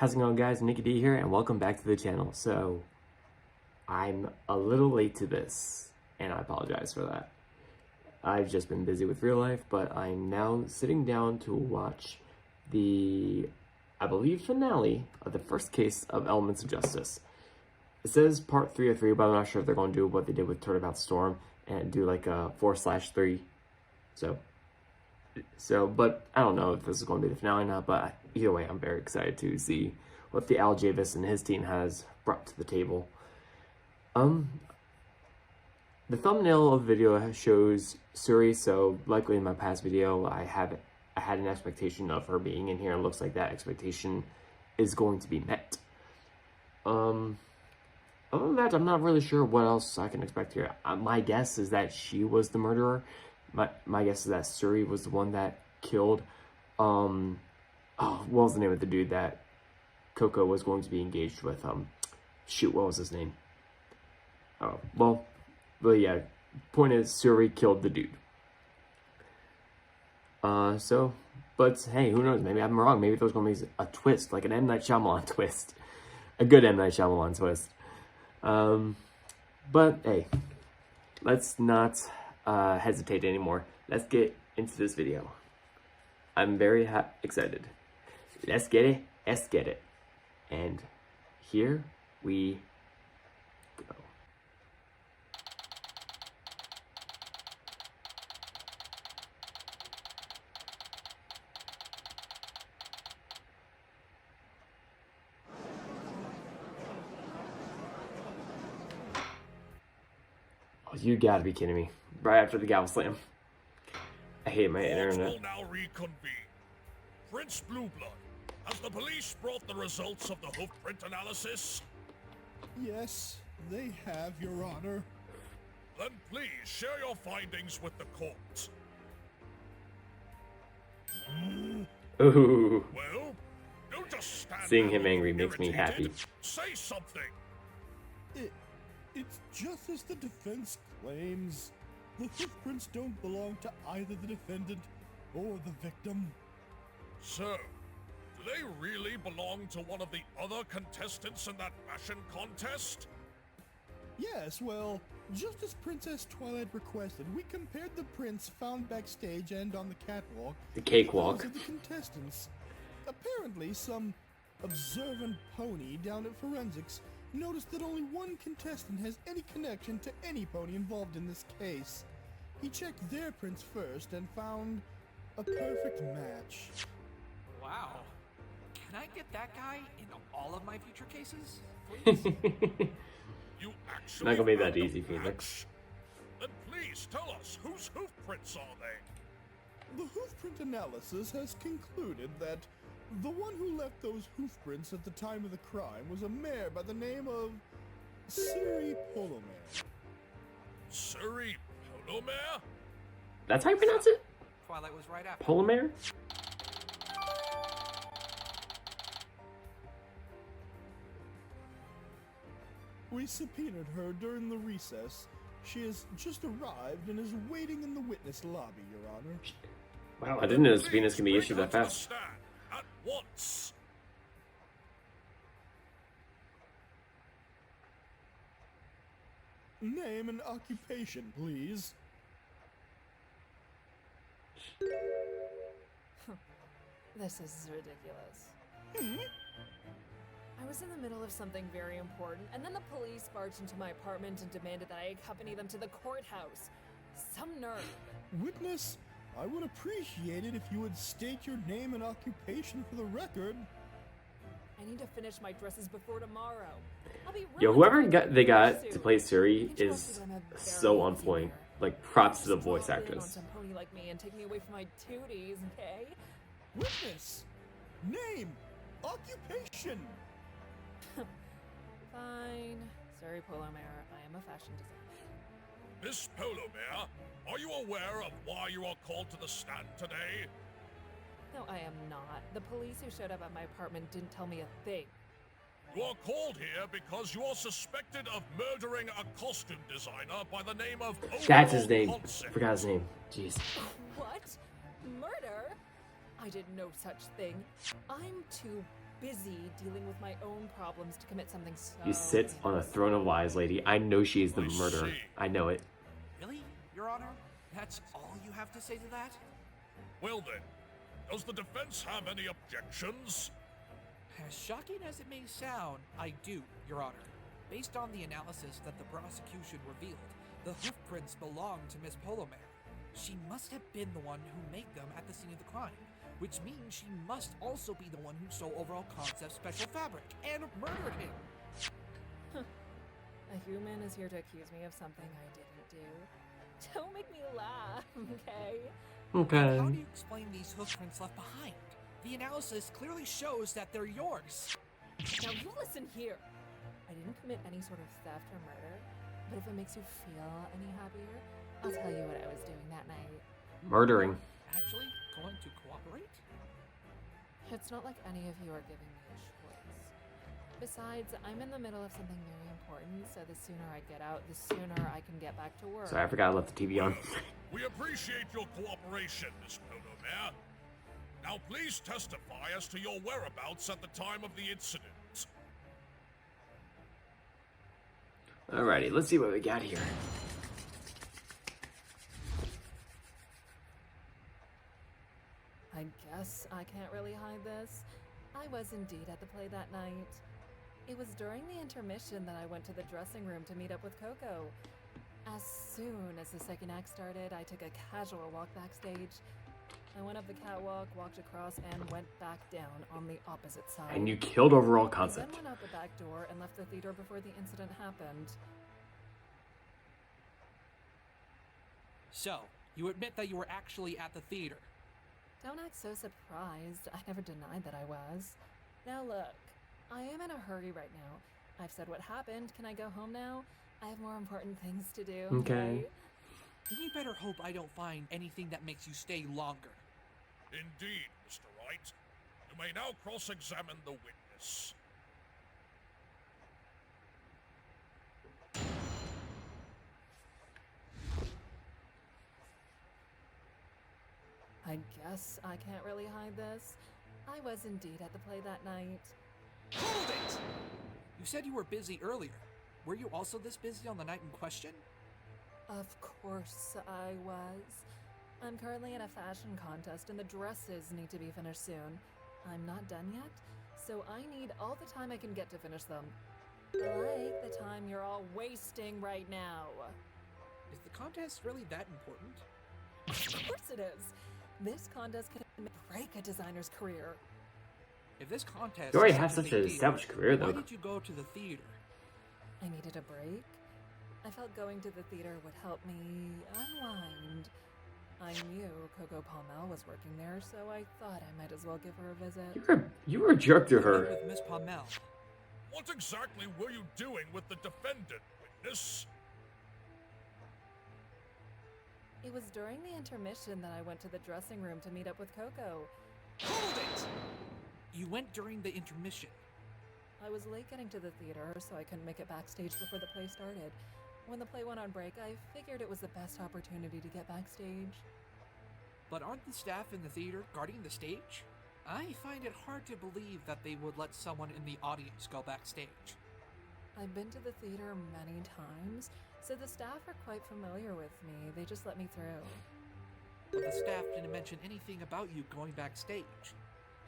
How's it going, guys? NickyD here, and welcome back to the channel. So, I'm a little late to this, and I apologize for that. I've just been busy with real life, but I'm now sitting down to watch the, I believe, finale of the first case of Elements of Justice. It says part 3 of 3, but I'm not sure if they're going to do what they did with Turnabout Storm and do like a 4/3. So, but I don't know if this is going to be the finale or not, but either way, I'm very excited to see what TheAlJavis and his team has brought to the table. The thumbnail of the video shows Suri, so likely in my past video, I had an expectation of her being in here. It looks like that expectation is going to be met. Other than that, I'm not really sure what else I can expect here. My guess is that she was the murderer. My guess is that Suri was the one that killed, what was the name of the dude that Coco was going to be engaged with? Shoot, what was his name? Oh, well, yeah, point is, Suri killed the dude. But hey, who knows, maybe I'm wrong, maybe there's going to be a twist, like an M. Night Shyamalan twist. A good M. Night Shyamalan twist. But hey, let's not hesitate anymore. Let's get into this video. I'm very excited. Let's get it. Let's get it. And here we go. Oh, you gotta be kidding me. Right after the gavel slam. I hate my internet. Will now reconvene. Prince Blueblood, has the police brought the results of the hoofprint analysis? Yes, they have, Your Honor. Then please share your findings with the court. Ooh. Well, don't just stand Seeing there him angry makes me irritated. happy. Say something. It's just as the defense claims. The footprints don't belong to either the defendant or the victim. So, do they really belong to one of the other contestants in that fashion contest? Yes, well, just as Princess Twilight requested, we compared the prints found backstage and on the catwalk. The cakewalk. To those of the contestants. Apparently, some observant pony down at forensics noticed that only one contestant has any connection to any pony involved in this case. He checked their prints first and found a perfect match. Wow. Can I get that guy in all of my future cases? Please? You actually Not gonna be found that a easy, match? Phoenix. Then please tell us, whose hoofprints are they? The hoofprint analysis has concluded that the one who left those hoofprints at the time of the crime was a mare by the name of Suri Polomare. Suri Polomare? That's how you pronounce it? Twilight was right after. Polomare? We subpoenaed her during the recess. She has just arrived and is waiting in the witness lobby, Your Honor. Wow, I didn't know Please subpoenas can be bring issued her that to the fast. stand at once. Name and occupation, please. This is ridiculous. I was in the middle of something very important, and then the police barged into my apartment and demanded that I accompany them to the courthouse. Some nerve. Witness, I would appreciate it if you would state your name and occupation for the record. I need to finish my dresses before tomorrow. I'll be Yo, ruined whoever if I they got don't to do. play Suri I trusted is them a so very on easy point. there. Like, props to the Just voice drop in on actress. some pony like me and take me away from my duties, okay? Witness, name, occupation. Fine. Suri Polomare, I am a fashion designer. Miss Polomare, are you aware of why you are called to the stand today? No, I am not. The police who showed up at my apartment didn't tell me a thing. You are called here because you are suspected of murdering a costume designer by the name of That's his name. Concept. I forgot his name. Jeez. What? Murder? I did no such thing. I'm too busy dealing with my own problems to commit something so... You sit on a throne of lies, lady. I know she is the I murderer. see. I know it. Really, Your Honor? That's all you have to say to that? Well then, does the defense have any objections? As shocking as it may sound, I do, Your Honor. Based on the analysis that the prosecution revealed, the hoof prints belong to Miss Polomare. She must have been the one who made them at the scene of the crime, which means she must also be the one who stole Overall Concept's special fabric and murdered him. A human is here to accuse me of something I didn't do. Don't make me laugh, okay? Okay. How do you explain these hoof prints left behind? The analysis clearly shows that they're yours. Now you listen here. I didn't commit any sort of theft or murder, but if it makes you feel any happier, I'll tell you what I was doing that night. Murdering. Actually, going to cooperate? It's not like any of you are giving me a choice. Besides, I'm in the middle of something very important, so the sooner I get out, the sooner I can get back to work. Sorry, I forgot I left the TV on. We appreciate your cooperation, Miss Polomare. Now please testify as to your whereabouts at the time of the incident. Alrighty, let's see what we got here. I guess I can't really hide this. I was indeed at the play that night. It was during the intermission that I went to the dressing room to meet up with Coco. As soon as the second act started, I took a casual walk backstage. I went up the catwalk, walked across, and went back down on the opposite side. And you killed Overall I then Concept. went out the back door and left the theater before the incident happened. So, you admit that you were actually at the theater. Don't act so surprised. I never denied that I was. Now look, I am in a hurry right now. I've said what happened. Can I go home now? I have more important things to do. Okay. Then you better hope I don't find anything that makes you stay longer. Indeed, Mr. Wright. You may now cross-examine the witness. I guess I can't really hide this. I was indeed at the play that night. Hold it! You said you were busy earlier. Were you also this busy on the night in question? Of course I was. I'm currently in a fashion contest and the dresses need to be finished soon. I'm not done yet, so I need all the time I can get to finish them. Like the time you're all wasting right now. Is the contest really that important? Of course it is. This contest can break a designer's career. If this contest You already is have such a such big an deal, established career, why though. did you go to the theater? I needed a break. I felt going to the theater would help me unwind. I knew Coco Palmel was working there, so I thought I might as well give her a visit. You were a jerk to You met her. with Miss Palmel. What exactly were you doing with the defendant, witness? It was during the intermission that I went to the dressing room to meet up with Coco. Hold it! You went during the intermission. I was late getting to the theater, so I couldn't make it backstage before the play started. When the play went on break, I figured it was the best opportunity to get backstage. But aren't the staff in the theater guarding the stage? I find it hard to believe that they would let someone in the audience go backstage. I've been to the theater many times, so the staff are quite familiar with me. They just let me through. But the staff didn't mention anything about you going backstage.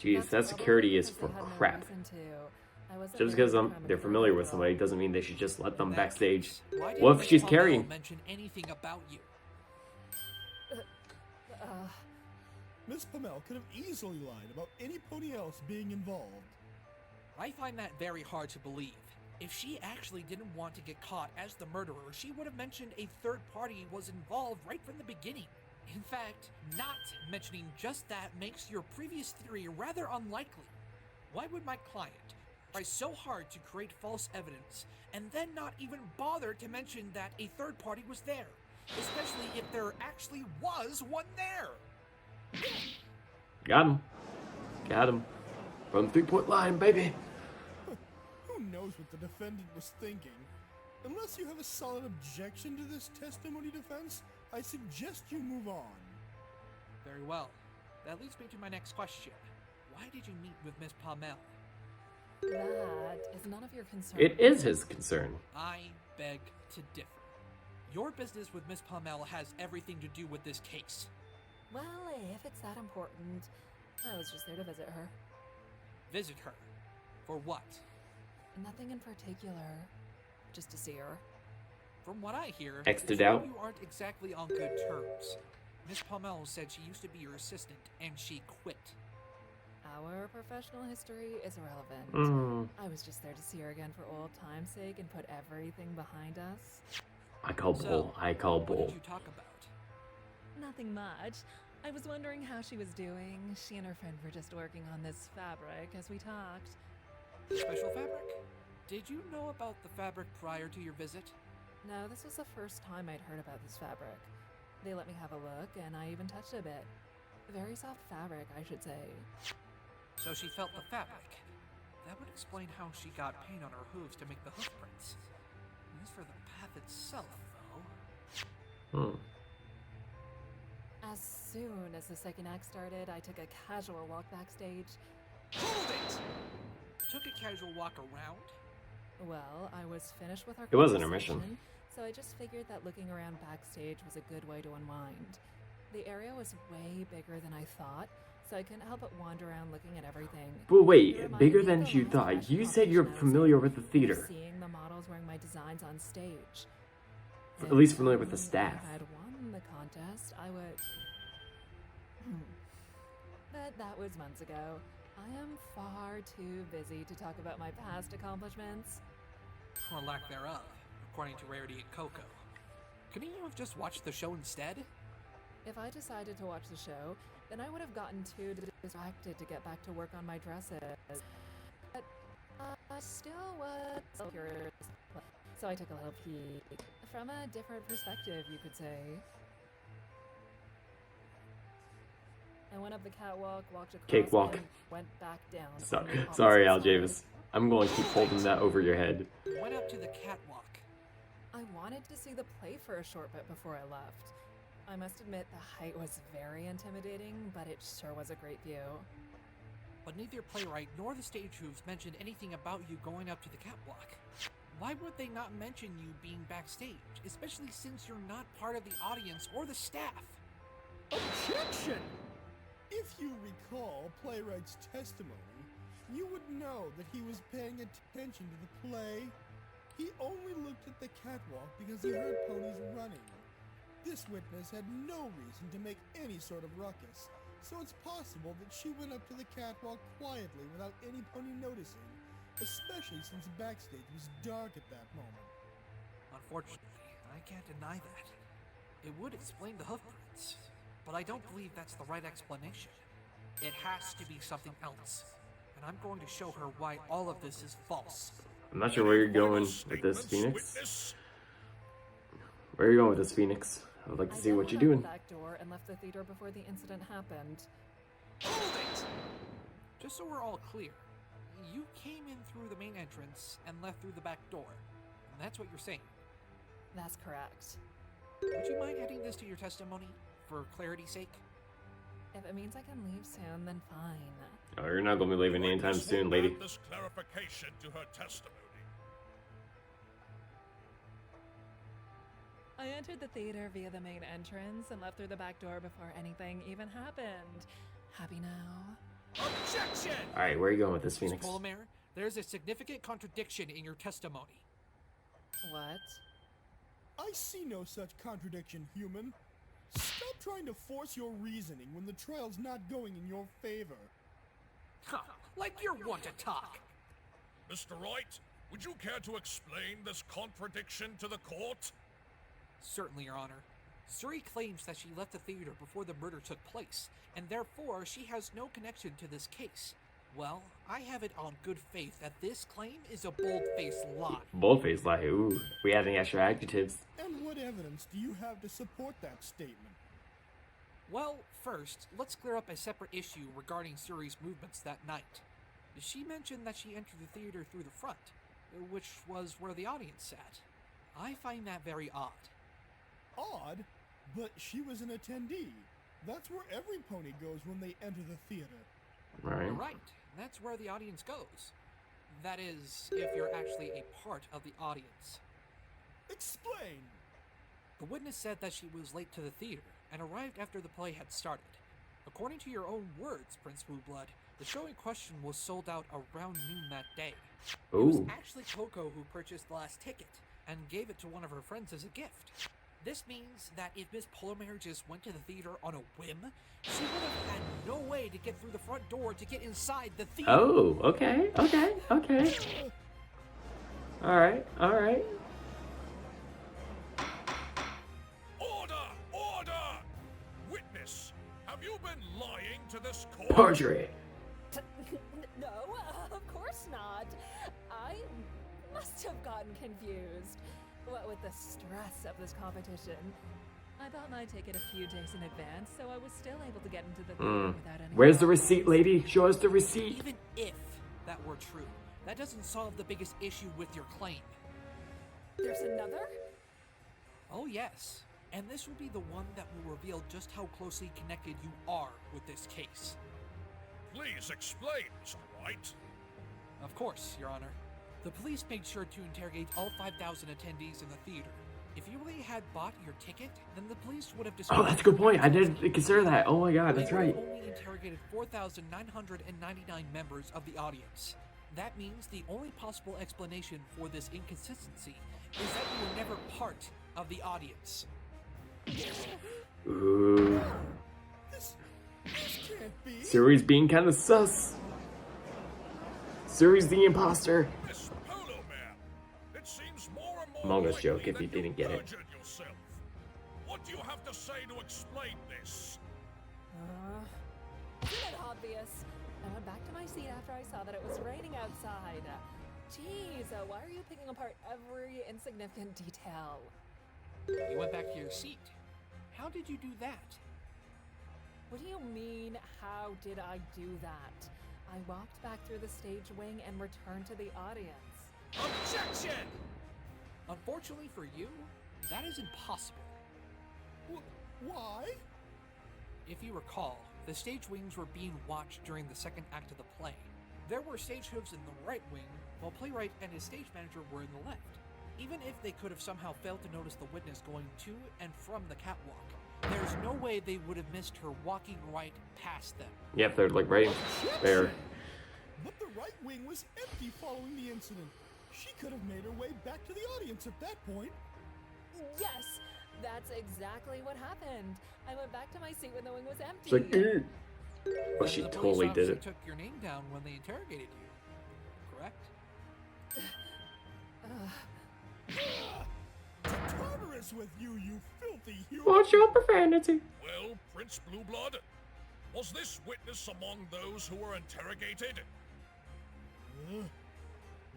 Jeez, that That's security probably is for because they had no crap. reason to. I wasn't Just there because at the time of they're the familiar with after somebody all. doesn't mean they should just let them In that backstage. case, why didn't What if Miss she's Palmel carrying? mention anything about you? Miss Palmel could have easily lied about any pony else being involved. I find that very hard to believe. If she actually didn't want to get caught as the murderer, she would have mentioned a third party was involved right from the beginning. In fact, not mentioning just that makes your previous theory rather unlikely. Why would my client try so hard to create false evidence and then not even bother to mention that a third party was there, especially if there actually was one there? Got him. Got him. From 3-point line, baby. Who knows what the defendant was thinking? Unless you have a solid objection to this testimony defense, I suggest you move on. Very well. That leads me to my next question. Why did you meet with Miss Palmel? That is none of your concern. It is his concern. I beg to differ. Your business with Miss Palmel has everything to do with this case. Well, if it's that important, I was just there to visit her. Visit her. For what? Nothing in particular. Just to see her. From what I hear, Exted you out. aren't exactly on good terms. Miss Palmel said she used to be your assistant, and she quit. Our professional history is irrelevant. I was just there to see her again for old time's sake and put everything behind us. I call bull. I call What bull. did you talk about? Nothing much. I was wondering how she was doing. She and her friend were just working on this fabric as we talked. Special fabric? Did you know about the fabric prior to your visit? No, this was the first time I'd heard about this fabric. They let me have a look, and I even touched it a bit. Very soft fabric, I should say. So she felt the fabric. That would explain how she got paint on her hooves to make the hoof prints. As for the path itself, though... As soon as the second act started, I took a casual walk backstage. Hold it! Took a casual walk around? Well, I was finished with our It wasn't a conversation, mission. so I just figured that looking around backstage was a good way to unwind. The area was way bigger than I thought, so I couldn't help but wander around looking at everything. But It wait, reminded bigger me than of the you last thought. fashion You said you're competition I was familiar in, with the theater. Seeing the models wearing my designs on stage. At least familiar with the If staff. I had won the contest, I would... But that was months ago. I am far too busy to talk about my past accomplishments. Or lack thereof, according to Rarity and Coco. Couldn't you have just watched the show instead? If I decided to watch the show, then I would have gotten too distracted to get back to work on my dresses. But I still was curious, so I took a little peek. From a different perspective, you could say. I went up the catwalk, walked across Cakewalk. and went back down. Sorry, on the opposite sorry, side. AlJavis. I'm going to keep holding that over your head. Went up to the catwalk. I wanted to see the play for a short bit before I left. I must admit the height was very intimidating, but it sure was a great view. But neither playwright nor the stage hooves mentioned anything about you going up to the catwalk. Why would they not mention you being backstage, especially since you're not part of the audience or the staff? Objection! If you recall playwright's testimony, you would know that he was paying attention to the play. He only looked at the catwalk because he heard ponies running. This witness had no reason to make any sort of ruckus, so it's possible that she went up to the catwalk quietly without any pony noticing, especially since backstage was dark at that moment. Unfortunately, I can't deny that. It would explain the hoof prints, but I don't believe that's the right explanation. It has to be something else, and I'm going to show her why all of this is false. I'm not sure where you're going with this, Phoenix. Where are you going with this, Phoenix? I would like to see what you're doing. I back door and left the theater before the incident happened. Hold it! Just so we're all clear, you came in through the main entrance and left through the back door, and that's what you're saying. That's correct. Would you mind adding this to your testimony, for clarity's sake? If it means I can leave soon, then fine. Oh, you're not going to be leaving anytime soon, lady. This clarification to her testimony. I entered the theater via the main entrance and left through the back door before anything even happened. Happy now? Objection! Alright, where are you going with this, Miss Phoenix? Polomare, there's a significant contradiction in your testimony. What? I see no such contradiction, human. Stop trying to force your reasoning when the trial's not going in your favor. Huh, like you're one to talk. Mr. Wright, would you care to explain this contradiction to the court? Certainly, Your Honor. Suri claims that she left the theater before the murder took place, and therefore she has no connection to this case. Well, I have it on good faith that this claim is a bold-faced lie. Boldface lie. Ooh, we have any extra adjectives? And what evidence do you have to support that statement? Well, first, let's clear up a separate issue regarding Suri's movements that night. She mentioned that she entered the theater through the front, which was where the audience sat. I find that very odd. Odd, but she was an attendee. That's where every pony goes when they enter the theater. Right. You're right, that's where the audience goes. That is, if you're actually a part of the audience. Explain. The witness said that she was late to the theater and arrived after the play had started. According to your own words, Prince Blueblood, the show in question was sold out around noon that day. It was Ooh. actually Coco who purchased the last ticket and gave it to one of her friends as a gift. This means that if Miss Polomare just went to the theater on a whim, she would have had no way to get through the front door to get inside the theater. Oh, okay. Alright. Order! Witness, have you been lying to this court? Perjury. No, of course not. I must have gotten confused. What with the stress of this competition. I bought my ticket a few days in advance, so I was still able to get into the theater without any Where's the problems. receipt, lady? Show us the receipt. Even if that were true, that doesn't solve the biggest issue with your claim. There's another? Oh yes, and this will be the one that will reveal just how closely connected you are with this case. Please explain, Mr. Wright. Of course, Your Honor. The police made sure to interrogate all 5,000 attendees in the theater. If you really had bought your ticket, then the police would have Oh, that's a good point. I didn't consider that. Oh my god, that's They right. only interrogated 4,999 members of the audience. That means the only possible explanation for this inconsistency is that you were never part of the audience. Ooh. This can't be. Suri's being kind of sus. Suri's the imposter. Miss Polomare, it seems more and more Among Us likely joke if that you didn't get it. perjured yourself. What do you have to say to explain this? Isn't it obvious? I went back to my seat after I saw that it was raining outside. Jeez, why are you picking apart every insignificant detail? You went back to your seat. How did you do that? What do you mean, how did I do that? I walked back through the stage wing and returned to the audience. Objection! Unfortunately for you, that is impossible. Why? If you recall, the stage wings were being watched during the second act of the play. There were stage hooves in the right wing, while playwright and his stage manager were in the left. Even if they could have somehow failed to notice the witness going to and from the catwalk, there's no way they would have missed her walking right past them. Yep, they're like right there. But the right wing was empty following the incident. She could have made her way back to the audience at that point. Yes, that's exactly what happened. I went back to my seat when the wing was empty. It's like, "Ugh." Oh, Then she the police totally did officer it. took your name down when they interrogated you, correct? Tartarus with you, you filthy human. Watch your profanity. Well, Prince Blueblood, was this witness among those who were interrogated?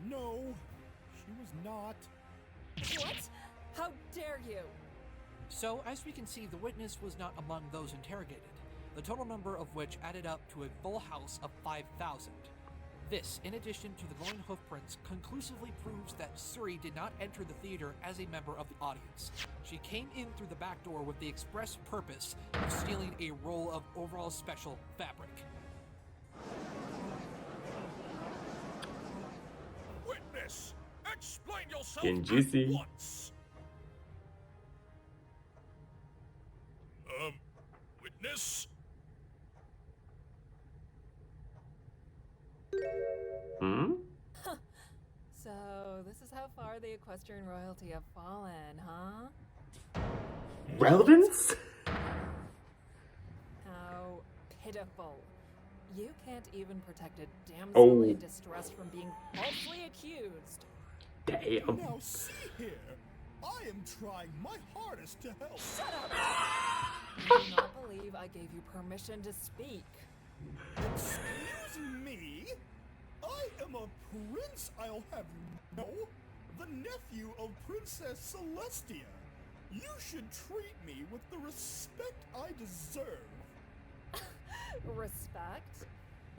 No, she was not. What? How dare you? So, as we can see, the witness was not among those interrogated, the total number of which added up to a full house of 5,000. This, in addition to the glowing hoof prints, conclusively proves that Suri did not enter the theater as a member of the audience. She came in through the back door with the express purpose of stealing a roll of overall special fabric. Witness, explain yourself Getting at juicy. once. Witness? Hmm? So, this is how far the equestrian royalty have fallen, huh? Relevance? How pitiful. You can't even protect a damsel in distress from being falsely accused. Damn. Now see here, I am trying my hardest to help. Shut up! I do not believe I gave you permission to speak. Excuse me? I am a prince, I'll have you know. The nephew of Princess Celestia. You should treat me with the respect I deserve. Respect?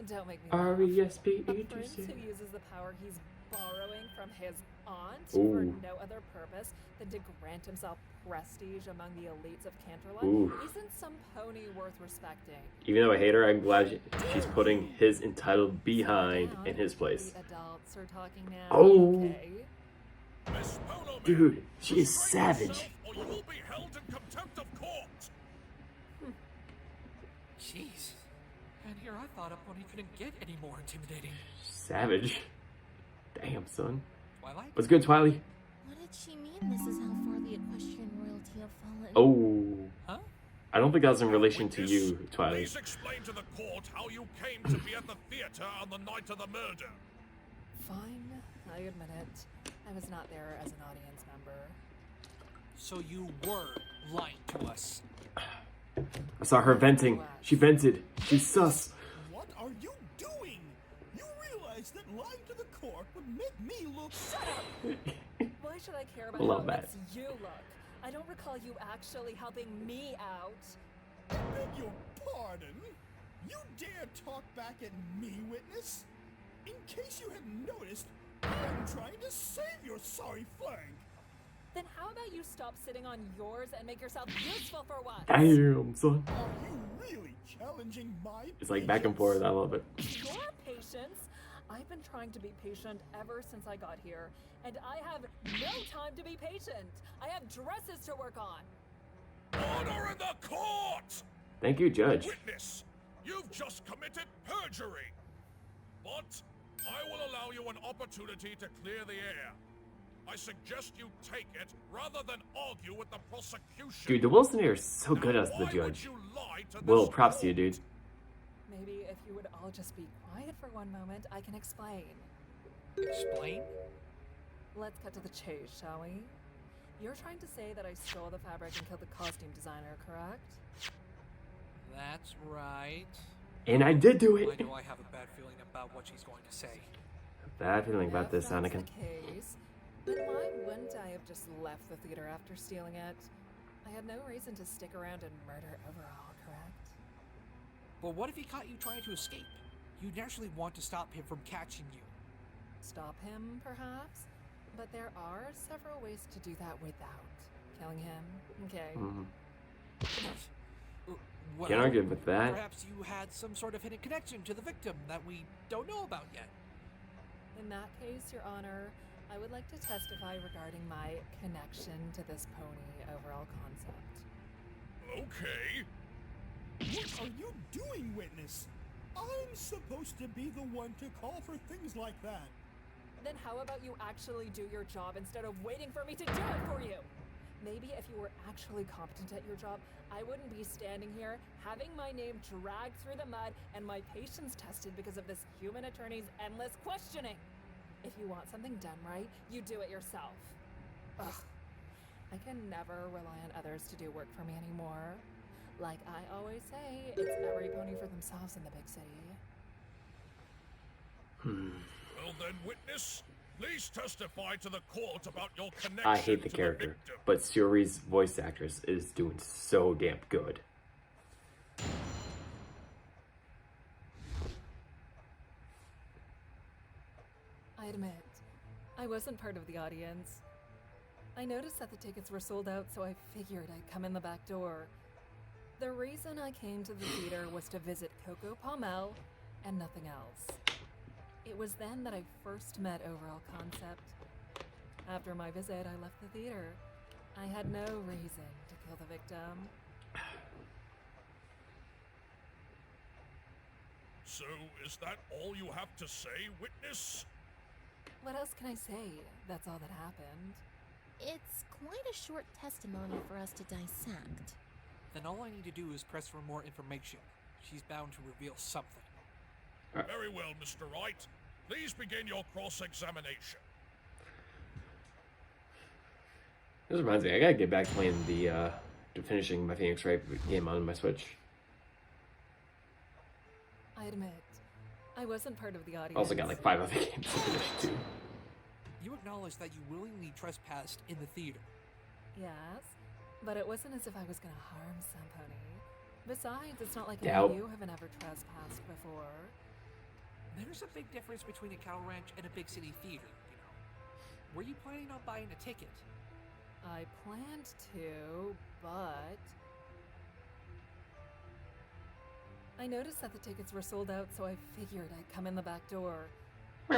Don't make me laugh. R-E-S-P-E A to prince say. who uses the power he's borrowing from his aunt Ooh. for no other purpose than to grant himself prestige among the elites of Canterlot Ooh. isn't some pony worth respecting. Even though I hate her, I'm glad she's putting his entitled behind in his place. The adults are talking now. Oh. Okay. Miss Polomare, Dude, she is restrain savage. yourself Or you will be held in contempt of court. Jeez. And here I thought a pony couldn't get any more intimidating. Savage. Damn, son. Twilight? What's good, Twiley? What did she mean this is how far the equestrian royalty have fallen? Oh. Huh? I don't think that was in relation to Witness, you, Twiley. Please explain to the court how you came to be at the theater on the night of the murder. Fine, I admit it. I was not there as an audience member. So you were lying to us. I saw her venting. She vented. She's sus. What are you doing? You realize that lying to the court would make me look... Why should I care about Love how it that. makes you look? I don't recall you actually helping me out. I beg your pardon? You dare talk back at me, witness? In case you hadn't noticed, I'm trying to save your sorry flank. Then how about you stop sitting on yours and make yourself useful for once? Damn, son. Are you really challenging my It's like back and forth. I love it. Your patience? I've been trying to be patient ever since I got here, and I have no time to be patient. I have dresses to work on. Order in the court! Thank you, Judge. Witness, you've just committed perjury. But I will allow you an opportunity to clear the air. I suggest you take it rather than argue with the prosecution. Dude, the Wilson here is so good Now, as the why would judge. you lie to Well, this props to you, court? dude. Maybe if you would all just be quiet for one moment, I can explain. Explain? Let's cut to the chase, shall we? You're trying to say that I stole the fabric and killed the costume designer, correct? That's right. And I did do Why it. do I have a bad feeling about what she's going to say? Bad feeling about If this, that's Anakin. the case, then why wouldn't I have just left the theater after stealing it? I had no reason to stick around and murder overall, correct? But what if he caught you trying to escape? You'd naturally want to stop him from catching you. Stop him, perhaps? But there are several ways to do that without killing him. Okay. Well, Can't argue with that. Perhaps you had some sort of hidden connection to the victim that we don't know about yet. In that case, Your Honor, I would like to testify regarding my connection to this pony overall concept. Okay. What are you doing, witness? I'm supposed to be the one to call for things like that. Then how about you actually do your job instead of waiting for me to do it for you? Maybe if you were actually competent at your job, I wouldn't be standing here having my name dragged through the mud and my patience tested because of this human attorney's endless questioning. If you want something done right, you do it yourself. Ugh. I can never rely on others to do work for me anymore. Like I always say, it's every pony for themselves in the big city. Well then, witness, please testify to the court about your connection I hate the to character, victim. but Suri's voice actress is doing so damn good. I admit, I wasn't part of the audience. I noticed that the tickets were sold out, so I figured I'd come in the back door. The reason I came to the theater was to visit Coco Palmel and nothing else. It was then that I first met Overall Concept. After my visit, I left the theater. I had no reason to kill the victim. So, is that all you have to say, witness? What else can I say? That's all that happened. It's quite a short testimony for us to dissect. Then all I need to do is press for more information. She's bound to reveal something. Very well, Mr. Wright. Please begin your cross-examination. This reminds me, I gotta get back to playing to finishing my Phoenix Wright game on my Switch. I admit, I wasn't part of the audience. I also got like 5 other games to finish too. You acknowledge that you willingly trespassed in the theater. Yes, but it wasn't as if I was gonna harm somebody. Besides, it's not like any Doubt. of you have ever trespassed before. There's a big difference between a cattle ranch and a big city theater, you know. Were you planning on buying a ticket? I planned to, but I noticed that the tickets were sold out, so I figured I'd come in the back door. Were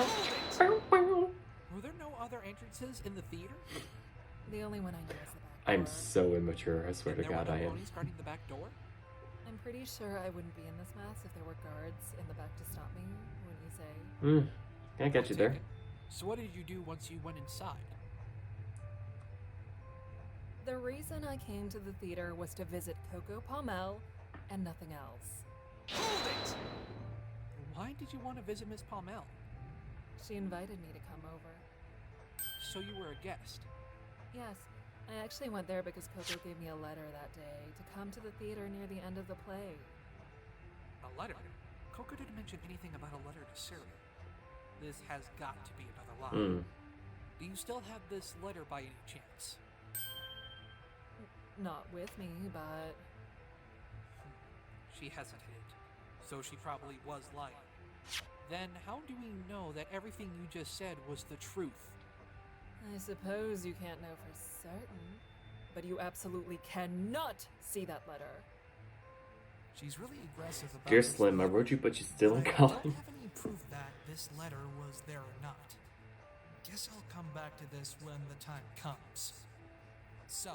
there no other entrances in the theater? The only one I knew was the back door. I'm so immature, I swear to And there God were I no am. ponies guarding the back door? I'm pretty sure I wouldn't be in this mess if there were guards in the back to stop me, wouldn't you say? I got you there. So what did you do once you went inside? The reason I came to the theater was to visit Coco Palmel and nothing else. Hold it! Why did you want to visit Miss Palmel? She invited me to come over. So you were a guest. Yes, I actually went there because Coco gave me a letter that day to come to the theater near the end of the play. A letter? Coco didn't mention anything about a letter to Suri. This has got to be another lie. Do you still have this letter by any chance? Not with me, but She hesitated, so she probably was lying. Then how do we know that everything you just said was the truth? I suppose you can't know for certain. But you absolutely cannot see that letter. She's really aggressive about Dear this Slim, I letter, wrote you, but you still but ain't I don't calling. have any proof that this letter was there or not. Guess I'll come back to this when the time comes. So,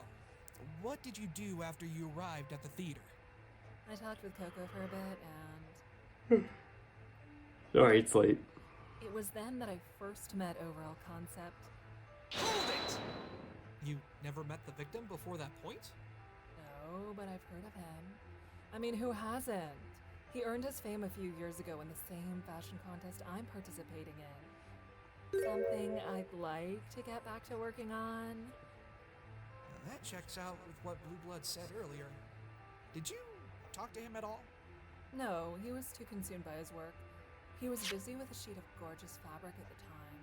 what did you do after you arrived at the theater? I talked with Coco for a bit, and Alright, it's late. it was then that I first met Overall Concept. Hold it! You never met the victim before that point? No, but I've heard of him. I mean, who hasn't? He earned his fame a few years ago in the same fashion contest I'm participating in. Something I'd like to get back to working on. That checks out with what Blue Blood said earlier. Did you talk to him at all? No, he was too consumed by his work. He was busy with a sheet of gorgeous fabric at the time.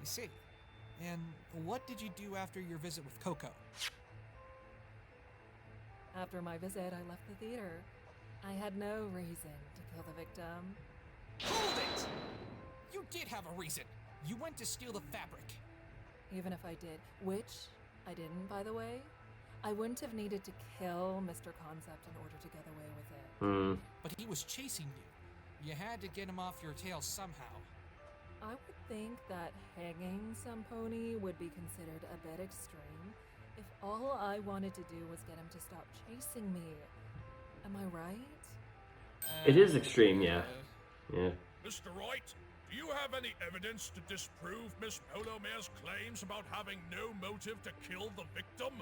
I see. And what did you do after your visit with Coco? After my visit, I left the theater. I had no reason to kill the victim. Hold it! You did have a reason. You went to steal the fabric. Even if I did, which I didn't, by the way, I wouldn't have needed to kill Mr. Concept in order to get away with it. But he was chasing you. You had to get him off your tail somehow. I would think that hanging some pony would be considered a bit extreme if all I wanted to do was get him to stop chasing me. Am I right? It is extreme, yeah. Yeah. Mr. Wright, do you have any evidence to disprove Miss Polomare's claims about having no motive to kill the victim?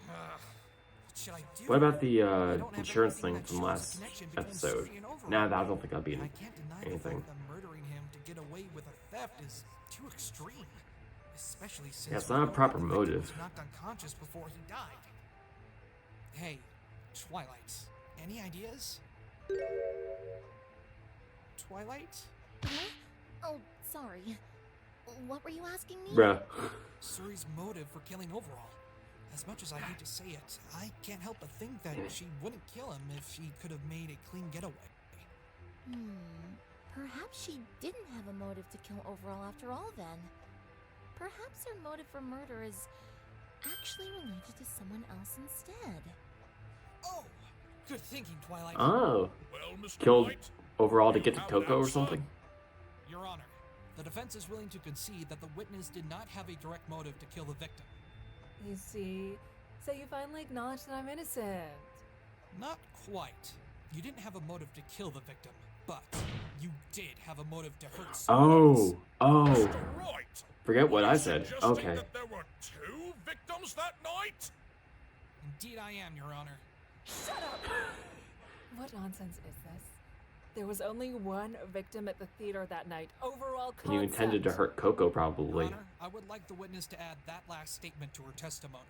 What should I do? What about the I don't have insurance anything thing that from shows a last connection between episode? Suri and Overall. Nah, I don't think that'd be I can't deny the anything. fact that murdering him to get away with a theft is too extreme. Especially since Yeah, it's we not a know proper that the victim motive. was knocked unconscious before he died. Hey, Twilight, any ideas? Twilight? Huh? Oh, sorry. What were you asking me? Bruh. Suri's motive for killing Overall. As much as I hate to say it, I can't help but think that she wouldn't kill him if she could have made a clean getaway. Perhaps she didn't have a motive to kill Overall after all then. Perhaps her motive for murder is actually related to someone else instead. Oh, good thinking, Twilight. Oh. Well, Mr. Killed Wright, overall to get to How Coco or now, something? Your Honor, the defense is willing to concede that the witness did not have a direct motive to kill the victim. You see, so you finally acknowledge that I'm innocent. Not quite. You didn't have a motive to kill the victim, but you did have a motive to hurt someone else. Oh. Mr. Wright, Forget what are I you said. suggesting Okay. that there were 2 victims that night? Indeed I am, Your Honor. What nonsense is this? There was only one victim at the theater that night. Overall concept. And you intended to hurt Coco, Your probably. Honor, I would like the witness to add that last statement to her testimony.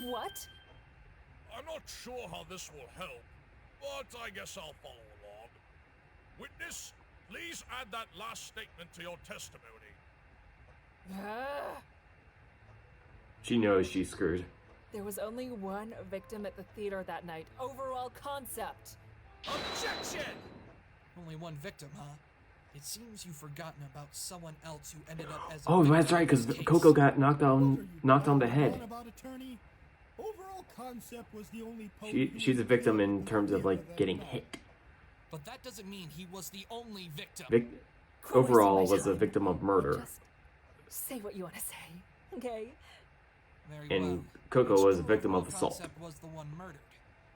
What? I'm not sure how this will help, but I guess I'll follow along. Witness, please add that last statement to your testimony. Ah. She knows she's screwed. There was only one victim at the theater that night. Overall concept. Objection! Only one victim, huh? It seems you've forgotten about someone else who ended up as a Oh, victim that's right, in because this case. Coco got knocked What are on you the going head. on about, attorney? Overall concept was the only pony who She's a was victim killed in terms of the like that getting night. hit. But that doesn't mean he was the only victim. Overall was a victim of murder, Just say what you want to say, okay? Very well. and Coco It's was a true victim overall of assault. concept was the one murdered,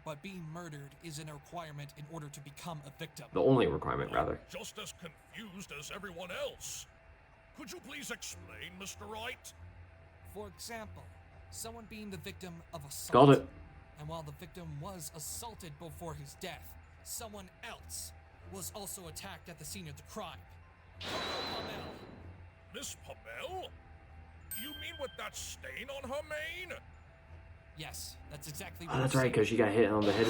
but being murdered isn't a requirement in order to become a victim. The only requirement, rather. Just as confused as everyone else. Could you please explain, Mr. Wright? For example, someone being the victim of assault. Called it. And while the victim was assaulted before his death, someone else was also attacked at the scene of the crime. Coco Pomel. Miss Pomel? You mean with that stain on her mane? Yes, that's exactly what Oh, that's I'm right, saying. because she got hit on the head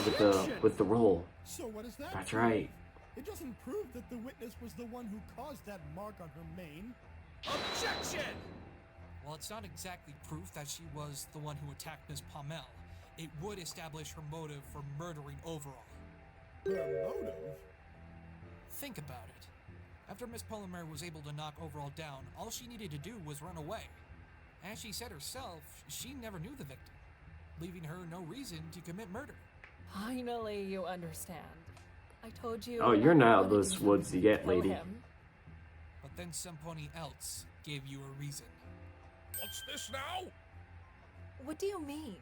with the roll. So what is that? That's prove? right. It doesn't prove that the witness was the one who caused that mark on her mane. Objection! While it's not exactly proof that she was the one who attacked Miss Pomel, it would establish her motive for murdering Overall. Her motive? Think about it. After Miss Polomare was able to knock Overall down, all she needed to do was run away. As she said herself, she never knew the victim, leaving her no reason to commit murder. Finally, you understand. I told you. Oh, you're I not wanted those to woods you get, kill lady. him. But then some pony else gave you a reason. What's this now? What do you mean?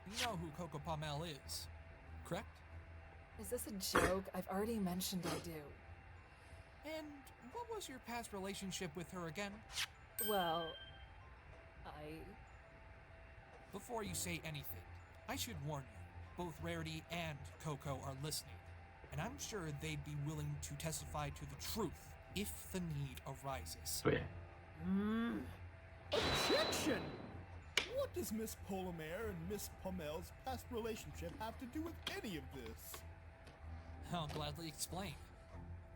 You know who Coco Pomel is, correct? Is this a joke? I've already mentioned I do. And what was your past relationship with her again? Well, Before you say anything, I should warn you, both Rarity and Coco are listening, and I'm sure they'd be willing to testify to the truth if the need arises. Oh yeah. Objection! What does Miss Polomare and Miss Pomel's past relationship have to do with any of this? I'll gladly explain.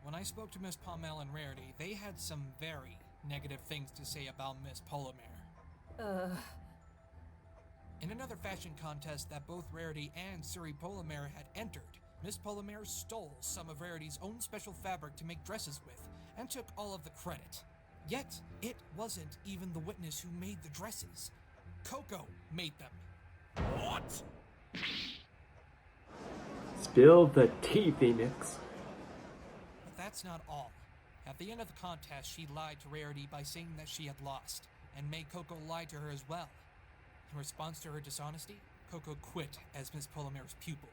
When I spoke to Miss Pomel and Rarity, they had some very negative things to say about Miss Polomare. In another fashion contest that both Rarity and Suri Polomare had entered, Miss Polomare stole some of Rarity's own special fabric to make dresses with, and took all of the credit. Yet, it wasn't even the witness who made the dresses. Coco made them. What? Spill the tea, Phoenix. But that's not all. At the end of the contest, she lied to Rarity by saying that she had lost, and made Coco lie to her as well. In response to her dishonesty, Coco quit as Miss Polomare's pupil.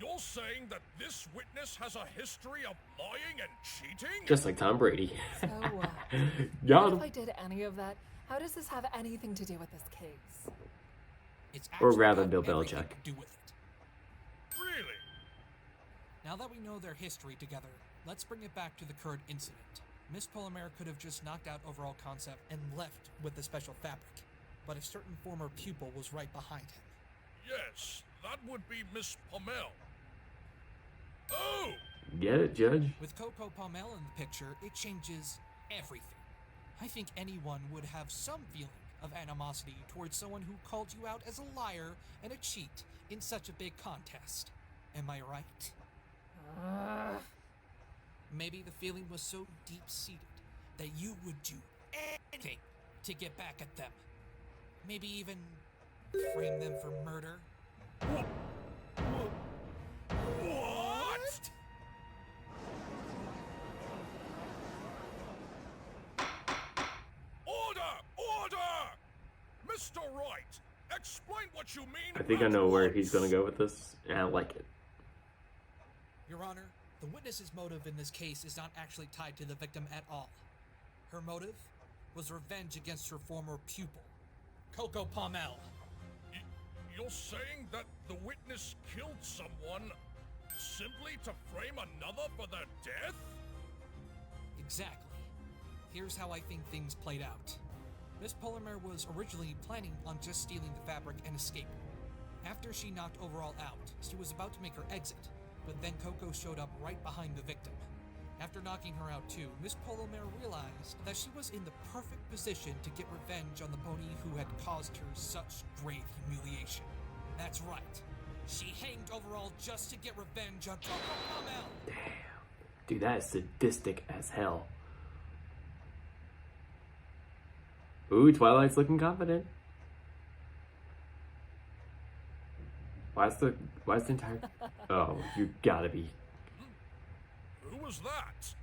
You're saying that this witness has a history of lying and cheating? Just like Tom Brady. so Got what him. if I did any of that? How does this have anything to do with this case? It's Or actually rather, got Bill everything Belichick. to do with it. Really? Now that we know their history together, let's bring it back to the current incident. Miss Polomare could have just knocked out overall concept and left with the special fabric, but a certain former pupil was right behind him. Yes, that would be Miss Pomel. Oh! Get it, Judge? With Coco Pomel in the picture, it changes everything. I think anyone would have some feeling of animosity towards someone who called you out as a liar and a cheat in such a big contest. Am I right? Maybe the feeling was so deep-seated that you would do anything to get back at them. Maybe even frame them for murder. What? Order! Order! Mr. Wright, explain what you mean. I think I at know where once. he's gonna go with this, and I like it. Your Honor, the witness's motive in this case is not actually tied to the victim at all. Her motive was revenge against her former pupil, Coco Pomel. You're saying that the witness killed someone simply to frame another for their death? Exactly. Here's how I think things played out. Miss Polomare was originally planning on just stealing the fabric and escaping. After she knocked Overall out, she was about to make her exit, but then Coco showed up right behind the victim. After knocking her out too, Miss Polomare realized that she was in the perfect position to get revenge on the pony who had caused her such grave humiliation. That's right. She hanged overall just to get revenge on Coco Palmel. Damn. Dude, that is sadistic as hell. Ooh, Twilight's looking confident. Why's the entire... Oh, you gotta be... Who was that?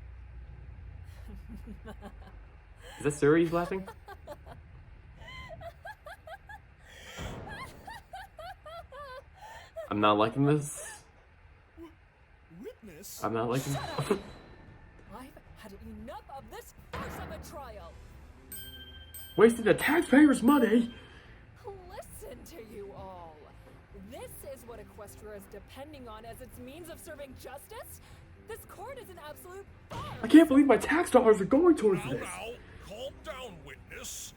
Is that Suri laughing? I'm not liking this. Witness? I'm not liking... I've had enough of this farce of a trial. Wasting the taxpayers' money! Listen to you all. This is what Equestria is depending on as its means of serving justice? This court is an absolute farce. I can't believe my tax dollars are going towards Now, this. now, calm down, witness.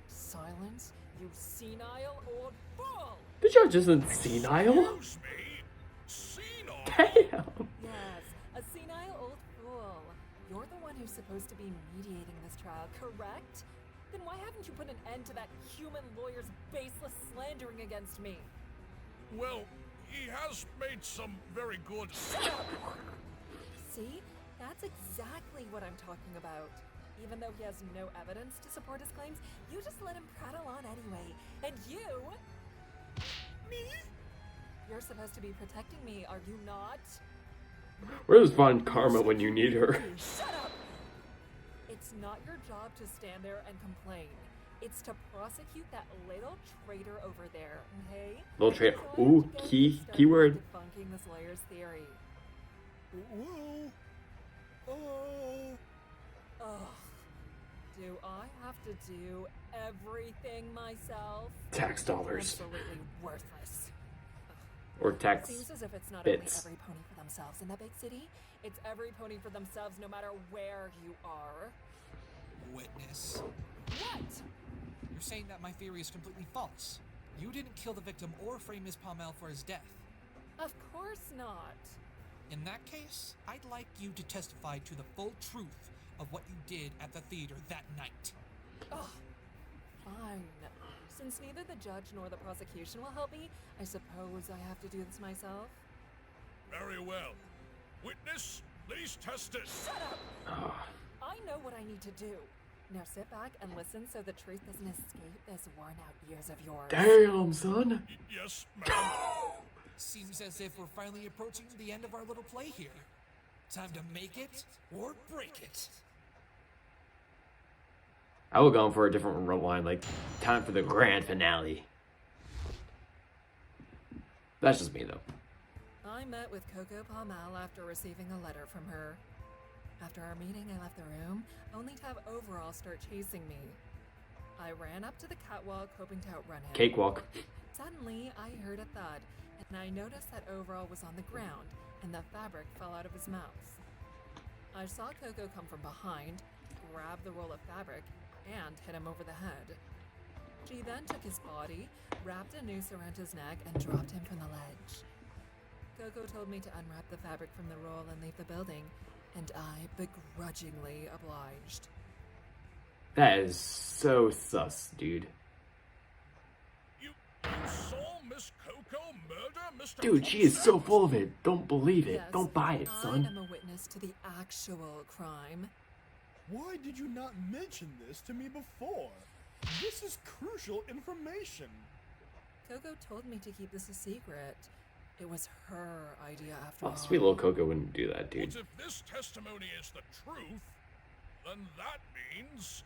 Silence, you senile old fool! The judge isn't senile. Excuse me? Senile? Damn. Yes, a senile old fool. You're the one who's supposed to be mediating this trial, correct? Then why haven't you put an end to that human lawyer's baseless slandering against me? Well, he has made some very good... See? That's exactly what I'm talking about. Even though he has no evidence to support his claims, you just let him prattle on anyway. And you... Me? You're supposed to be protecting me, are you not? Where's Von Karma when you need her? Shut up! It's not your job to stand there and complain. It's to prosecute that little traitor over there, okay? Little traitor. So I Ooh, have to go key, start keyword. Debunking this lawyer's theory. Ugh. Do I have to do everything myself? Tax dollars. Absolutely worthless. Or tax Seems as if it's not bits. only every pony for themselves in the big city, it's every pony for themselves no matter where you are. Witness. What? You're saying that my theory is completely false. You didn't kill the victim or frame Ms. Palmel for his death. Of course not. In that case, I'd like you to testify to the full truth of what you did at the theater that night. Ugh. Fine. Since neither the judge nor the prosecution will help me, I suppose I have to do this myself. Very well. Witness, please test it. Shut up! I know what I need to do. Now sit back and listen so the truth doesn't escape this worn-out ears of yours. Damn, son. Yes, ma'am. Seems as if we're finally approaching the end of our little play here. Time to make it or break it. I would go for a different line, like, time for the grand finale. That's just me, though. I met with Coco Palmel after receiving a letter from her. After our meeting, I left the room, only to have Overall start chasing me. I ran up to the catwalk, hoping to outrun him. Cakewalk. Suddenly, I heard a thud, and I noticed that Overall was on the ground, and the fabric fell out of his mouth. I saw Coco come from behind, grab the roll of fabric, and hit him over the head. She then took his body, wrapped a noose around his neck, and dropped him from the ledge. Coco told me to unwrap the fabric from the roll and leave the building, and I begrudgingly obliged. That is so sus, dude. You saw Miss Coco murder Mr. Dude, she is so Thompson? full of it. Don't believe it. Yes, Don't buy it, I son. am a witness to the actual crime. Why did you not mention this to me before? This is crucial information. Coco told me to keep this a secret. It was her idea after all. Oh, sweet little Coco wouldn't do that, dude. But if this testimony is the truth, then that means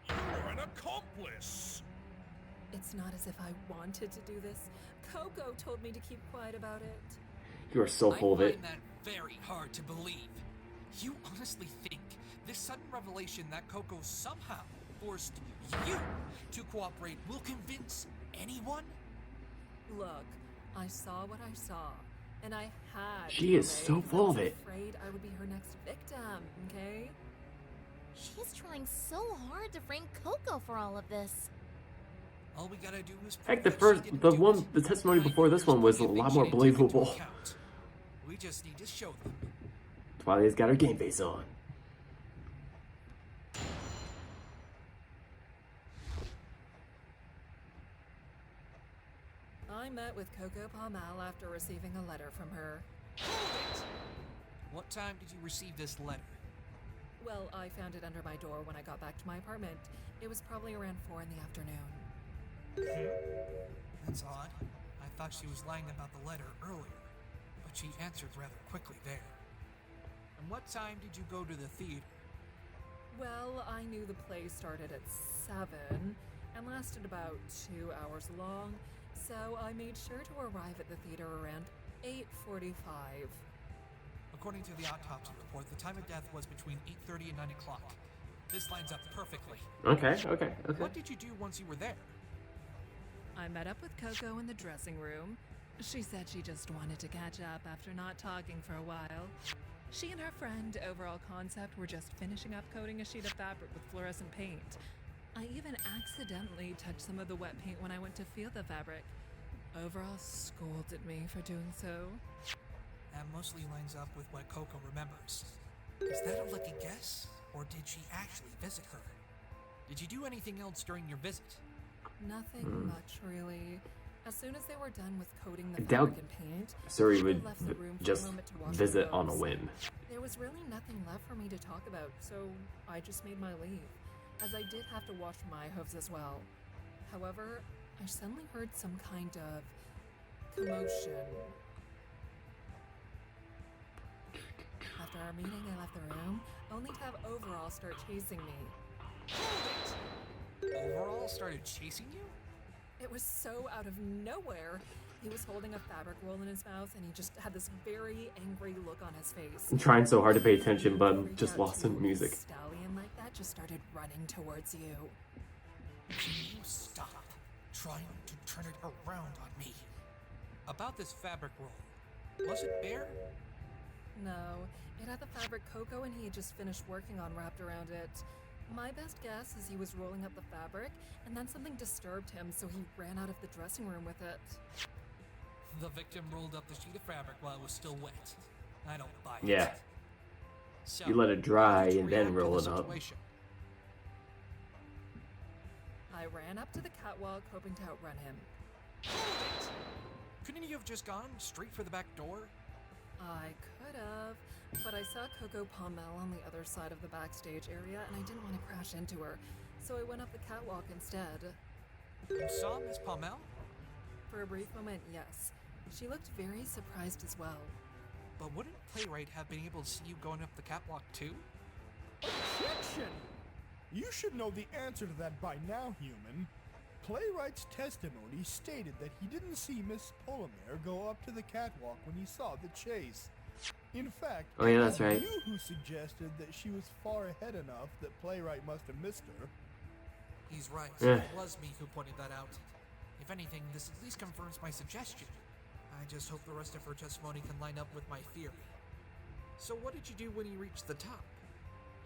you're an accomplice. It's not as if I wanted to do this. Coco told me to keep quiet about it. You are so full of I it. find that very hard to believe. You honestly think this sudden revelation that Coco somehow forced you to cooperate will convince anyone? Look, I saw what I saw, and I had She to is obey so because full I of was it. afraid I would be her next victim, okay? She's trying so hard to frame Coco for all of this. All we gotta do is In fact, prove that she the didn't first, do it. the testimony I before think this one there's was a plenty of lot things more she didn't take into believable. account. We just need to show them. Twilight's got her game face on. I met with Coco Polomare after receiving a letter from her. What time did you receive this letter? Well, I found it under my door when I got back to my apartment. It was probably around 4 in the afternoon. That's odd. I thought she was lying about the letter earlier, but she answered rather quickly there. And what time did you go to the theater? Well, I knew the play started at 7 and lasted about 2 hours long, so I made sure to arrive at the theater around 8:45. According to the autopsy report, the time of death was between 8:30 and 9 o'clock. This lines up perfectly. Okay. What did you do once you were there? I met up with Coco in the dressing room. She said she just wanted to catch up after not talking for a while. She and her friend, Overall Concept, were just finishing up coating a sheet of fabric with fluorescent paint. I even accidentally touched some of the wet paint when I went to feel the fabric. Overall scolded me for doing so. That mostly lines up with what Coco remembers. Is that a lucky guess? Or did she actually visit her? Did you do anything else during your visit? Nothing much, really. As soon as they were done with coating the I doubt fabric and paint, Suri people would left the room for just a moment to wash visit their on a clothes. whim. There was really nothing left for me to talk about, so I just made my leave, as I did have to wash my hooves as well. However, I suddenly heard some kind of commotion. After our meeting, I left the room, only to have Overall start chasing me. Overall started chasing you? It was so out of nowhere. He was holding a fabric roll in his mouth, and he just had this very angry look on his face. I'm trying so hard to pay attention, but I'm Freaked just out lost too. in music. A stallion like that just started running towards you. Can you stop trying to turn it around on me? About this fabric roll, was it bare? No, it had the fabric Coco and he had just finished working on wrapped around it. My best guess is he was rolling up the fabric, and then something disturbed him, so he ran out of the dressing room with it. The victim rolled up the sheet of fabric while it was still wet. I don't buy it. Yeah. So, You let it dry how did you and then react to roll the it up. situation? I ran up to the catwalk, hoping to outrun him. Couldn't you have just gone straight for the back door? I could have, but I saw Coco Polomare on the other side of the backstage area, and I didn't want to crash into her, so I went up the catwalk instead. You saw Miss Palmel? For a brief moment, yes. She looked very surprised as well. But wouldn't Playwright have been able to see you going up the catwalk too? Objection! You should know the answer to that by now, human. Playwright's testimony stated that he didn't see Miss Polomare go up to the catwalk when he saw the chase. In fact, Oh, yeah, it that's was right. you who suggested that she was far ahead enough that Playwright must have missed her. He's right. Yeah. It was me who pointed that out. If anything, this at least confirms my suggestion. I just hope the rest of her testimony can line up with my theory. So what did you do when you reached the top?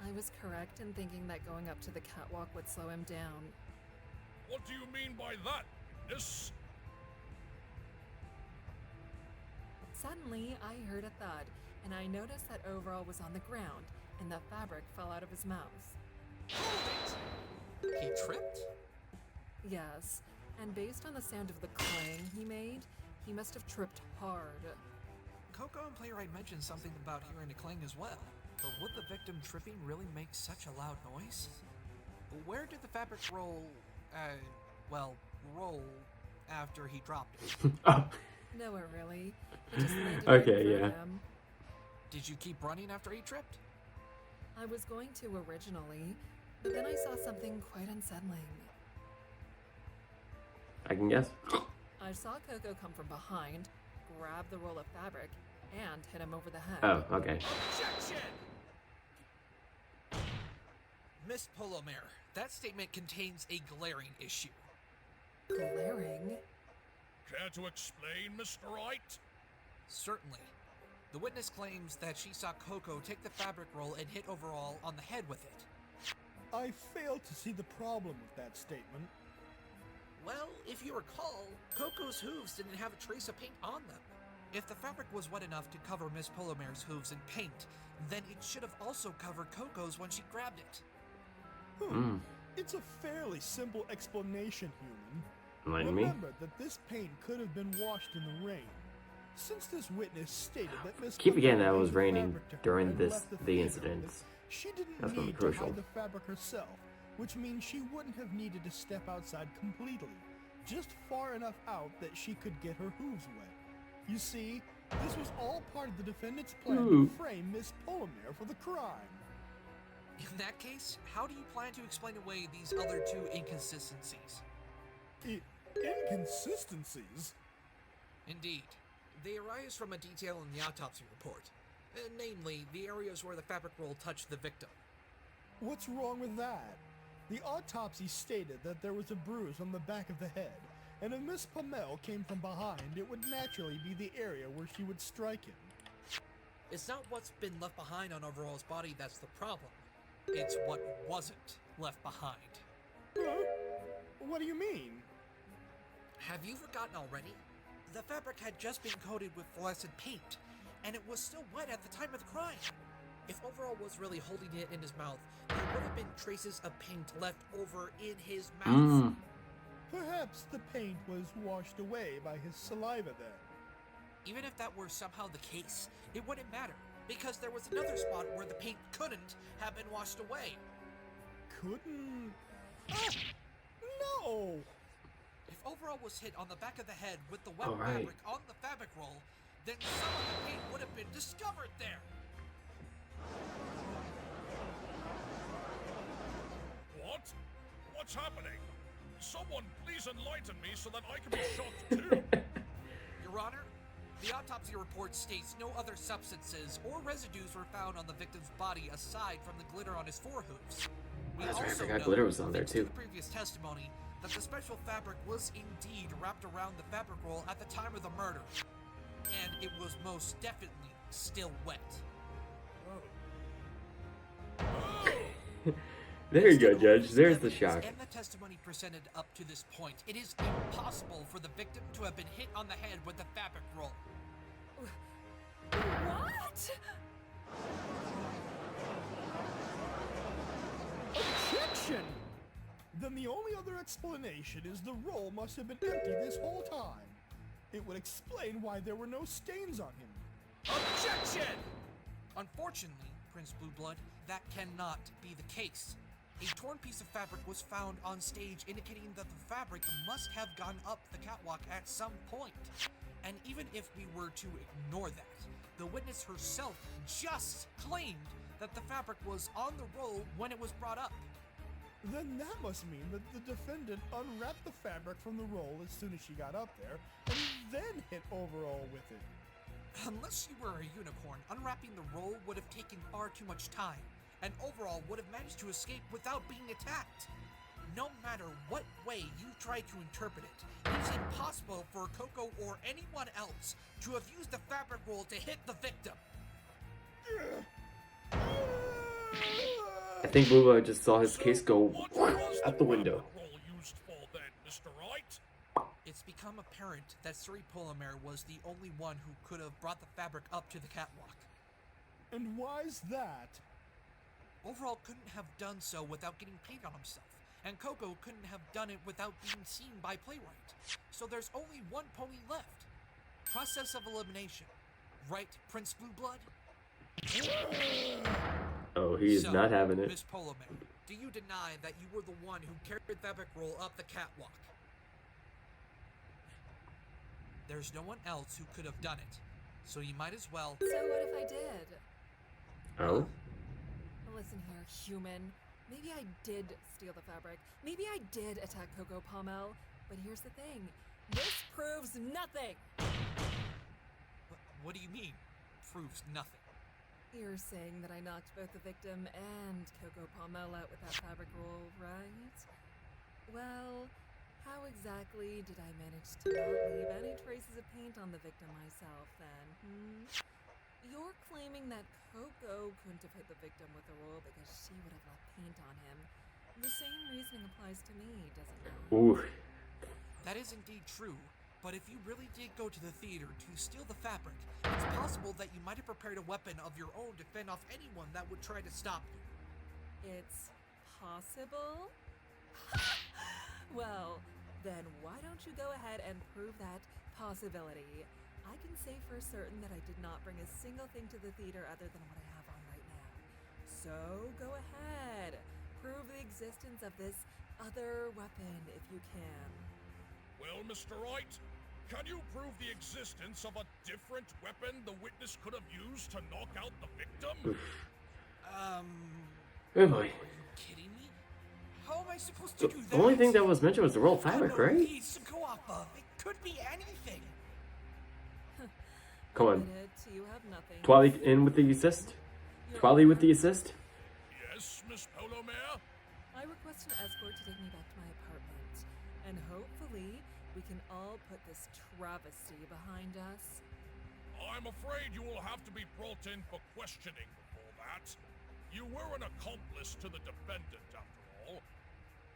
I was correct in thinking that going up to the catwalk would slow him down. What do you mean by that, witness? Suddenly, I heard a thud, and I noticed that Overall was on the ground, and the fabric fell out of his mouth. He tripped? Yes, and based on the sound of the clang he made, he must have tripped hard. Coco and Playwright mentioned something about hearing a clang as well. But would the victim tripping really make such a loud noise? Where did the fabric roll after he dropped it? Oh, Nowhere really. It just landed Okay, right in front yeah. of him. Did you keep running after he tripped? I was going to originally, but then I saw something quite unsettling. I can guess. I saw Coco come from behind, grab the roll of fabric, and hit him over the head. Oh, okay. Objection! Miss Polomare, that statement contains a glaring issue. Glaring? Care to explain, Mr. Wright? Certainly. The witness claims that she saw Coco take the fabric roll and hit Overall on the head with it. I fail to see the problem with that statement. Well, if you recall, Coco's hooves didn't have a trace of paint on them. If the fabric was wet enough to cover Miss Polomare's hooves in paint, then it should have also covered Coco's when she grabbed it. It's a fairly simple explanation, human. Enlighten me. Remember that this paint could have been washed in the rain. Since this witness stated that Miss Keep forgetting that it Polomare was gave the raining fabric to her during and the left theater incident. with it, she didn't That's gonna be need to crucial. hide the fabric herself, which means she wouldn't have needed to step outside completely, just far enough out that she could get her hooves wet. You see, this was all part of the defendant's plan to frame Miss Polomare for the crime. In that case, how do you plan to explain away these other two inconsistencies? Inconsistencies? Indeed. They arise from a detail in the autopsy report. Namely, the areas where the fabric roll touched the victim. What's wrong with that? The autopsy stated that there was a bruise on the back of the head, and if Miss Polomare came from behind, it would naturally be the area where she would strike him. It's not what's been left behind on Overall's body that's the problem. It's what wasn't left behind. Huh? What do you mean? Have you forgotten already? The fabric had just been coated with fluorescent paint, and it was still wet at the time of the crime. If Overall was really holding it in his mouth, there would have been traces of paint left over in his mouth. Perhaps the paint was washed away by his saliva then. Even if that were somehow the case, it wouldn't matter, because there was another spot where the paint couldn't have been washed away. Couldn't? Ah! No! If Overall was hit on the back of the head with the wet Alright. fabric on the fabric roll, then some of the paint would have been discovered there. What? What's happening? Someone please enlighten me so that I can be shocked too. Your Honor, the autopsy report states no other substances or residues were found on the victim's body aside from the glitter on his forehooves. We That's right, I also forgot know, glitter was on there, thanks to too. the previous testimony, that the special fabric was indeed wrapped around the fabric roll at the time of the murder, and it was most definitely still wet. There you go, Judge. There's the Evidence shock. And the testimony presented up to this point, it is impossible for the victim to have been hit on the head with the fabric roll. What? Objection! Then the only other explanation is the roll must have been empty this whole time. It would explain why there were no stains on him. Objection! Unfortunately, Prince Blueblood, that cannot be the case. A torn piece of fabric was found on stage indicating that the fabric must have gone up the catwalk at some point. And even if we were to ignore that, the witness herself just claimed that the fabric was on the roll when it was brought up. Then that must mean that the defendant unwrapped the fabric from the roll as soon as she got up there, and then hit Overall with it. Unless you were a unicorn, unwrapping the roll would have taken far too much time, and Overall would have managed to escape without being attacked. No matter what way you try to interpret it, it is impossible for Coco or anyone else to have used the fabric roll to hit the victim. I think Booba just saw his case go What was out the window. fabric roll used for then, Mr. Wright? It's become apparent that Suri Polomare was the only one who could have brought the fabric up to the catwalk. And why's that? Overall couldn't have done so without getting paint on himself, and Coco couldn't have done it without being seen by Playwright. So there's only one pony left. Process of elimination. Right, Prince Blueblood? Oh, he is So, not having it. Miss Polomare, do you deny that you were the one who carried the fabric roll up the catwalk? There's no one else who could have done it, so you might as well. So what if I did? Oh? Listen here, human. Maybe I did steal the fabric. Maybe I did attack Coco Pommel. But here's the thing. This proves nothing! What do you mean? Proves nothing. You're saying that I knocked both the victim and Coco Pommel out with that fabric roll, right? Well, how exactly did I manage to not leave any traces of paint on the victim myself then, You're claiming that Coco couldn't have hit the victim with the roll because she would have left paint on him. The same reasoning applies to me, doesn't it? Ooh. That is indeed true, but if you really did go to the theater to steal the fabric, it's possible that you might have prepared a weapon of your own to fend off anyone that would try to stop you. It's possible? Well, Then why don't you go ahead and prove that possibility? I can say for certain that I did not bring a single thing to the theater other than what I have on right now. So go ahead. Prove the existence of this other weapon if you can. Well, Mr. Wright, can you prove the existence of a different weapon the witness could have used to knock out the victim? Oh boy. Are you kidding me? How am I supposed to do that? The only thing that was mentioned was the roll fabric, I have no right? leads to go off of. It could be anything. Come on. You have nothing. Twally in with the assist. Twally with the assist. Yes, Miss Polomare? I request an escort to take me back to my apartment, and hopefully we can all put this travesty behind us. I'm afraid you will have to be brought in for questioning before that. You were an accomplice to the defendant, after all.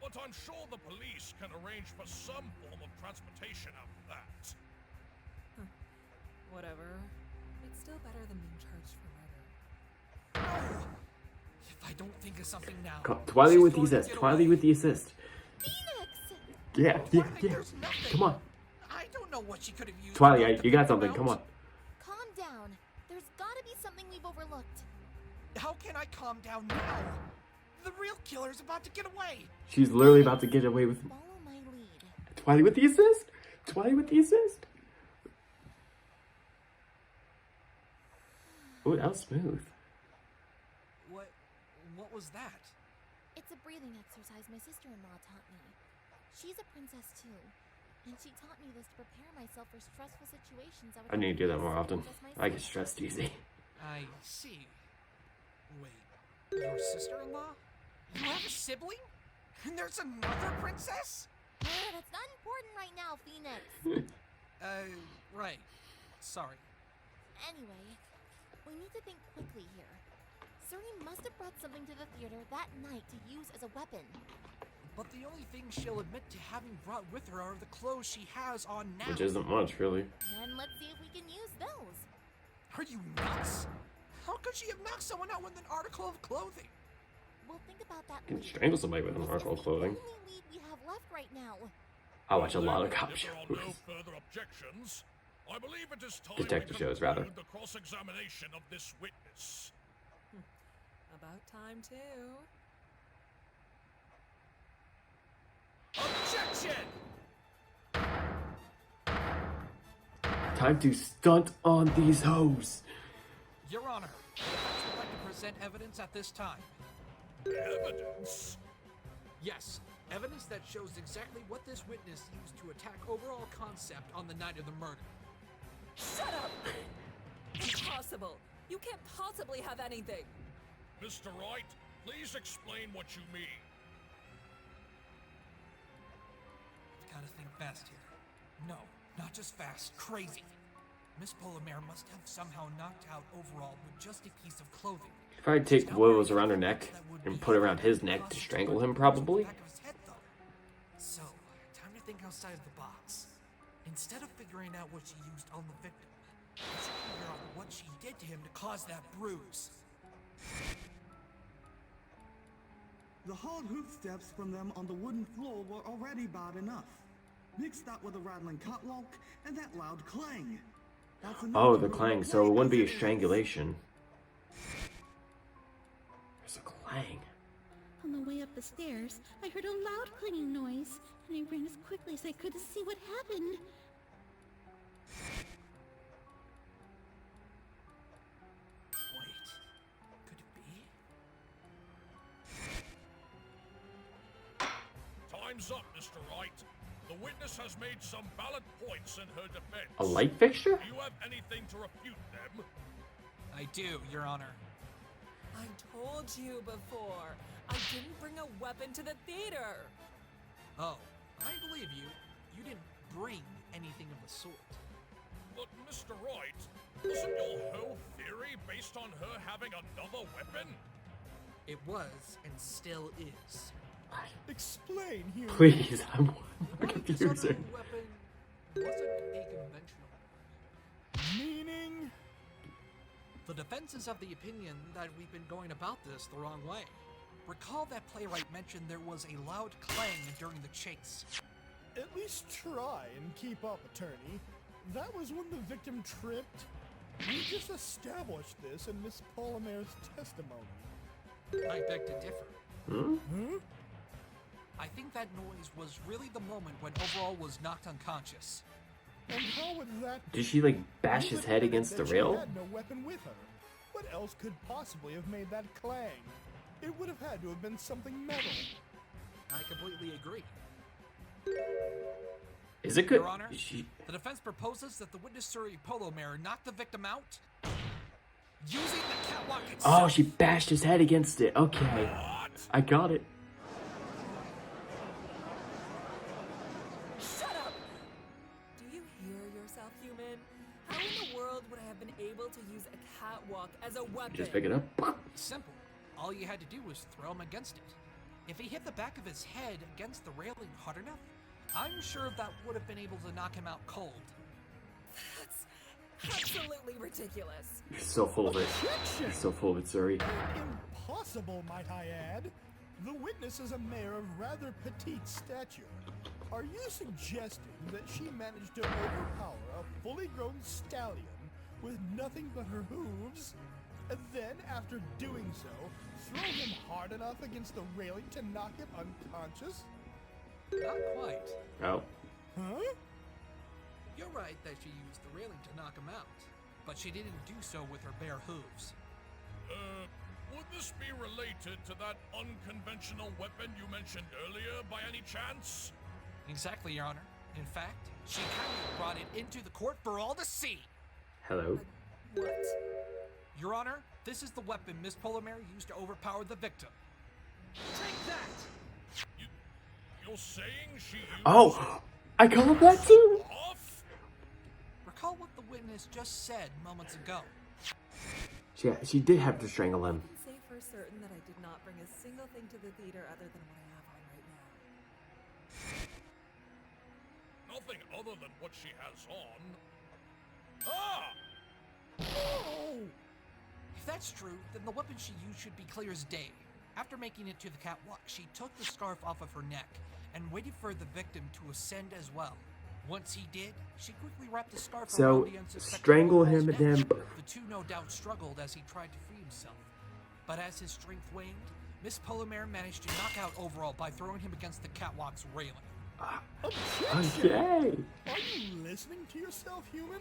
But I'm sure the police can arrange for some form of transportation after that. Whatever. It's still better than being charged for murder. No! If I don't think of something now, Twally she's with the going to assist. get Twally away. with the assist. Phoenix! Yeah, yeah, Why? yeah. There's nothing. Come on. I don't know what she could have used. Twally, to knock the you got victim something. out. Come on. Calm down. There's gotta be something we've overlooked. How can I calm down now? The real killer's about to get away. She's literally about to get away with Follow my lead. Twally with the assist. Twally with the assist. Oh, that was smooth. What was that? It's a breathing exercise my sister-in-law taught me. She's a princess too, and she taught me this to prepare myself for stressful situations. I need to do that more often. I get stressed easy. I see. Wait, your sister-in-law? You have a sibling? And there's another princess? That's not important right now, Phoenix. Right. Sorry. Anyway, we need to think quickly here. Suri must have brought something to the theater that night to use as a weapon. But the only thing she'll admit to having brought with her are the clothes she has on now. Which isn't much, really. Then let's see if we can use those. Are you nuts? How could she have knocked someone out with an article of clothing? We'll think about that You can later. strangle somebody with an article of clothing. It's the only lead we have left right now. I watch a lot of cop If shows. there are no further objections, I believe it is time Detective we shows, rather. conclude the cross-examination of this witness. About time, too. Objection! Time to stunt on these hoes. Your Honor, I would like to present evidence at this time. Evidence? Yes, evidence that shows exactly what this witness used to attack overall concept on the night of the murder. Shut up! Impossible! You can't possibly have anything! Mr. Wright, please explain what you mean. Gotta think fast here. No, not just fast, crazy. Miss Polomare must have somehow knocked out overall with just a piece of clothing. If I'd take what was around her neck and put it around his neck to strangle him, probably. Back of his head, though. So, time to think outside of the box. Instead of figuring out what she used on the victim, we should figure out what she did to him to cause that bruise. The hard hoof steps from them on the wooden floor were already bad enough. Mix that with a rattling catwalk and that loud clang. That's enough Oh, to the ruin clang, the so it play wouldn't be a as it is. strangulation. There's a clang. On the way up the stairs, I heard a loud clanging noise, and I ran as quickly as I could to see what happened. Wait, could it be? Time's up, Mr. Wright. The witness has made some valid points in her defense. A light fixture? Do you have anything to refute them? I do, Your Honor. I told you before. I didn't bring a weapon to the theater. Oh, I believe you. You didn't bring anything of the sort. But, Mr. Wright, wasn't your whole theory based on her having another weapon? It was, and still is. Explain, human. Please, I'm What if this confusing. other weapon wasn't a conventional? Meaning? The defense is of the opinion that we've been going about this the wrong way. Recall that playwright mentioned there was a loud clang during the chase. At least try and keep up, attorney. That was when the victim tripped. We just established this in Miss Polomare's testimony. I beg to differ. Hmm? I think that noise was really the moment when Overall was knocked unconscious. And how would that... Did she like bash You his head admitted against the that she rail? had no weapon with her. What else could possibly have made that clang? It would have had to have been something metal. I completely agree. Is it good? Your Honor, She... the defense proposes that the witness Suri Polomare knocked the victim out using the catwalk itself. Oh, she bashed his head against it. Okay. I got it. Shut up! Do you hear yourself, human? How in the world would I have been able to use a catwalk as a weapon? Just pick it up. Simple. All you had to do was throw him against it. If he hit the back of his head against the railing hard enough, I'm sure that would have been able to knock him out cold. That's absolutely ridiculous. You're so full of it. You're so full of it, Suri. Impossible, might I add. The witness is a mare of rather petite stature. Are you suggesting that she managed to overpower a fully grown stallion with nothing but her hooves? And then, after doing so, throw him hard enough against the railing to knock him unconscious? Not quite. Oh. Huh? You're right that she used the railing to knock him out, but she didn't do so with her bare hooves. Would this be related to that unconventional weapon you mentioned earlier by any chance? Exactly, Your Honor. In fact, she kindly brought it into the court for all to see. Hello. What? Your Honor, this is the weapon Miss Polomare used to overpower the victim. Take that! You're saying she used Oh! I call that too! off? Recall what the witness just said moments ago. She did have to strangle him. I can say for certain that I did not bring a single thing to the theater other than what I have on right now. Nothing other than what she has on. Ah! Oh! If that's true, then the weapon she used should be clear as day. After making it to the catwalk, she took the scarf off of her neck and waited for the victim to ascend as well. Once he did, she quickly wrapped the scarf So, around the unsuspecting strangle Overall's him and neck. then... The two no doubt struggled as he tried to free himself. But as his strength waned, Miss Polomare managed to knock out Overall by throwing him against the catwalk's railing. Okay. Are you listening to yourself, human?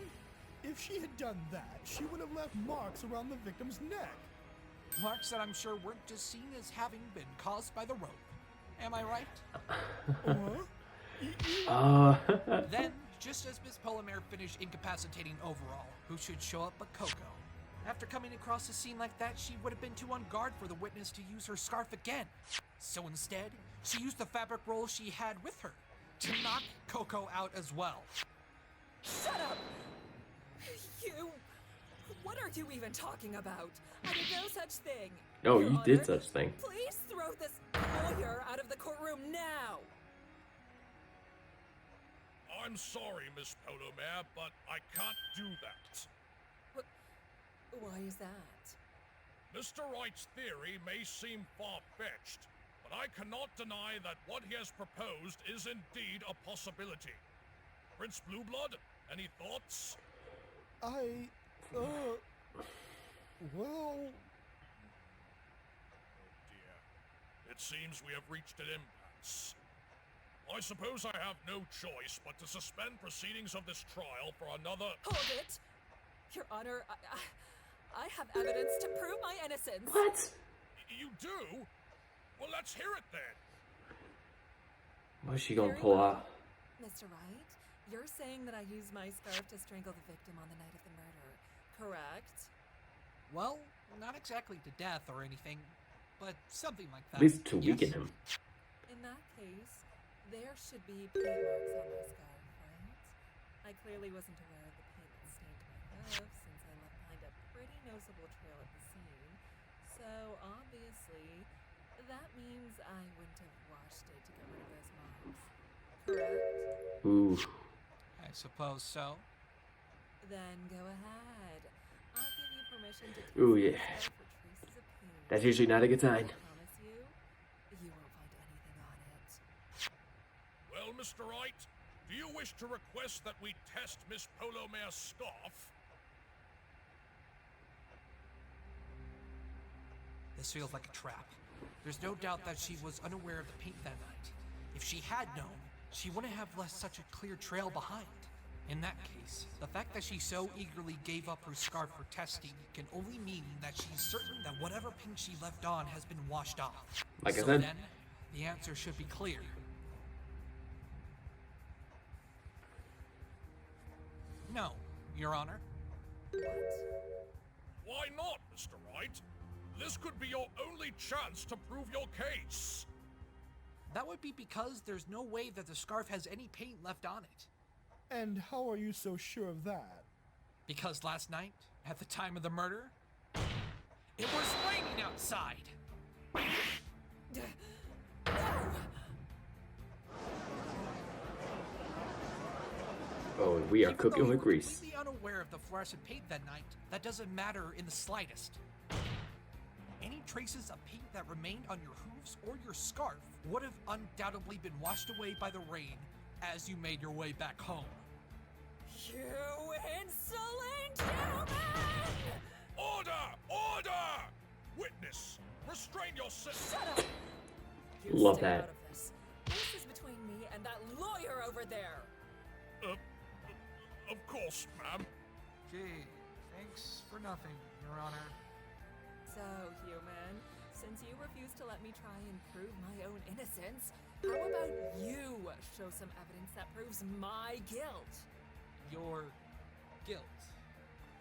If she had done that, she would have left marks around the victim's neck. Marks that I'm sure weren't just seen as having been caused by the rope. Am I right? Then, just as Miss Polomare finished incapacitating Overall, who should show up but Coco. After coming across a scene like that, she would have been too on guard for the witness to use her scarf again. So instead, she used the fabric roll she had with her to knock Coco out as well. Shut up! You... What are you even talking about? I did no such thing. Oh, Your you Honor, did such thing. Please throw this lawyer out of the courtroom now! I'm sorry, Miss Polomare, but I can't do that. Why is that? Mr. Wright's theory may seem far-fetched, but I cannot deny that what he has proposed is indeed a possibility. Prince Blueblood, any thoughts? Well... Oh dear. It seems we have reached an impasse. I suppose I have no choice but to suspend proceedings of this trial for another... Hold it! Your Honor, I have evidence to prove my innocence. What? You do? Well, let's hear it then. What's she gonna Very pull well. out? Mr. Wright, you're saying that I used my scarf to strangle the victim on the night of the murder, correct? Well, not exactly to death or anything, but something like that. At least to Yes. weaken him. In that case, there should be paint marks on my scarf, right? I clearly wasn't aware of the paint that stained my hoof since I left behind a pretty noticeable trail at the scene. So, obviously, that means I wouldn't have washed it to get rid of those marks, correct? Ooh. I suppose so. Then go ahead. I'll give you permission to Ooh, test yeah. my scarf for traces of paint. That's usually not a good I sign. promise you, you won't find anything on it. Well, Well, Mr. Wright, do you wish to request that we test Miss Polomare's scarf? This feels like a trap. There's no doubt that she was unaware of the paint that night. If she had known, she wouldn't have left such a clear trail behind. In that case, the fact that she so eagerly gave up her scarf for testing can only mean that she's certain that whatever paint she left on has been washed off. Like I So said. then, the answer should be clear. No, Your Honor. Why not, Mr. Wright? This could be your only chance to prove your case. That would be because there's no way that the scarf has any paint left on it. And how are you so sure of that? Because last night, at the time of the murder, it was raining outside. Oh, we are Even cooking though with you were grease. completely unaware of the fluorescent paint that night, that doesn't matter in the slightest. Any traces of paint that remained on your hooves or your scarf would have undoubtedly been washed away by the rain as you made your way back home. You insolent human! Order! Order! Witness, restrain yourself. Shut up! You Love stay that. out of this. This is between me and that lawyer over there. Of course, ma'am. Gee, thanks for nothing, Your Honor. So, human, since you refuse to let me try and prove my own innocence, how about you show some evidence that proves my guilt? Your guilt.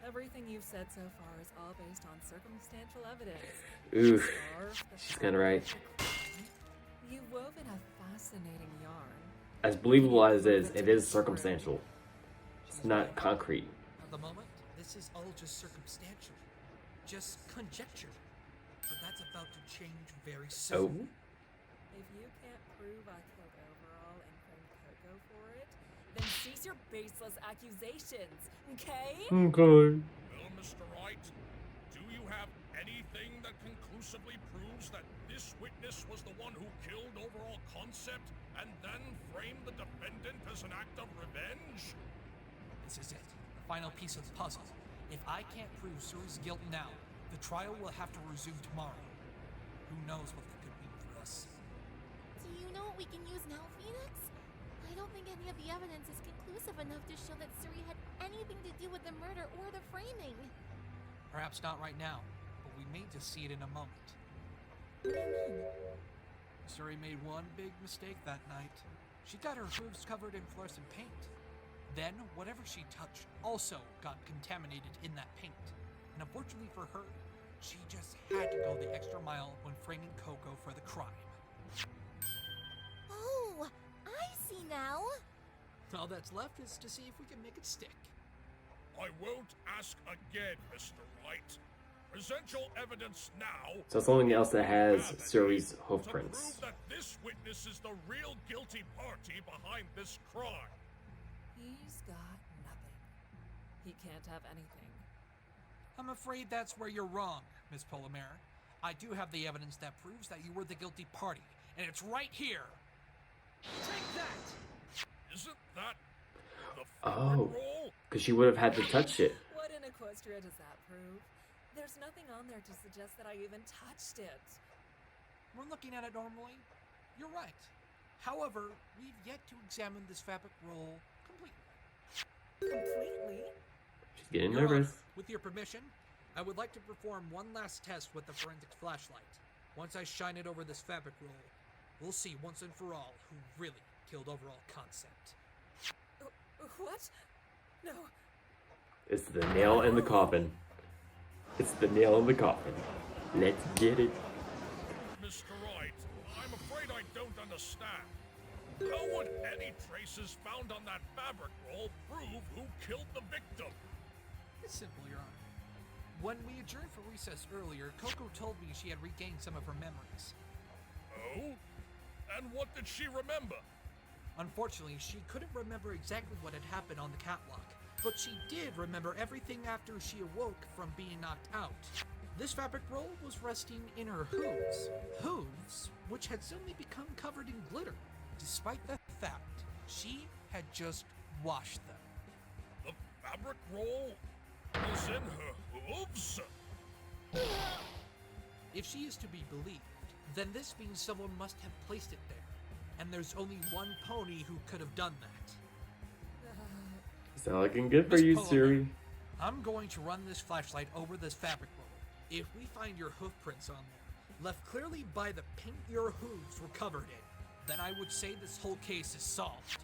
Everything you've said so far is all based on circumstantial evidence. Oof. Scarf, the She's kinda right. You've woven a fascinating yarn. As believable as it is circumstantial. It's not concrete. At the moment, this is all just circumstantial. Just conjecture. But that's about to change very Oh. soon. If you can't prove I killed Overall and framed Coco for it, then cease your baseless accusations, okay? Okay. Well, Mr. Wright, do you have anything that conclusively proves that this witness was the one who killed Overall Concept and then framed the defendant as an act of revenge? This is it. The final piece of the puzzle. If I can't prove Suri's guilt now, the trial will have to resume tomorrow. Who knows what that could mean for us? Do you know what we can use now, Phoenix? I don't think any of the evidence is conclusive enough to show that Suri had anything to do with the murder or the framing. Perhaps not right now, but we may just see it in a moment. What do you mean? Suri made one big mistake that night. She got her hooves covered in fluorescent paint. Then, whatever she touched also got contaminated in that paint. And unfortunately for her, she just had to go the extra mile when framing Coco for the crime. Oh, I see now. All that's left is to see if we can make it stick. I won't ask again, Mr. Wright. Present your evidence now. So something else that has Suri's hoof to prints. prove that this witness is the real guilty party behind this crime. He's got nothing. He can't have anything. I'm afraid that's where you're wrong, Miss Polomare. I do have the evidence that proves that you were the guilty party, and it's right here. Take that! Isn't that the Oh. forward roll? Because she would have had to touch it. What in Equestria does that prove? There's nothing on there to suggest that I even touched it. We're looking at it normally. You're right. However, we've yet to examine this fabric roll completely. Completely? She's getting Your Honor, nervous. with your permission, I would like to perform one last test with the forensics flashlight. Once I shine it over this fabric roll, we'll see once and for all who really killed Overall Concept. What? No. It's the nail in the coffin. It's the nail in the coffin. Let's get it. Mr. Wright, I'm afraid I don't understand. How would any traces found on that fabric roll prove who killed the victim? It's simple, Your Honor. When we adjourned for recess earlier, Coco told me she had regained some of her memories. Oh? And what did she remember? Unfortunately, she couldn't remember exactly what had happened on the catwalk, but she did remember everything after she awoke from being knocked out. This fabric roll was resting in her hooves. Hooves, which had suddenly become covered in glitter. Despite the fact, she had just washed them. The fabric roll was in her hooves? If she is to be believed, then this means someone must have placed it there. And there's only one pony who could have done that. It's not looking good for Miss you, Polomare, Suri. I'm going to run this flashlight over this fabric roll. If we find your hoof prints on there, left clearly by the paint your hooves were covered in, then I would say this whole case is solved.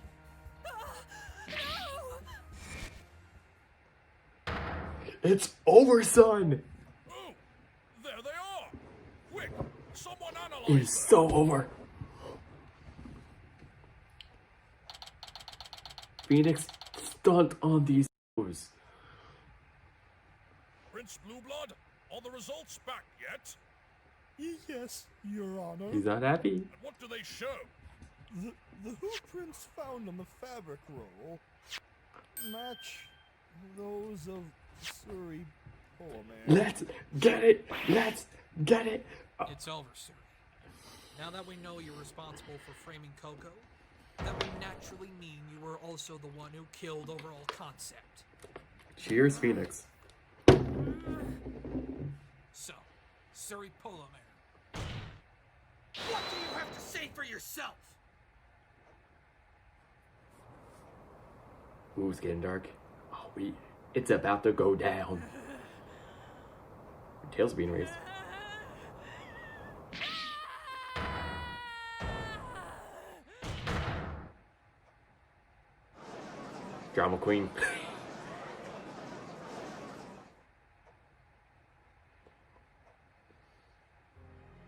It's over, son! Oh, there they are! Quick, someone analyze It is them. so over. Phoenix, stunt on these toes. Prince Blueblood, are the results back yet? Yes, Your Honor. He's not happy. And what do they show? The hoof prints found on the fabric roll match those of Suri Polomare. Let's get it! Let's get it! It's over, sir. Now that we know you're responsible for framing Coco, that would naturally mean you were also the one who killed overall concept. Cheers, Phoenix. So, Suri Polomare, what do you have to say for yourself? Ooh, it's getting dark. Oh, it's about to go down. Your tail's being raised. Drama queen.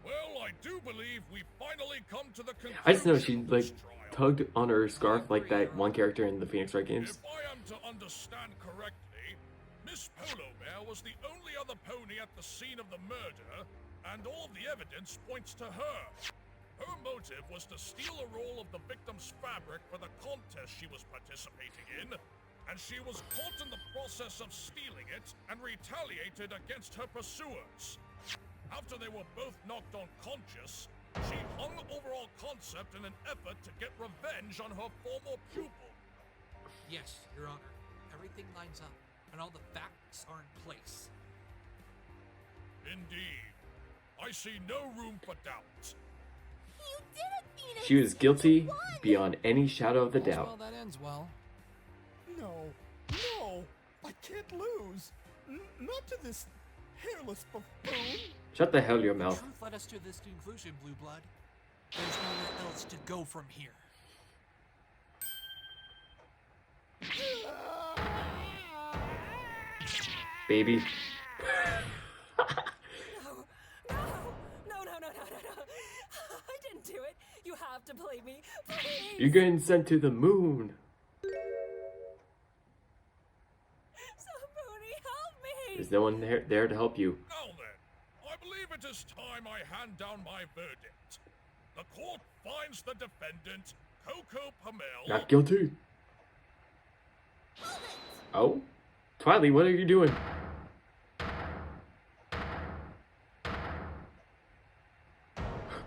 Well, I do believe we finally come to the conclusion. I just know she of like this trial. tugged on her scarf like that one character in the Phoenix Wright games. If I am to understand correctly, Miss Polomare was the only other pony at the scene of the murder, and all the evidence points to her. Her motive was to steal a roll of the victim's fabric for the contest she was participating in, and she was caught in the process of stealing it and retaliated against her pursuers. After they were both knocked unconscious, she hung overall concept in an effort to get revenge on her former pupil. Yes, Your Honor. Everything lines up, and all the facts are in place. Indeed. I see no room for doubt. You did it, Phoenix! She was guilty You won! beyond any shadow of a Well, doubt. that ends well. No, I can't lose. Not to this hairless buffoon. Shut the hell your mouth. Truth led us to this conclusion, Blue Blood. There's nowhere else to go from here. Baby. No. I didn't do it. You have to believe me. Please. You're getting sent to the moon. Somebody help me. There's no one there to help you. Now then, I believe it is time I hand down my verdict. The court finds the defendant, Coco Pamel, Not guilty. Oh? Twilight, what are you doing?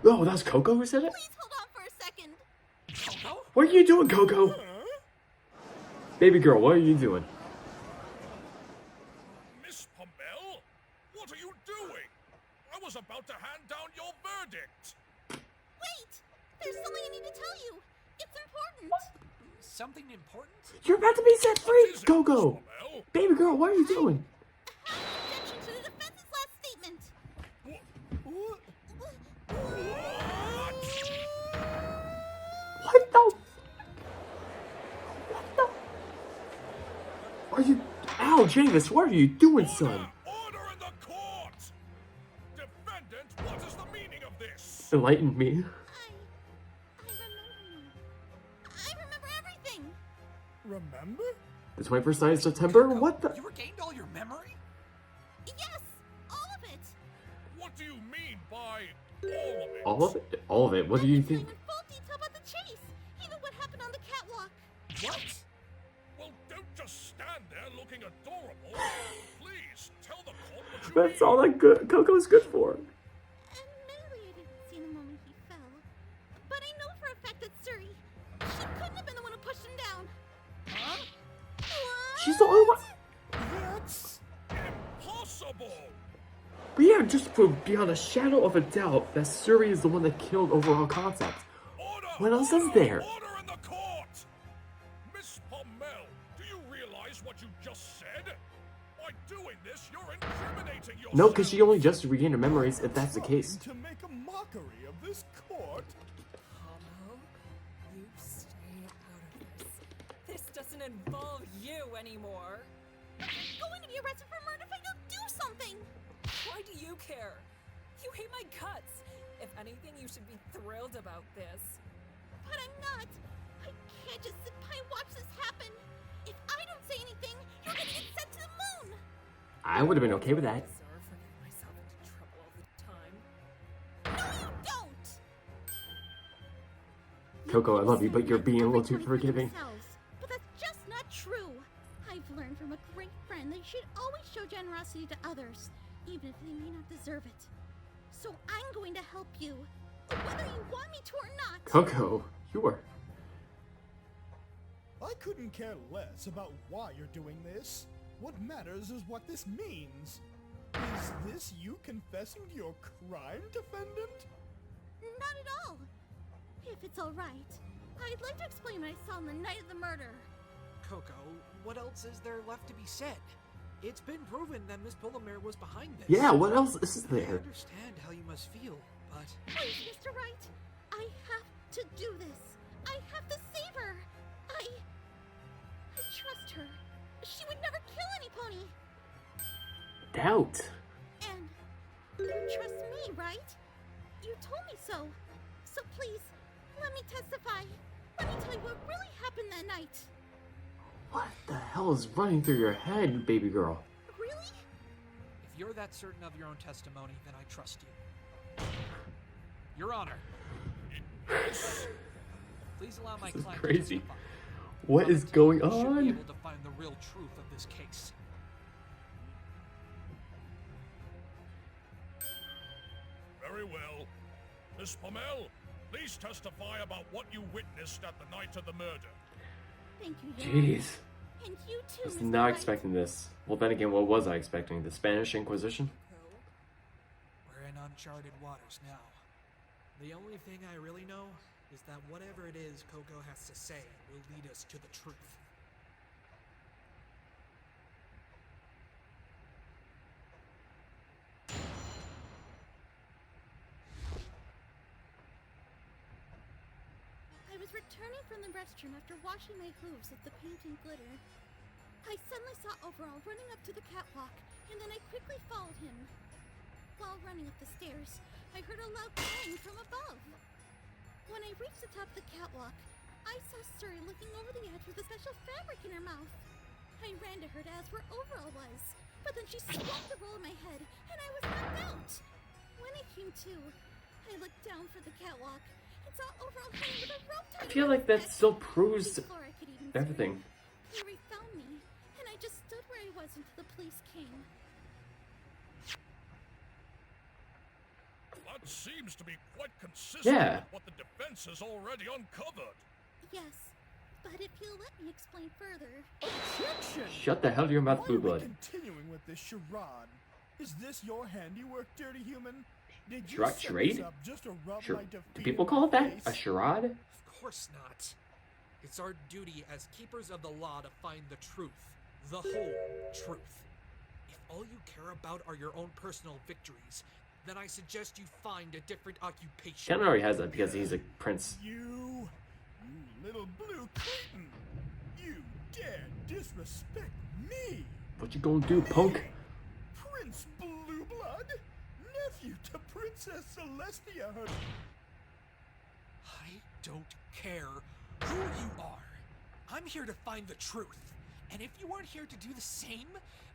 Oh, that's Coco who said it? Please hold on for a second. Coco? What are you doing, Coco? Baby girl, what are you doing? Miss Pamel? What are you doing? I was about to hand down your verdict. Wait! There's something I need to tell you. It's important. Something important? You're about to be set free, What is it, Coco! Miss Pamel? Baby girl, what are you doing? I have an objection to the defense's last statement. What? What the? What the? Are you... TheAlJavis, what are you doing, son? Order in the court! Defendant, what is the meaning of this? Enlighten me. I remember everything. Remember? The 21st night of September? Coco, What the? You regained all your memory? Yes, all of it. What do you mean by all of it? All of it? All of it? What do you think? In full detail about the chase, even what happened on the catwalk. What? Well, don't just stand there looking adorable. Please, tell the court what you That's mean. all that Coco's good for. Admittedly, I didn't see the moment he fell, but I know for a fact that Suri, She couldn't have been the one who pushed him down. Huh? She's the only one. That's Impossible! We have just proved beyond a shadow of a doubt that Suri is the one that killed Overall Concept. Order! What else is Order! there? Order in the court! Miss Pommel, do you realize what you just said? By doing this, you're incriminating yourself. No, because she only just regained her memories, if that's the case. to make a mockery of this court. Pommel, you stay out of this. This doesn't involve you anymore. I'm going to be arrested for murder if I don't do something. Why do you care? You hate my guts. If anything, you should be thrilled about this. But I'm not. I can't just sit by and watch this happen. If I don't say anything, you're gonna get sent to the moon. I would have been okay with that. I deserve for getting myself into trouble all the time. No, you don't. Coco, I love you, but you're People being a little say too everyone for forgiving. themselves, but that's just not true. I've learned from a great friend that you should always show generosity to others, even if they may not deserve it. So I'm going to help you, whether you want me to or not. Coco, you are. I couldn't care less about why you're doing this. What matters is what this means. Is this you confessing to your crime, defendant? Not at all. If it's all right, I'd like to explain what I saw on the night of the murder. Coco, what else is there left to be said? It's been proven that Miss Polomare was behind this. Yeah, what else is I there? understand how you must feel, but Please, Mr. Wright, I have to do this. I have to save her. I trust her. She would never kill any pony. Doubt. And you trust me, right? You told me so. So please, let me testify. Let me tell you what really happened that night. What the hell is running through your head, baby girl? Really? if you're that certain of your own testimony, then I trust you. Your Honor. Please allow my This is client crazy. to testify. What is going We should be on? able to find the real truth of this case. Very well. Miss Pommel, please testify about what you witnessed at the night of the murder. Thank you, Your Honor. Jeez. And you too, I was Mr. not Wright. expecting this. Well, then again, what was I expecting? The Spanish Inquisition? We're in uncharted waters now. The only thing I really know is that whatever it is Coco has to say will lead us to the truth. I was returning from the restroom after washing my hooves with the paint and glitter. I suddenly saw Overall running up to the catwalk, and then I quickly followed him. While running up the stairs, I heard a loud clang from above. When I reached the top of the catwalk, I saw Suri looking over the edge with a special fabric in her mouth. I ran to her to ask where Overall was, but then she swapped the roll in my head, and I was knocked out. When I came to, I looked down for the catwalk and saw Overall hanging with a rope tied I feel around like his that neck. still proves Before I could even scream, everything. He found me, and I just stood where I was until the police came. That seems to be quite consistent Yeah. with what the defense has already uncovered. Yes, but if you'll let me explain further. Objection! Shut the hell to your mouth, Why Blue are we Blood. continuing with this charade? Is this your handiwork, dirty human? Did you Charade? set Charade? this up just to rub Sure. my Do defeat people in call it my that? A face? charade? Of course not. It's our duty as keepers of the law to find the truth. The whole truth. If all you care about are your own personal victories, then I suggest you find a different occupation. Ken already has that because he's a prince. You little blue cretin! You dare disrespect me! What you gonna do, punk? Prince Blue Blood? Nephew to Princess Celestia her... I don't care who you are. I'm here to find the truth. And if you aren't here to do the same,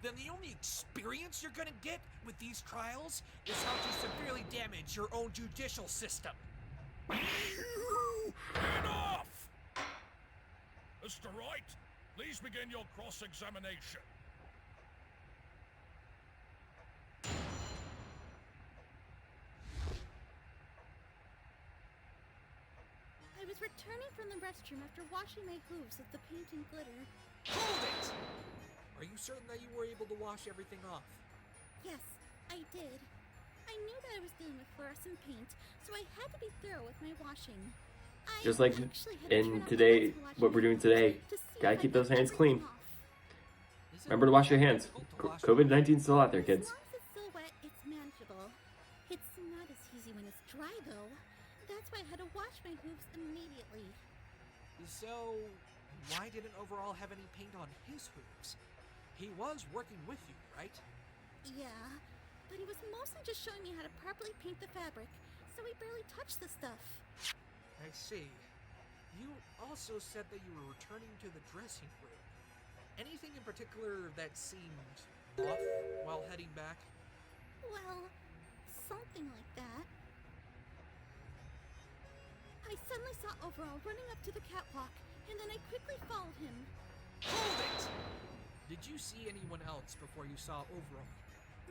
then the only experience you're gonna get with these trials is how to severely damage your own judicial system. Enough! Mr. Wright, please begin your cross-examination. I was was returning from the restroom after washing my hooves with the paint and glitter. Hold it! Are you certain that you were able to wash everything off? Yes, I did. I knew that I was dealing with fluorescent paint, so I had to be thorough with my washing. Just like in today, what we're doing today, gotta keep those hands clean. Remember to wash your hands. COVID-19 still out there, kids. As long as it's still wet, it's manageable. It's not as easy when it's dry, though. That's why I had to wash my hooves immediately. So, why didn't Overall have any paint on his hooves? He was working with you, right? Yeah, but he was mostly just showing me how to properly paint the fabric, so he barely touched the stuff. I see. You also said that you were returning to the dressing room. Anything in particular that seemed off while heading back? Well, something like that. I suddenly saw Overall running up to the catwalk, and then I quickly followed him. Hold it! Did you see anyone else before you saw Overall?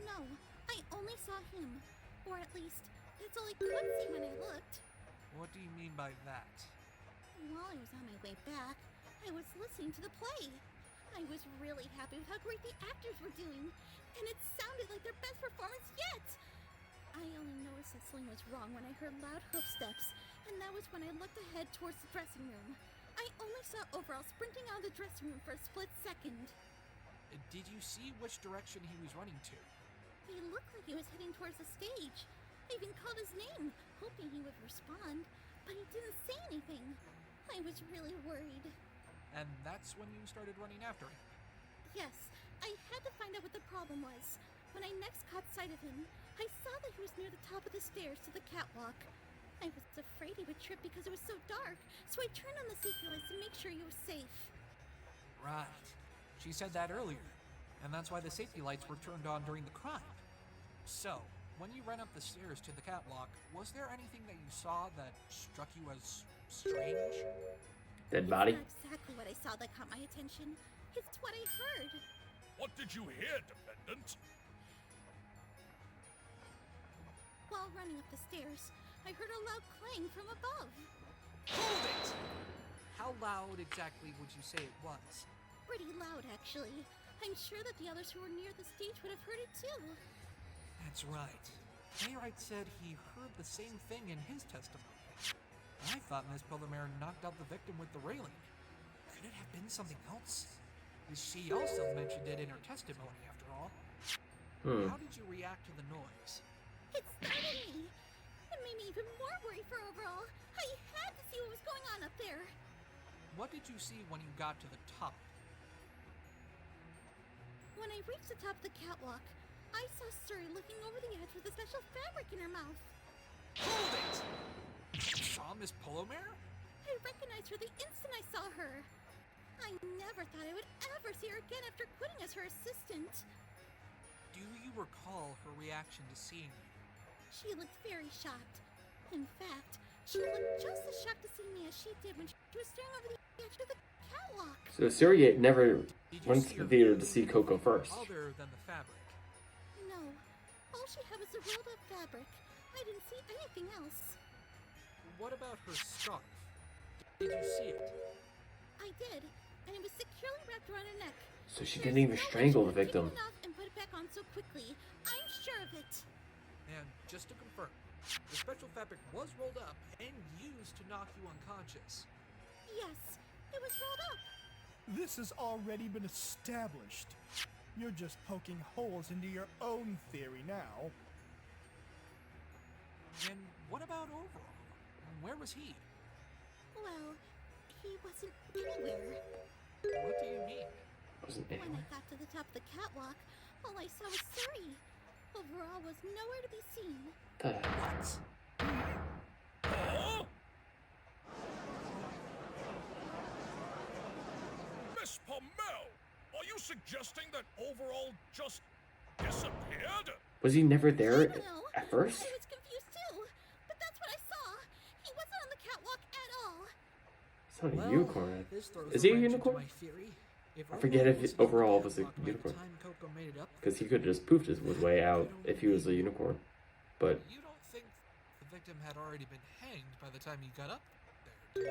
No, I only saw him. Or at least, that's all I could see when I looked. What do you mean by that? While I was on my way back, I was listening to the play. I was really happy with how great the actors were doing, and it sounded like their best performance yet. I only noticed that something was wrong when I heard loud hoof steps, and that was when I looked ahead towards the dressing room. I only saw Overall sprinting out of the dressing room for a split second. Did you see which direction he was running to? He looked like he was heading towards the stage. I even called his name, hoping he would respond, but he didn't say anything. I was really worried. And that's when you started running after him? Yes, I had to find out what the problem was. When I next caught sight of him, I saw that he was near the top of the stairs to the catwalk. I was afraid he would trip because it was so dark, so I turned on the safety lights to make sure he was safe. Right. She said that earlier, and that's why the safety lights were turned on during the crime. So, when you ran up the stairs to the catwalk, was there anything that you saw that struck you as strange? Dead body? It's not exactly what I saw that caught my attention. It's what I heard. What did you hear, Dependent? While running up the stairs, I heard a loud clang from above. Hold it! How loud exactly would you say it was? Pretty loud, actually. I'm sure that the others who were near the stage would have heard it too. That's right. Playwright said he heard the same thing in his testimony. I thought Miss Polomare knocked out the victim with the railing. Could it have been something else? She also mentioned it in her testimony, after all. How did you react to the noise? It startled me. It made me even more worried for Overall. I had to see what was going on up there. What did you see when you got to the top? When I reached the top of the catwalk, I saw Suri looking over the edge with a special fabric in her mouth. Hold it! You saw Miss Polomare? I recognized her the instant I saw her. I never thought I would ever see her again after quitting as her assistant. Do you recall her reaction to seeing you? She looked very shocked. In fact, she looked just as shocked to see me as she did when she was staring over the edge of the catwalk. So Suri never went to the theater to see Coco first. Other than the fabric. No, all she had was a rolled up fabric. I didn't see anything else. What about her scarf? Did you see it? I did, and it was securely wrapped around her neck. So she didn't even strangle the victim. Take it off and put it back on so quickly. I'm sure of it. And just to confirm, the special fabric was rolled up and used to knock you unconscious. Yes, it was rolled up. This has already been established. You're just poking holes into your own theory now. And what about Overall? Where was he? Well, he wasn't anywhere. What do you mean? Wasn't When anywhere. I got to the top of the catwalk, all I saw was Suri. Overall was nowhere to be seen. What? Miss Pomel, are you suggesting that Overall just disappeared? Was he never there I don't know. at first? I was confused too, but that's what I saw. He wasn't on the catwalk at all. It's not a unicorn. This throws Is he a wrench into unicorn? my theory. If I forget if was Overall on the was a catwalk by the unicorn. time Coco made it up, Because he could have just poofed his way out if he was a unicorn. But you don't think the victim had already been hanged by the time you got up there, Now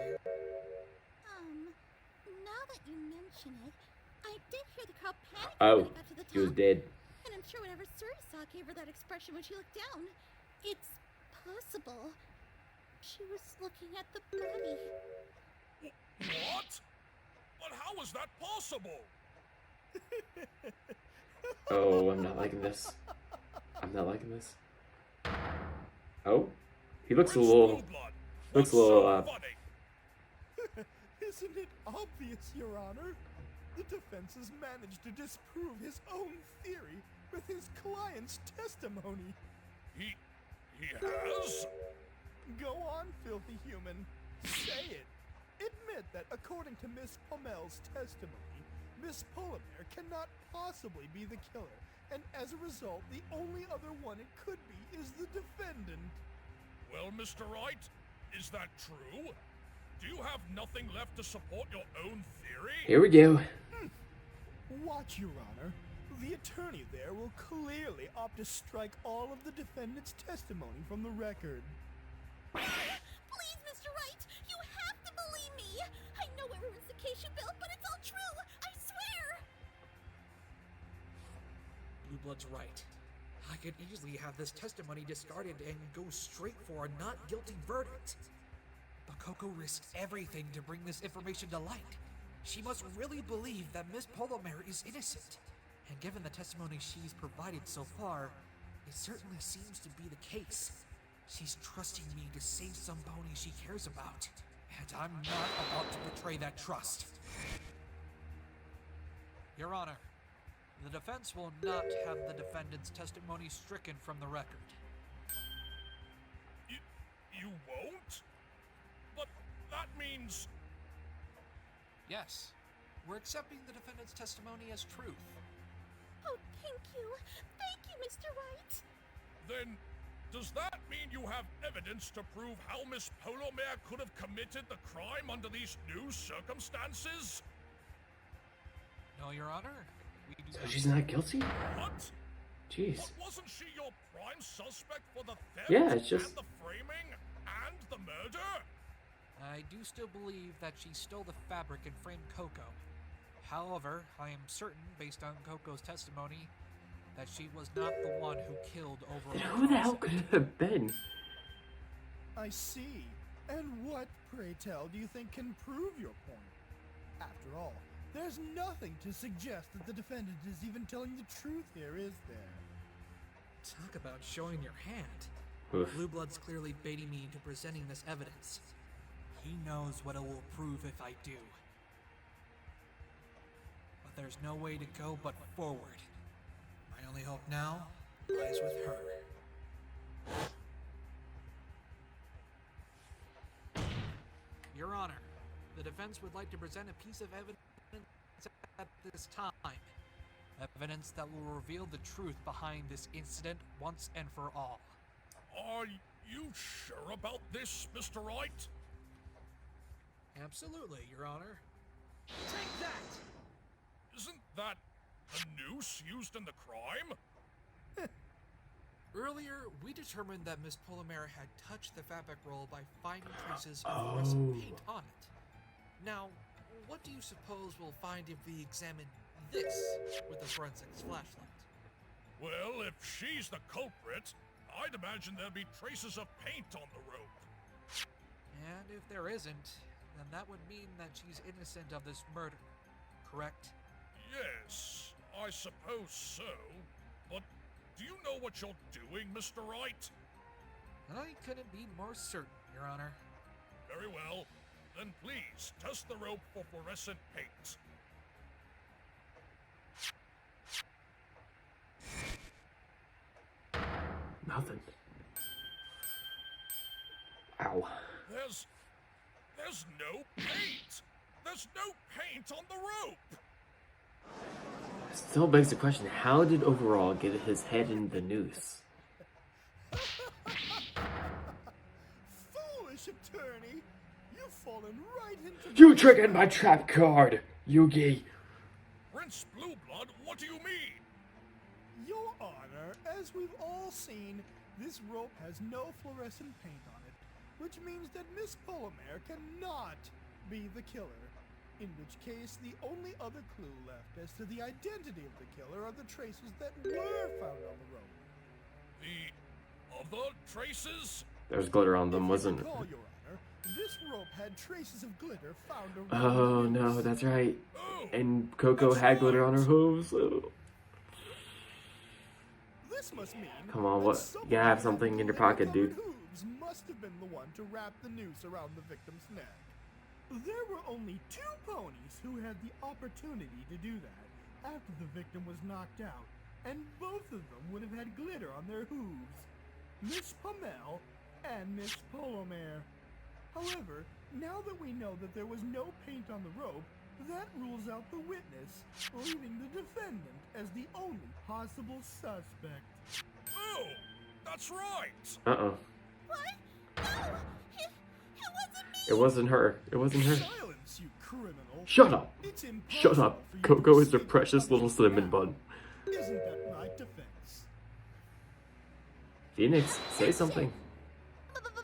that you mention it, I did hear the crowd panic Oh, when it got to the top. he was dead. And I'm sure whenever Suri saw gave her that expression when she looked down, it's possible she was looking at the body. What? But how is that possible? Oh, I'm not liking this. I'm not liking this. Oh, he looks a little. Looks a little. Isn't it obvious, Your Honor? The defense has managed to disprove his own theory with his client's testimony. He has? Go on, filthy human. Say it. Admit that according to Miss Pomel's testimony, Miss Polomare cannot possibly be the killer, and as a result, the only other one it could be is the defendant. Well, Mr. Wright, is that true? Do you have nothing left to support your own theory? Here we go. Watch, Your Honor. The attorney there will clearly opt to strike all of the defendant's testimony from the record. Please, Mr. Wright, you have to believe me. I know it ruins the case you built, but it's all true. I swear. Blue Blood's right. I could easily have this testimony discarded and go straight for a not guilty verdict. But Coco risks everything to bring this information to light. She must really believe that Miss Polomare is innocent. And given the testimony she's provided so far, it certainly seems to be the case. She's trusting me to save some pony she cares about. And I'm not about to betray that trust. Your Honor, the defense will not have the defendant's testimony stricken from the record. You won't? But that means... Yes, we're accepting the defendant's testimony as truth. Oh, thank you. Thank you, Mr. Wright. Then, does that mean you have evidence to prove how Miss Polomare could have committed the crime under these new circumstances? No, Your Honor. We do So not. she's not guilty? What? Jeez. But wasn't she your prime suspect for the theft Yeah, it's just. and the framing and the murder? I do still believe that she stole the fabric and framed Coco. However, I am certain, based on Coco's testimony, that she was not the one who killed Then Overall. who the hell could it have been? I see. And what, pray tell, do you think can prove your point? After all, there's nothing to suggest that the defendant is even telling the truth here, is there? Talk about showing your hand. Oof. Blue Blood's clearly baiting me into presenting this evidence. He knows what it will prove if I do. But there's no way to go but forward. My only hope now lies with her. Your Honor, the defense would like to present a piece of evidence at this time. Evidence that will reveal the truth behind this incident once and for all. Are you sure about this, Mr. Wright? Absolutely, Your Honor. Take that! Isn't that a noose used in the crime? Earlier, we determined that Miss Polomare had touched the fabric roll by finding traces of fluorescent paint on it. Now, what do you suppose we'll find if we examine this with a forensics flashlight? Well, if she's the culprit, I'd imagine there'd be traces of paint on the rope. And if there isn't, then that would mean that she's innocent of this murder, correct? Yes, I suppose so. But do you know what you're doing, Mr. Wright? I couldn't be more certain, Your Honor. Very well. Then please, test the rope for fluorescent paint. Nothing. Ow. There's no paint! There's no paint on the rope! Still begs the question, how did Overall get his head in the noose? Foolish attorney! You've fallen right into... You triggered my trap card, Yugi! Prince Blueblood, what do you mean? Your Honor, as we've all seen, this rope has no fluorescent paint on it. which means that Miss Polomare cannot be the killer. In which case, the only other clue left as to the identity of the killer are the traces that were found on the rope. The other traces? There's glitter on them, wasn't it? Recall, Your Honor, this rope had traces of glitter found around Oh the no, hooves. that's right. Oh, And Coco that's had glitter right. on her hooves. Oh. This must mean Come on, that what? someone You gotta have who had something in your pocket, glitter-covered dude. hooves must have been the one to wrap the noose around the victim's neck. There were only 2 ponies who had the opportunity to do that after the victim was knocked out, and both of them would have had glitter on their hooves. Miss Pamel and Miss Polomare. However, now that we know that there was no paint on the rope, that rules out the witness, leaving the defendant as the only possible suspect. Oh, that's right. Uh-oh. What? No! It wasn't me! It wasn't her. It wasn't her. Silence, you criminal! Shut up. It's Shut up. impossible for you Coco to is a speak precious up little just cinnamon now. bun. Isn't that right, defense? Phoenix, say something. But Coco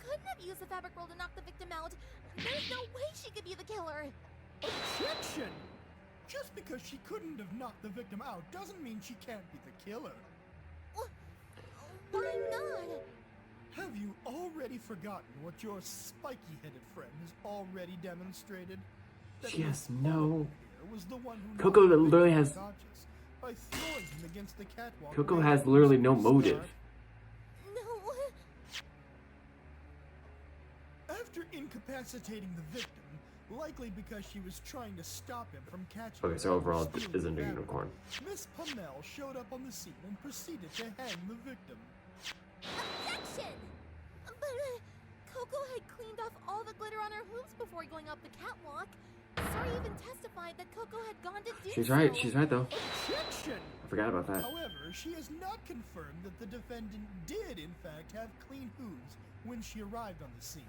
couldn't have used the fabric roll to knock the victim out. There's no way she could be the killer. Objection! Just because she couldn't have knocked the victim out doesn't mean she can't be the killer. Why not? Have you already forgotten what your spiky-headed friend has already demonstrated? That She Miss has no- Polomare was the one who Coco knocked the literally victim has- unconscious by throwing him against the catwalk. Coco right has after literally the no start. motive. No. After incapacitating the victim, likely because she was trying to stop him from catching Okay, her so overall, after this stealing isn't the a fabric, unicorn. Miss Pamel showed up on the scene and proceeded to hang the victim. Objection! But Coco had cleaned off all the glitter on her hooves before going up the catwalk. Suri even testified that Coco had gone to do She's so. right. She's right, though. Objection! I forgot about that. However, she has not confirmed that the defendant did, in fact, have clean hooves when she arrived on the scene.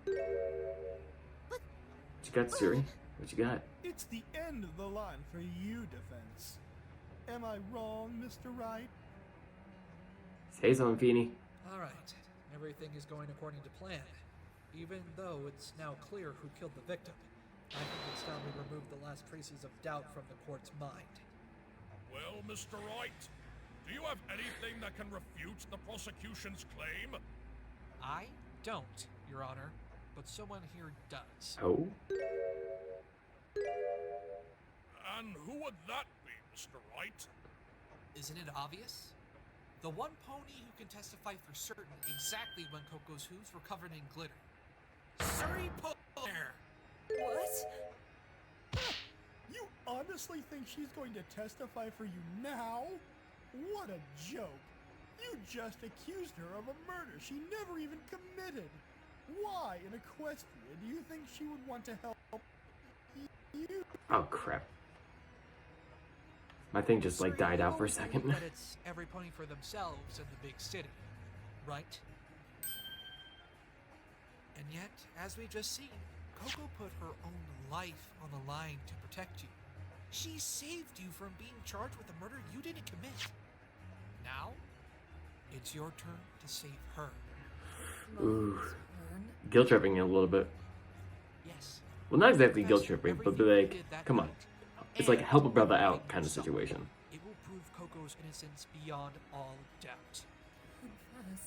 But What you got, Suri? What you got? It's the end of the line for you, defense. Am I wrong, Mr. Wright? Say something, Feeny. Alright, everything is going according to plan. Even though it's now clear who killed the victim, I think it's time we remove the last traces of doubt from the court's mind. Well, Mr. Wright, do you have anything that can refute the prosecution's claim? I don't, Your Honor, but someone here does. Oh? And who would that be, Mr. Wright? Isn't it obvious? The one pony who can testify for certain exactly when Coco's hooves were covered in glitter. Suri Polomare! What? You honestly think she's going to testify for you now? What a joke! You just accused her of a murder she never even committed! Why, in Equestria, do you think she would want to help you? Oh, crap. My thing just, like, Suri, died you out for a always second. believe that it's every pony for themselves in the big city, right? And yet, as we've just seen, Coco put her own life on the line to protect you. She saved you from being charged with a murder you didn't commit. Now, it's your turn to save her. Ooh. Turn? Guilt tripping a little bit. Yes. Well, not exactly guilt Confess tripping, but everything you like, did that come on. night, It's like and help a brother blame out kind of yourself. situation. It will prove Coco's innocence beyond all doubt. Confess.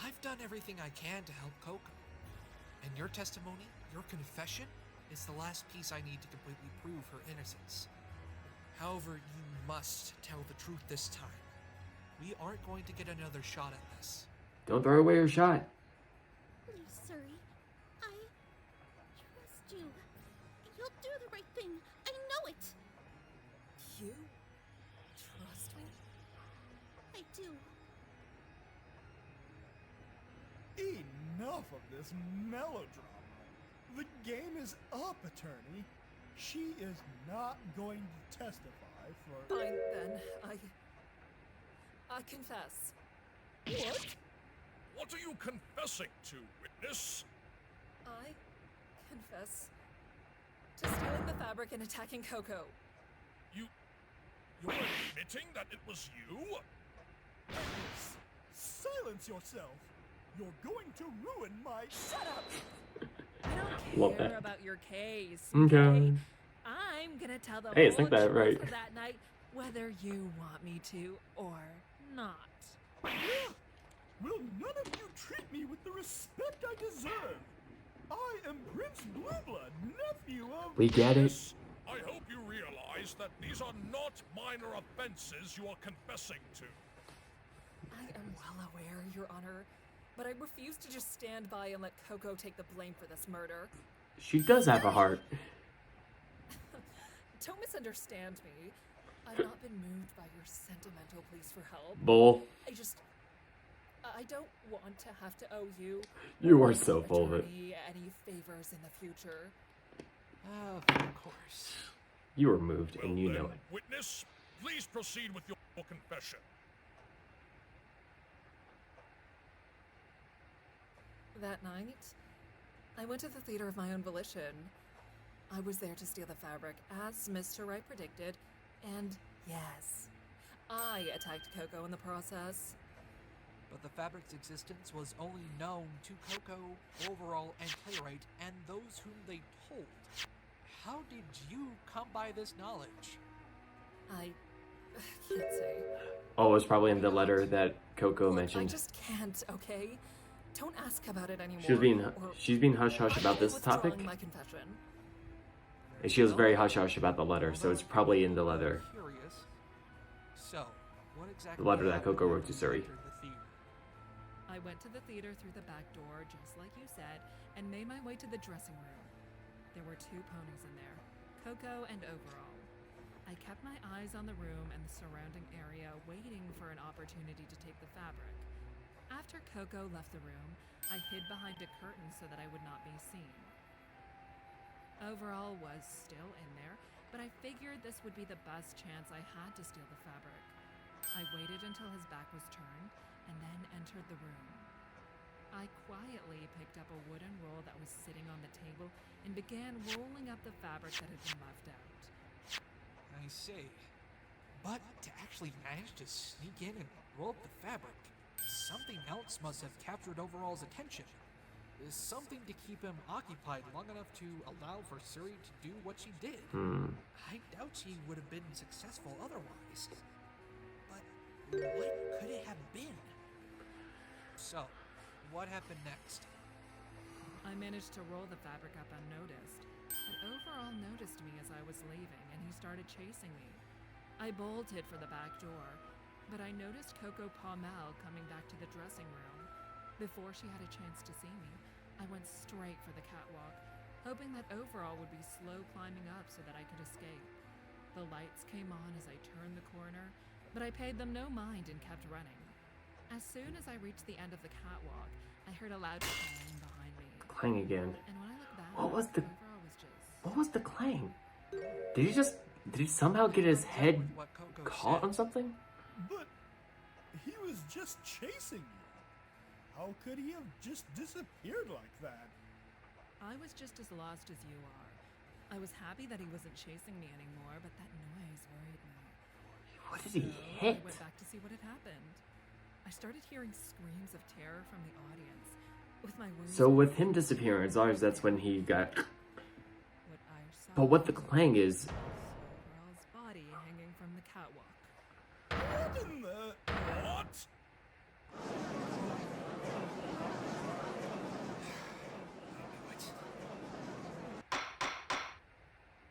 I've done everything I can to help Coco. And your testimony, your confession, is the last piece I need to completely prove her innocence. However, you must tell the truth this time. We aren't going to get another shot at this. Don't throw away your shot. Please, Suri. I trust you. You'll do the right thing. I know it. You trust me? I do. Enough of this melodrama. The game is up, attorney. She is not going to testify for... Fine, then. I confess. What? What are you confessing to, witness? I confess to stealing the fabric and attacking Coco. You're admitting that it was you? Yes. Silence yourself! You're going to ruin my— Shut up! I Love don't care that. about your case. Okay. I'm gonna tell the Hey, whole think that truth right. of that night, whether you want me to or not. Will none of you treat me with the respect I deserve? I am Prince Blueblood, nephew of— We get it. I hope you realize that these are not minor offenses you are confessing to. I am well aware, Your Honor, but I refuse to just stand by and let Coco take the blame for this murder. She does have a heart. Don't misunderstand me. I've not been moved by your sentimental pleas for help. Bull. I don't want to have to owe you— You or are so my full of it. attorney any favors in the future. Of course. You were moved, Well and you then, know it. witness, please proceed with your confession. That night, I went to the theater of my own volition. I was there to steal the fabric, as Mr. Wright predicted, and yes, I attacked Coco in the process. But the fabric's existence was only known to Coco, Overall, and Playwright, and those whom they told. How did you come by this knowledge? I can't say. Oh, it was probably in the letter that Coco Look, mentioned. I just can't, okay? Don't ask about it anymore. She's being hush hush about this topic. My confession. And she was very hush hush about the letter, so it's probably in the letter. Curious. So, what exactly The letter that happened Coco wrote to when you Suri. entered the theater? I went to the theater through the back door, just like you said, and made my way to the dressing room. There were two ponies in there, Coco and Overall. I kept my eyes on the room and the surrounding area, waiting for an opportunity to take the fabric. After Coco left the room, I hid behind a curtain so that I would not be seen. Overall was still in there, but I figured this would be the best chance I had to steal the fabric. I waited until his back was turned, and then entered the room. I quietly picked up a wooden roll that was sitting on the table and began rolling up the fabric that had been left out. I see. But to actually manage to sneak in and roll up the fabric, something else must have captured Overall's attention. Is something to keep him occupied long enough to allow for Suri to do what she did. I doubt she would have been successful otherwise. But what could it have been? So, what happened next? I managed to roll the fabric up unnoticed, but Overall noticed me as I was leaving, and he started chasing me. I bolted for the back door, but I noticed Coco Polomare coming back to the dressing room. Before she had a chance to see me, I went straight for the catwalk, hoping that Overall would be slow climbing up so that I could escape. The lights came on as I turned the corner, but I paid them no mind and kept running. As soon as I reached the end of the catwalk, I heard a loud clang behind me. Clang again. And when I looked back, What was the- Overall was just— What was the clang? Did he somehow get his head What Coco caught said. on something? But he was just chasing you. How could he have just disappeared like that? I was just as lost as you are. I was happy that he wasn't chasing me anymore, but that noise worried me. What did he So hit? I went back to see what had happened. I started hearing screams of terror from the audience. With my words, So with him disappearing, as long as that's when he got. what I saw But what the was clang is? Overall's body hanging from the catwalk. What in the— What?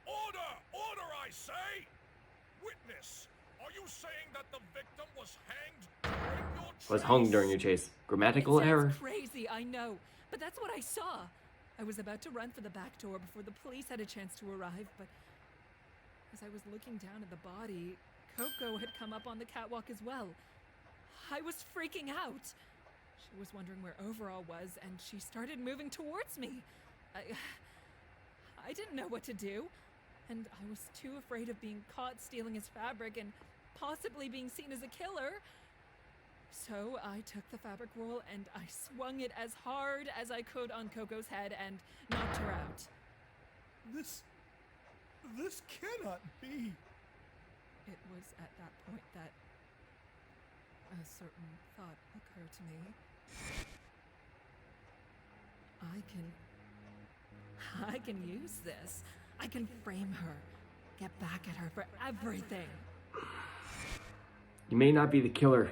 Order! Order, I say! Witness, are you saying that the victim was hanged during your chase? Was hung during your chase. Grammatical It sounds error? crazy, I know, but that's what I saw. I was about to run for the back door before the police had a chance to arrive, but as I was looking down at the body, Coco had come up on the catwalk as well. I was freaking out. She was wondering where Overall was, and she started moving towards me. I didn't know what to do, and I was too afraid of being caught stealing his fabric and possibly being seen as a killer. So I took the fabric roll and I swung it as hard as I could on Coco's head and knocked her out. This cannot be. It was at that point that a certain thought occur to me. I can use this. I can frame her. Get back at her for everything. You may not be the killer,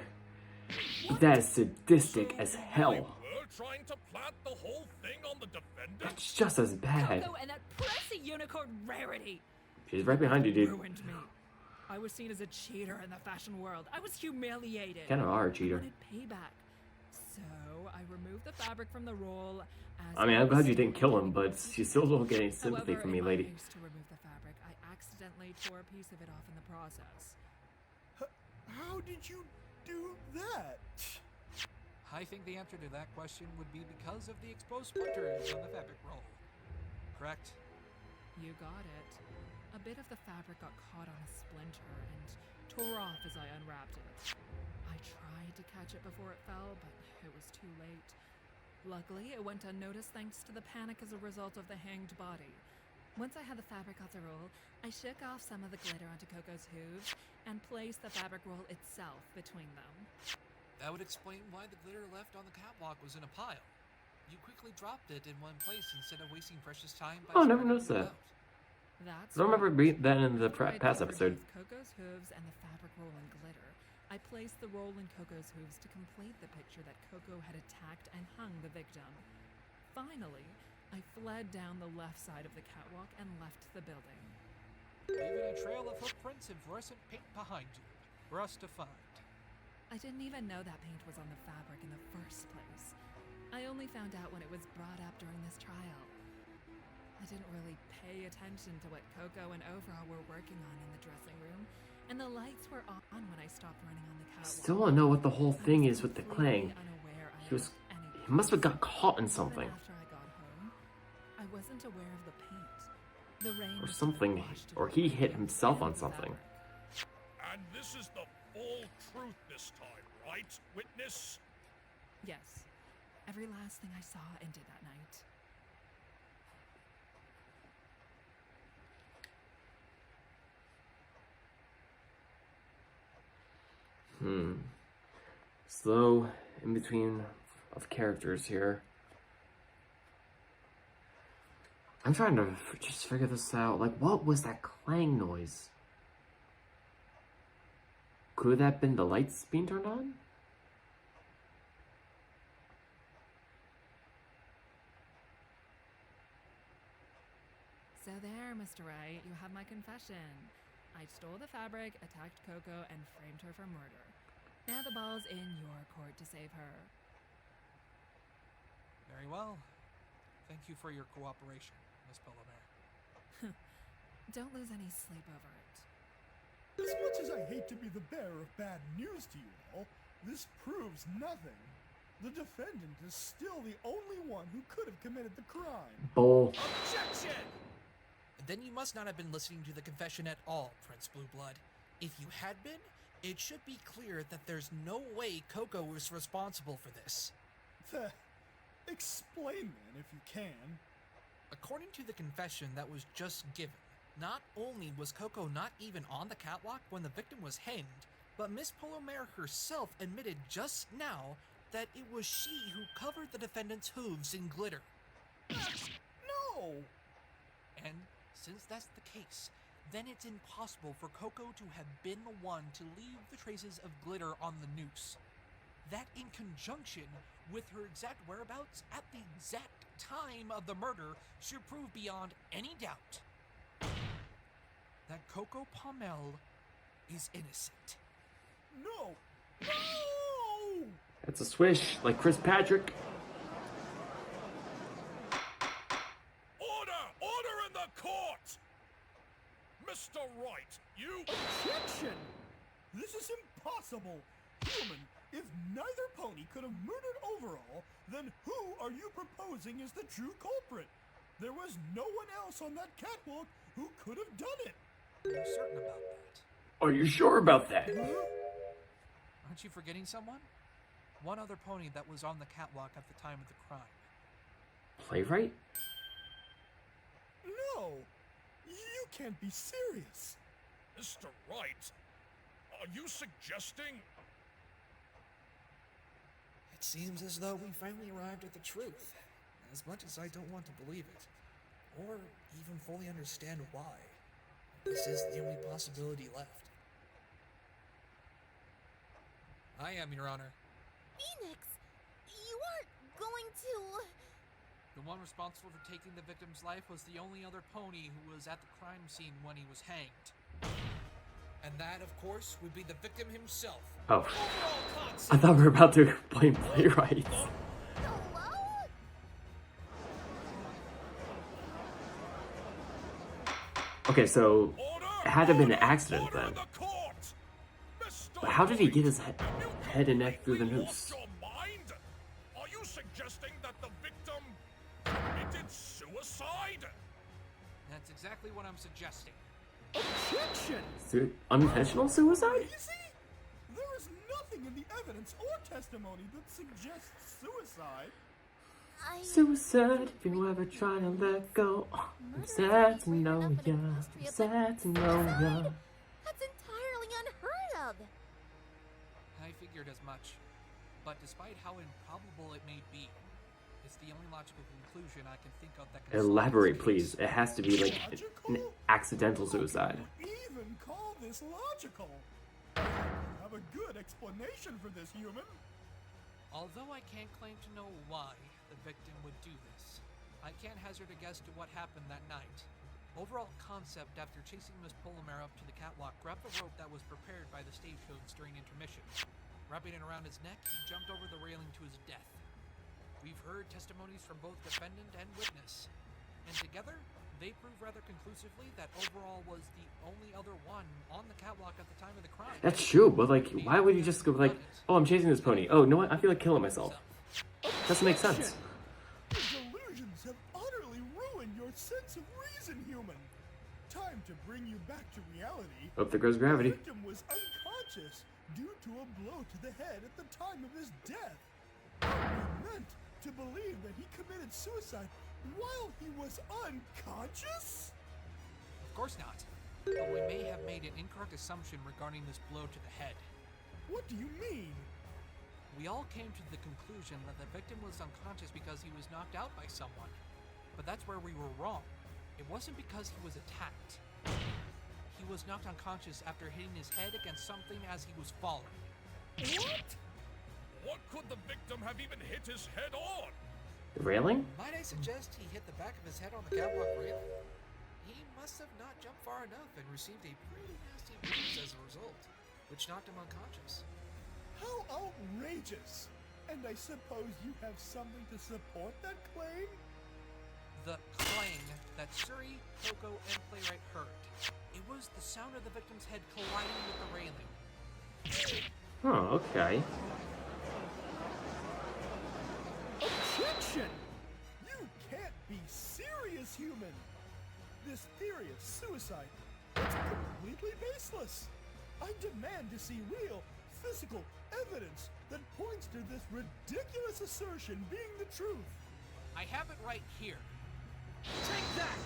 but that is sadistic as hell. We're trying to plant the whole thing on the defendant? That's just as bad. Coco and that prissy unicorn Rarity. She's right behind you, dude. Ruined me. I was seen as a cheater in the fashion world. I was humiliated. Kind of are a cheater. I wanted payback. So I removed the fabric from the roll. I mean, I'm glad you didn't kill him, but she's still a little getting sympathy from me, lady. However, to remove the fabric, I accidentally tore a piece of it off in the process. How did you do that? I think the answer to that question would be because of the exposed splinters on the fabric roll. Correct? You got it. A bit of the fabric got caught on a splinter and tore off as I unwrapped it. I tried to catch it before it fell, but it was too late. Luckily, it went unnoticed thanks to the panic as a result of the hanged body. Once I had the fabric off the roll, I shook off some of the glitter onto Coco's hooves and placed the fabric roll itself between them. That would explain why the glitter left on the catwalk was in a pile. You quickly dropped it in one place instead of wasting precious time by Oh, I never spreading noticed it that. out. That's I don't remember that in the After I past covered episode. both Coco's hooves and the fabric roll in glitter, I placed the roll in Coco's hooves to complete the picture that Coco had attacked and hung the victim. Finally, I fled down the left side of the catwalk and left the building. Leaving a trail of footprints and fluorescent paint behind you for us to find. I didn't even know that paint was on the fabric in the first place. I only found out when it was brought up during this trial. I didn't really pay attention to what Coco and Overall were working on in the dressing room, and the lights were on when I stopped running on the catwalk. Still don't know what the whole thing is with the clang. Unaware I He was. had anything. He must have got caught in Even something. after I got home, I wasn't aware of the paint. The rain Or must have something. washed it Or away he hit and himself on the something. fabric. And this is the full truth this time, right, witness? Yes. Every last thing I saw and did that night. Slow in between of characters here. I'm trying to just figure this out. Like, what was that clang noise? Could that have been the lights being turned on? So there, Mr. Wright, you have my confession. I stole the fabric, attacked Coco, and framed her for murder. Now the ball's in your court to save her. Very well. Thank you for your cooperation, Miss Polomare. Don't lose any sleep over it. As much as I hate to be the bearer of bad news to you all, this proves nothing. The defendant is still the only one who could have committed the crime. Bull. Objection! Then you must not have been listening to the confession at all, Prince Blueblood. If you had been, it should be clear that there's no way Coco was responsible for this. Explain then, if you can. According to the confession that was just given, not only was Coco not even on the catwalk when the victim was hanged, but Miss Polomare herself admitted just now that it was she who covered the defendant's hooves in glitter. No! And since that's the case, then it's impossible for Coco to have been the one to leave the traces of glitter on the noose. That in conjunction with her exact whereabouts at the exact time of the murder should prove beyond any doubt that Coco Pommel is innocent. No! No! That's a swish, like Chris Patrick. Order! Order in the court! Mr. Wright, you... Objection! This is impossible! Human, if neither pony could have murdered Overall, then who are you proposing is the true culprit? There was no one else on that catwalk who could have done it! Are you certain about that? Are you sure about that? Aren't you forgetting someone? One other pony that was on the catwalk at the time of the crime. Playwright? No! You can't be serious! Mr. Wright, are you suggesting... It seems as though we finally arrived at the truth, as much as I don't want to believe it, or even fully understand why. This is the only possibility left. I am, Your Honor. Phoenix, you aren't going to... The one responsible for taking the victim's life was the only other pony who was at the crime scene when he was hanged. And that, of course, would be the victim himself. Oh. I thought we were about to blame playwrights. Hello? Okay, so it had to have been an accident then. But how did he get his head and neck through the noose? Are you suggesting that the victim committed suicide? That's exactly what I'm suggesting. Objection! Unintentional suicide? Crazy? There is nothing in the evidence or testimony that suggests suicide. Suicide, if you ever try to let go. I'm sad to know ya. I'm sad to know ya. That's entirely unheard of. I figured as much. But despite how improbable it may be, it's the only logical conclusion I can think of that can Elaborate, solve this please. It has to be like an accidental suicide. How can you even call this logical? I have a good explanation for this, human. Although I can't claim to know why the victim would do this, I can't hazard a guess to what happened that night. Overall concept, after chasing Miss Polomare up to the catwalk, grabbed the rope that was prepared by the stagecoach during intermission. Wrapping it around his neck, he jumped over the railing to his death. We've heard testimonies from both defendant and witness, and together, they prove rather conclusively that overall was the only other one on the catwalk at the time of the crime. That's true, but like, why would you just go like, oh, I'm chasing this pony. Oh, you know what? I feel like killing myself. Doesn't make sense. Your delusions have utterly ruined your sense of reason, human. Time to bring you back to reality. Oh, there goes gravity. The victim was unconscious due to a blow to the head at the time of his death. We meant to believe that he committed suicide while he was unconscious? Of course not. But we may have made an incorrect assumption regarding this blow to the head. What do you mean? We all came to the conclusion that the victim was unconscious because he was knocked out by someone. But that's where we were wrong. It wasn't because he was attacked. He was knocked unconscious after hitting his head against something as he was falling. What? What could the victim have even hit his head on? The railing? Might I suggest he hit the back of his head on the catwalk railing? He must have not jumped far enough and received a pretty nasty bruise as a result, which knocked him unconscious. How outrageous! And I suppose you have something to support that claim? The clang that Suri, Coco, and Playwright heard. It was the sound of the victim's head colliding with the railing. Oh, okay. Objection! You can't be serious, human! This theory of suicide is completely baseless. I demand to see real, physical evidence that points to this ridiculous assertion being the truth. I have it right here. Take that!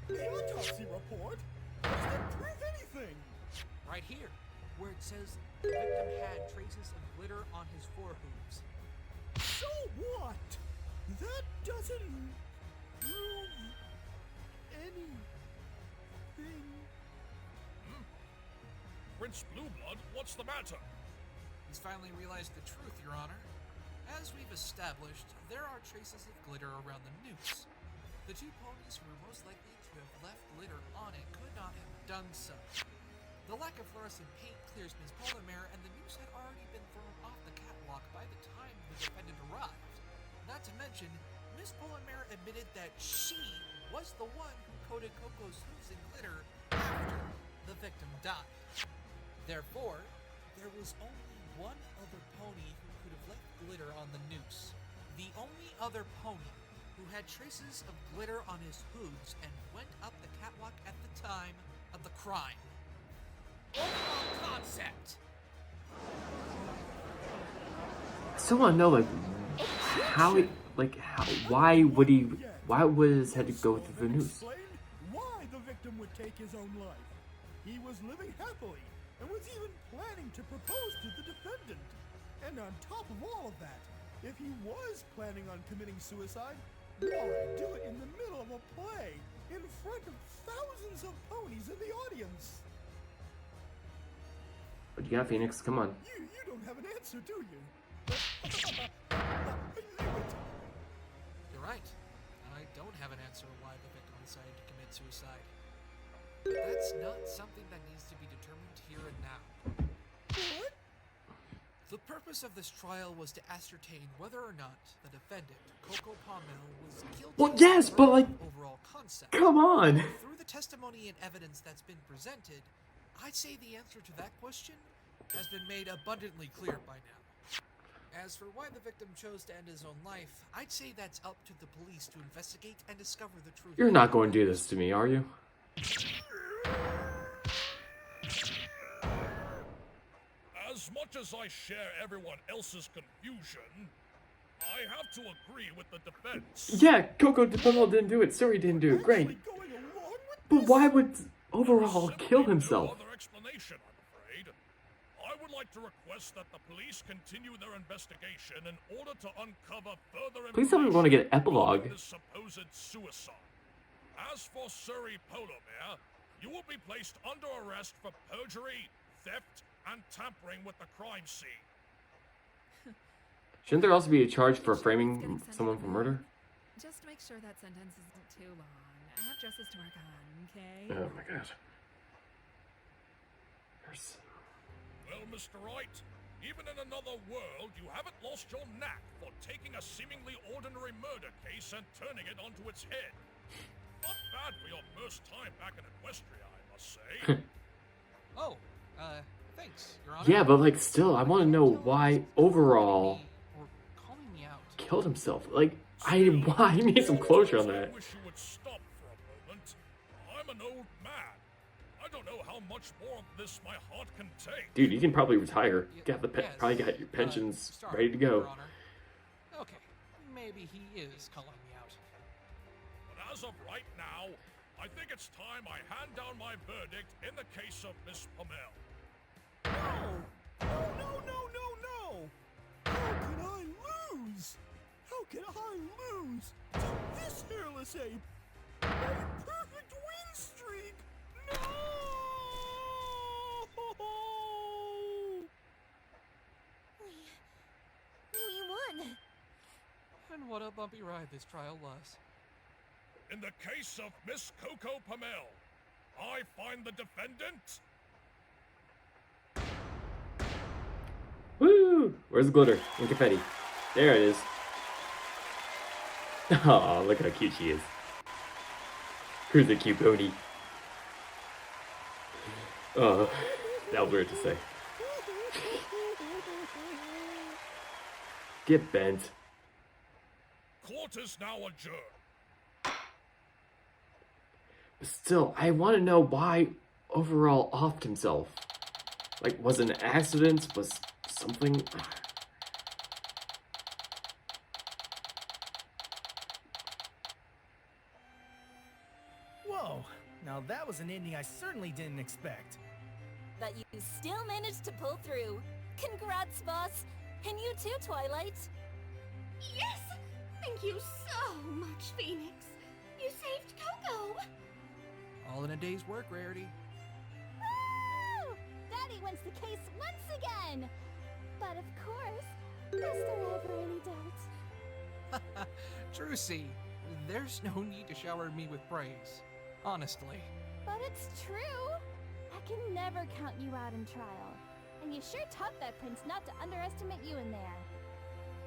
The autopsy report? Does that prove anything? Right here, where it says the victim had traces of glitter on his forehooves. So what? That doesn't prove anything. Prince Blueblood, what's the matter? He's finally realized the truth, Your Honor. As we've established, there are traces of glitter around the noose. The two ponies who were most likely to have left glitter on it could not have done so. The lack of fluorescent paint clears Ms. Polomare, and the noose had already been thrown off the catwalk by the time the defendant arrived. Not to mention, Ms. Polomare admitted that she was the one who coated Coco's hooves in glitter after the victim died. Therefore, there was only one other pony who could have left glitter on the noose. The only other pony who had traces of glitter on his hooves and went up the catwalk at the time of the crime. Overall concept! I still want to know, like, why would his head go through the noose? Explained why the victim would take his own life. He was living happily and was even planning to propose to the defendant. And on top of all of that, if he was planning on committing suicide, why do it in the middle of a play, in front of thousands of ponies in the audience? What you got, Phoenix? Come on. You don't have an answer, do you? I knew it. You're right. I don't have an answer why the victim decided to commit suicide. But that's not something that needs to be determined here and now. What? The purpose of this trial was to ascertain whether or not the defendant, Coco Palmel, was guilty Well, yes, of but, like, the overall concept. Come on. Through the testimony and evidence that's been presented, I'd say the answer to that question has been made abundantly clear by now. As for why the victim chose to end his own life, I'd say that's up to the police to investigate and discover the truth. You're not going to do this to me, are you? As much as I share everyone else's confusion, I have to agree with the defense. Yeah, Coco didn't do it. Suri didn't do it. Great. But why would overall kill himself? No other explanation, I'm afraid. I would like to request that the police continue their investigation in order to uncover further information. Please tell me we want to get an epilogue. This supposed suicide. As for Suri Polomare, you will be placed under arrest for perjury, theft, and tampering with the crime scene. Shouldn't there also be a charge for framing someone for murder? Just make sure that sentence isn't too long. I have dresses to work on, okay? Oh my god. Well, Mr. Wright, even in another world, you haven't lost your knack for taking a seemingly ordinary murder case and turning it onto its head. Not bad for your first time back in Equestria, I must say. Oh, thanks, Your Honor. Yeah, but like still, I want to know why overall Or calling me out. killed himself. Like, I need some closure on that. I wish you would stop for a moment. I'm an old man. I don't know how much more of this my heart can take. Dude, you can probably retire. Got the Yes, probably got your pensions sorry, ready to go. Your Honor. Okay, maybe he is calling me out. But as of right now, I think it's time I hand down my verdict in the case of Miss Palmel. No! How can I lose? How can I lose to this hairless ape? A perfect win streak! No! We won. And what a bumpy ride this trial was. In the case of Miss Coco Palmel, I find the defendant... Woo! Where's the glitter and confetti? There it is. Oh, look how cute she is. Who's the cute pony? Oh, that was weird to say. Get bent. Court is now adjourned. But still, I want to know why overall offed himself. Like, was it an accident? Was something... Whoa, now that was an ending I certainly didn't expect. But you still managed to pull through. Congrats, boss. And you too, Twilight. Yes! Thank you so much, Phoenix. You saved Coco. All in a day's work, Rarity. Woo! Daddy wins the case once again. But of course, is there ever any doubt? Trucy, there's no need to shower me with praise. Honestly. But it's true. I can never count you out in trial. And you sure taught that prince not to underestimate you in there.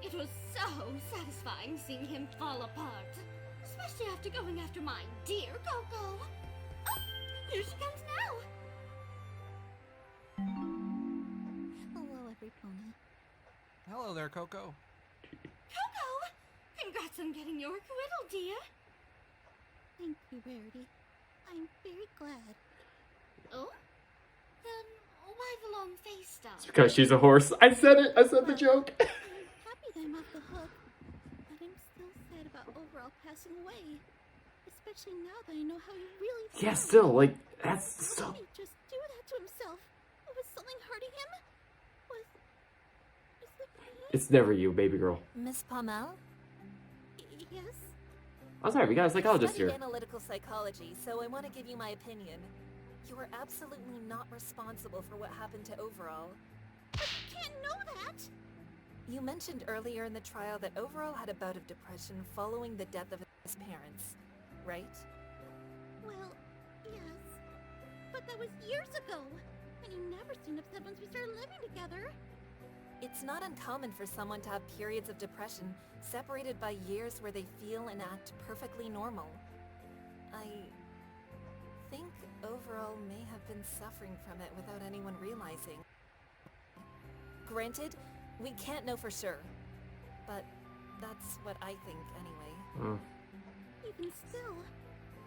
It was so satisfying seeing him fall apart. Especially after going after my dear Coco. Oh, here she comes now. Hello, every pony. Hello there, Coco. Coco! Congrats on getting your acquittal, dear. Thank you, Rarity. I'm very glad. Oh? Then why the long face stuff? It's because she's a horse. I said it. I said the joke. I'm happy that I'm off the hook, but I'm still sad about overall passing away. Especially now that I know how you really feel. Yeah, still, like, that's Why so... did he just do that to himself? Was something hurting him? Is the It's never you, baby girl. Miss Pommel? Yes? I'm sorry, we got a psychologist studied here. analytical psychology, so I want to give you my opinion. You were absolutely not responsible for what happened to Overall. But you can't know that! You mentioned earlier in the trial that Overall had a bout of depression following the death of his parents, right? Well, yes. But that was years ago! And he never seemed upset once we started living together. It's not uncommon for someone to have periods of depression separated by years where they feel and act perfectly normal. I think Overall may have been suffering from it without anyone realizing. Granted, we can't know for sure, but that's what I think anyway. Even still,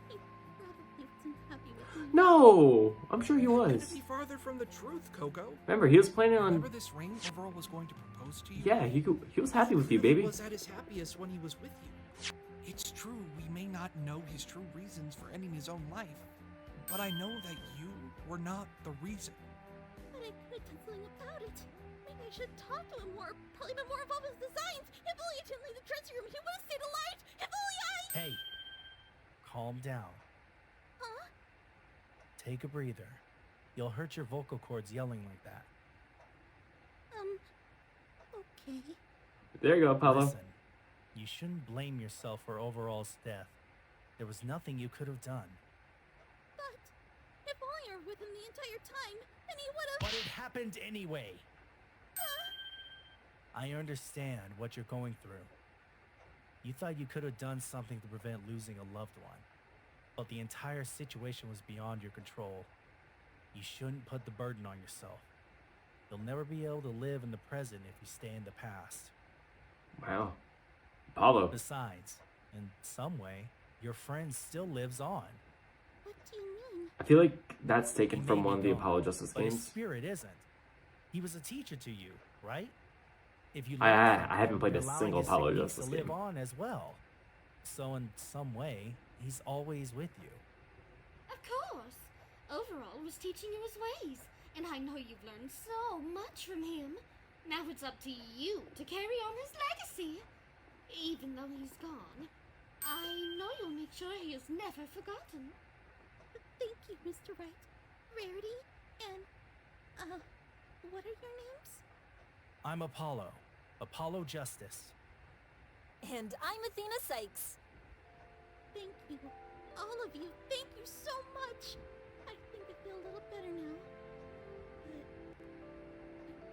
he probably wasn't happy with me. No! I'm sure he was. Couldn't be farther from the truth, Coco. Remember, he was planning Remember on... this ring Overall was going to propose to you? Yeah, he was happy with you, He baby. was at his happiest when he was with you. It's true, we may not know his true reasons for ending his own life, but I know that you were not the reason. But I could have done something about it. Maybe I should talk to him more, probably been more involved in his designs. If only I didn't leave the dressing room, he would have stayed alive. If only I... Hey, calm down. Huh? Take a breather. You'll hurt your vocal cords yelling like that. Okay. There you go, Paulo. Listen, you shouldn't blame yourself for Overall's death. There was nothing you could have done. But if only I were with him the entire time, then he would have... But it happened anyway. I understand what you're going through. You thought you could have done something to prevent losing a loved one, but the entire situation was beyond your control. You shouldn't put the burden on yourself. You'll never be able to live in the present if you stay in the past. Wow. Paulo. Besides, in some way, your friend still lives on. What do you mean? I feel like that's taken He from may one of be the gone, Apollo Justice but his games. spirit isn't. He was a teacher to you, right? If you I love him, haven't played you're a allowing single his Apollo techniques Justice to live game. on as well. So in some way, he's always with you. Of course. Overall was teaching you his ways, and I know you've learned so much from him. Now it's up to you to carry on his legacy. Even though he's gone, I know you'll make sure he is never forgotten. Thank you, Mr. Wright, Rarity, and, what are your names? I'm Apollo. Apollo Justice. And I'm Athena Sykes. Thank you. All of you, thank you so much. I think I feel a little better now. But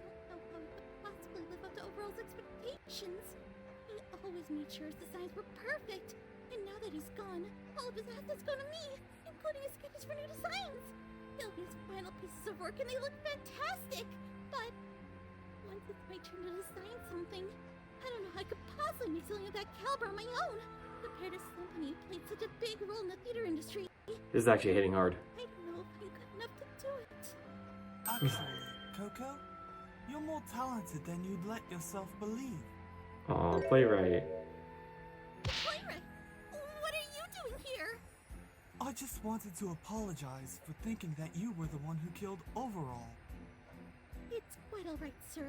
I don't know how I could possibly live up to Overall's expectations. He always made sure his designs were perfect. And now that he's gone, all of his assets go to me, including his sketches for new designs. They'll be his final pieces of work and they look fantastic. But once it's my turn to design something, I don't know how I could possibly make something of that caliber on my own. Compared to somebody who played such a big role in the theater industry. This is actually hitting hard. I don't know if I'm good enough to do it. Actually, Coco, you're more talented than you'd let yourself believe. Aw, playwright. Playwright, what are you doing here? I just wanted to apologize for thinking that you were the one who killed Overall. It's quite alright, sir.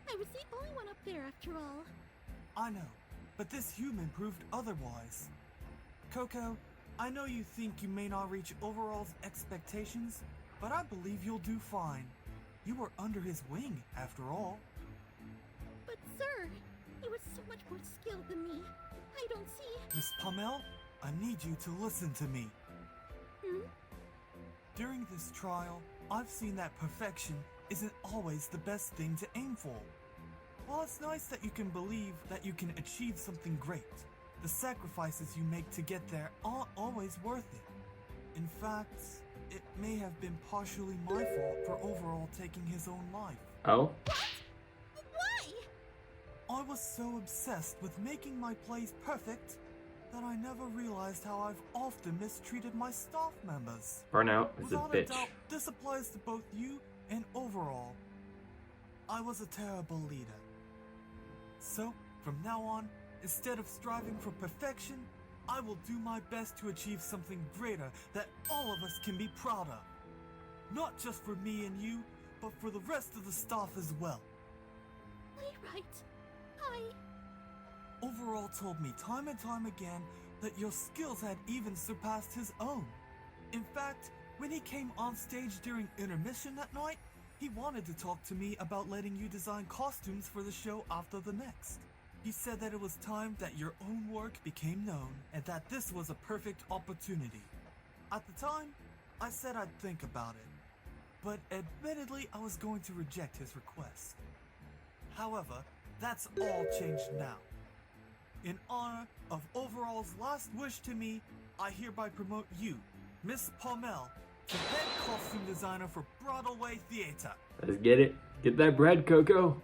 I was the only one up there after all. I know, but this human proved otherwise. Coco, I know you think you may not reach Overall's expectations, but I believe you'll do fine. You were under his wing, after all. But sir, he was so much more skilled than me. I don't see... Miss Pommel, I need you to listen to me. During this trial, I've seen that perfection isn't always the best thing to aim for. While it's nice that you can believe that you can achieve something great, the sacrifices you make to get there aren't always worth it. In fact, it may have been partially my fault for Overall taking his own life. Oh? Why? I was so obsessed with making my plays perfect that I never realized how I've often mistreated my staff members. Burnout is a Without a bitch. doubt, this applies to both you and Overall. I was a terrible leader. So, from now on, instead of striving for perfection, I will do my best to achieve something greater that all of us can be proud of. Not just for me and you, but for the rest of the staff as well. playwright. Overall told me time and time again that your skills had even surpassed his own. In fact, when he came on stage during intermission that night, he wanted to talk to me about letting you design costumes for the show after the next. He said that it was time that your own work became known and that this was a perfect opportunity. At the time, I said I'd think about it, but admittedly I was going to reject his request. However, that's all changed now. In honor of Overall's last wish to me, I hereby promote you, Miss Palmel, to head costume designer for Broadway Theater. Let's get it. Get that bread, Coco.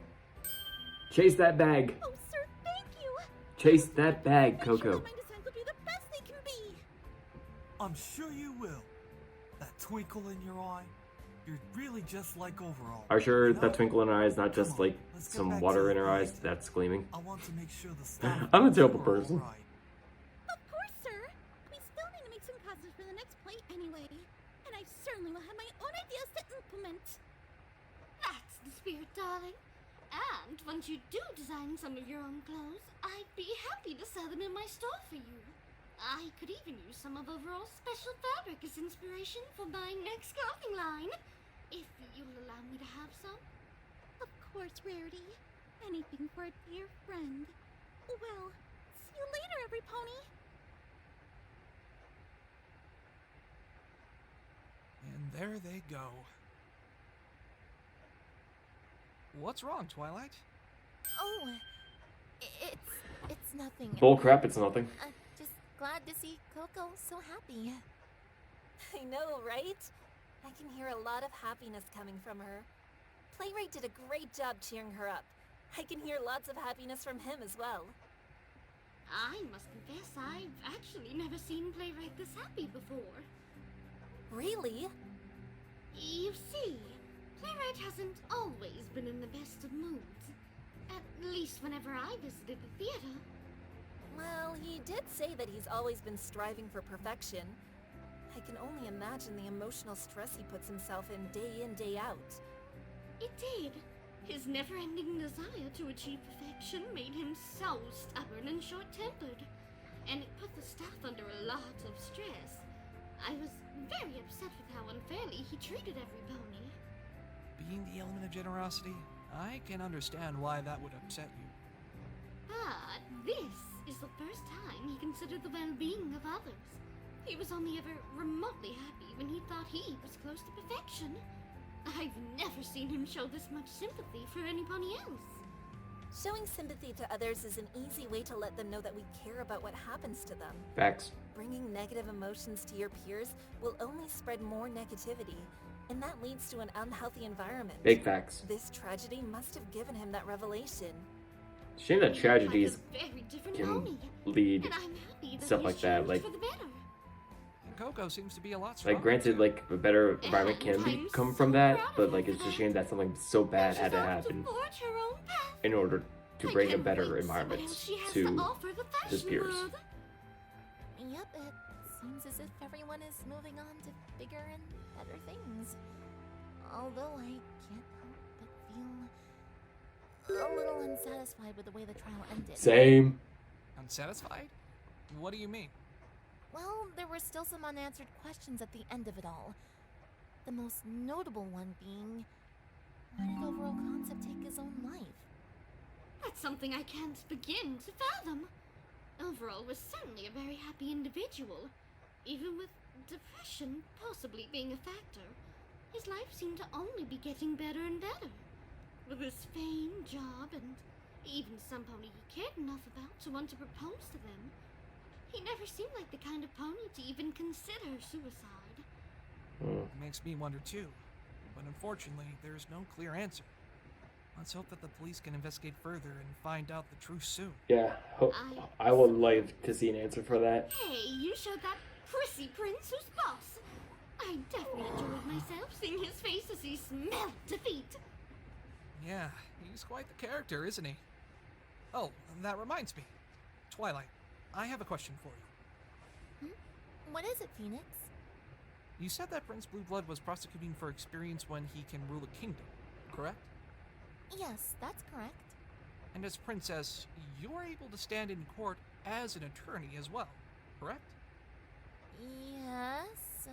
Chase that bag. Oh, sir, thank you. Chase that bag, I'm sure Coco. that my designs will be the best they can be. I'm sure you will. That twinkle in your eye, you're really just like Overall. Are you sure You know? that twinkle in her eyes, not just Come on, like let's get some back water to in the her eyes theater. that's gleaming? I want to make sure the staff I'm a knows terrible we're all person. right. Of course, sir. We still need to make some costumes for the next play anyway. And I certainly will have my own ideas to implement. That's the spirit, darling. And once you do design some of your own clothes, I'd be happy to sell them in my store for you. I could even use some of Overall's special fabric as inspiration for my next clothing line, if you'll allow me to have some. Of course, Rarity. Anything for a dear friend. Well, see you later, every pony. And there they go. What's wrong, Twilight? Oh, it's nothing. Bull crap, it's nothing. Just glad to see Coco so happy. I know, right? I can hear a lot of happiness coming from her. Playwright did a great job cheering her up. I can hear lots of happiness from him as well. I must confess, I've actually never seen Playwright this happy before. Really? You see, Playwright hasn't always been in the best of moods. At least whenever I visited the theater. Well, he did say that he's always been striving for perfection. I can only imagine the emotional stress he puts himself in, day out. It did. His never-ending desire to achieve perfection made him so stubborn and short-tempered. And it put the staff under a lot of stress. I was very upset with how unfairly he treated every pony. Being the element of generosity, I can understand why that would upset you. But this is the first time he considered the well-being of others. He was only ever remotely happy when he thought he was close to perfection. I've never seen him show this much sympathy for any pony else. Showing sympathy to others is an easy way to let them know that we care about what happens to them. Facts. Bringing negative emotions to your peers will only spread more negativity, and that leads to an unhealthy environment. Big facts. This tragedy must have given him that revelation. Shame that tragedies Like a very different can pony, lead and I'm happy that stuff he's like that. changed Like, for the better. And Coco seems to be a lot stronger. like granted, too. like a better environment can I'm come so from that, proud of but her like for it's a that. shame that something so bad She's had to off happen forge her own path. in order to I bring a can't better wait to see environment what else she has to offer the his fashion peers. world. Yep, it seems as if everyone is moving on to bigger and better things. Although I can't help but feel a little unsatisfied with the way the trial ended. Same. Unsatisfied? What do you mean? Well, there were still some unanswered questions at the end of it all. The most notable one being, why did Overall Concept take his own life? That's something I can't begin to fathom. Overall was certainly a very happy individual. Even with depression possibly being a factor, his life seemed to only be getting better and better. With his fame, job, and even some pony he cared enough about to want to propose to them, he never seemed like the kind of pony to even consider suicide. It makes me wonder too. But unfortunately, there's no clear answer. Let's hope that the police can investigate further and find out the truth soon. Yeah, I would like to see an answer for that. Hey, you showed that prissy prince who's boss. I definitely enjoyed myself seeing his face as he smelled defeat. Yeah, he's quite the character, isn't he? Oh, that reminds me. Twilight, I have a question for you. What is it, Phoenix? You said that Prince Blueblood was prosecuting for experience when he can rule a kingdom, correct? Yes, that's correct. And as princess, you're able to stand in court as an attorney as well, correct? Yes,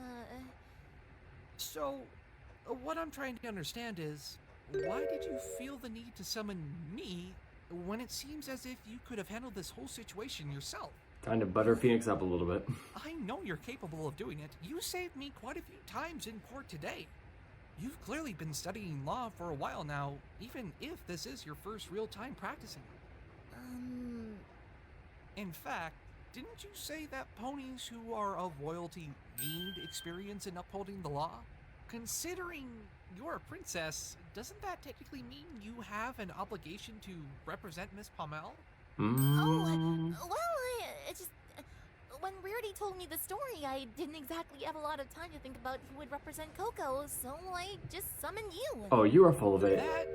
So, what I'm trying to understand is, why did you feel the need to summon me when it seems as if you could have handled this whole situation yourself? Trying to butter Phoenix up a little bit. I know you're capable of doing it. You saved me quite a few times in court today. You've clearly been studying law for a while now, even if this is your first real time practicing. In fact, didn't you say that ponies who are of royalty need experience in upholding the law? Considering you're a princess, doesn't that technically mean you have an obligation to represent Miss Pommel? Oh, well, I just... When Rarity told me the story, I didn't exactly have a lot of time to think about who would represent Coco, so I just summoned you. Oh, you are full of it. That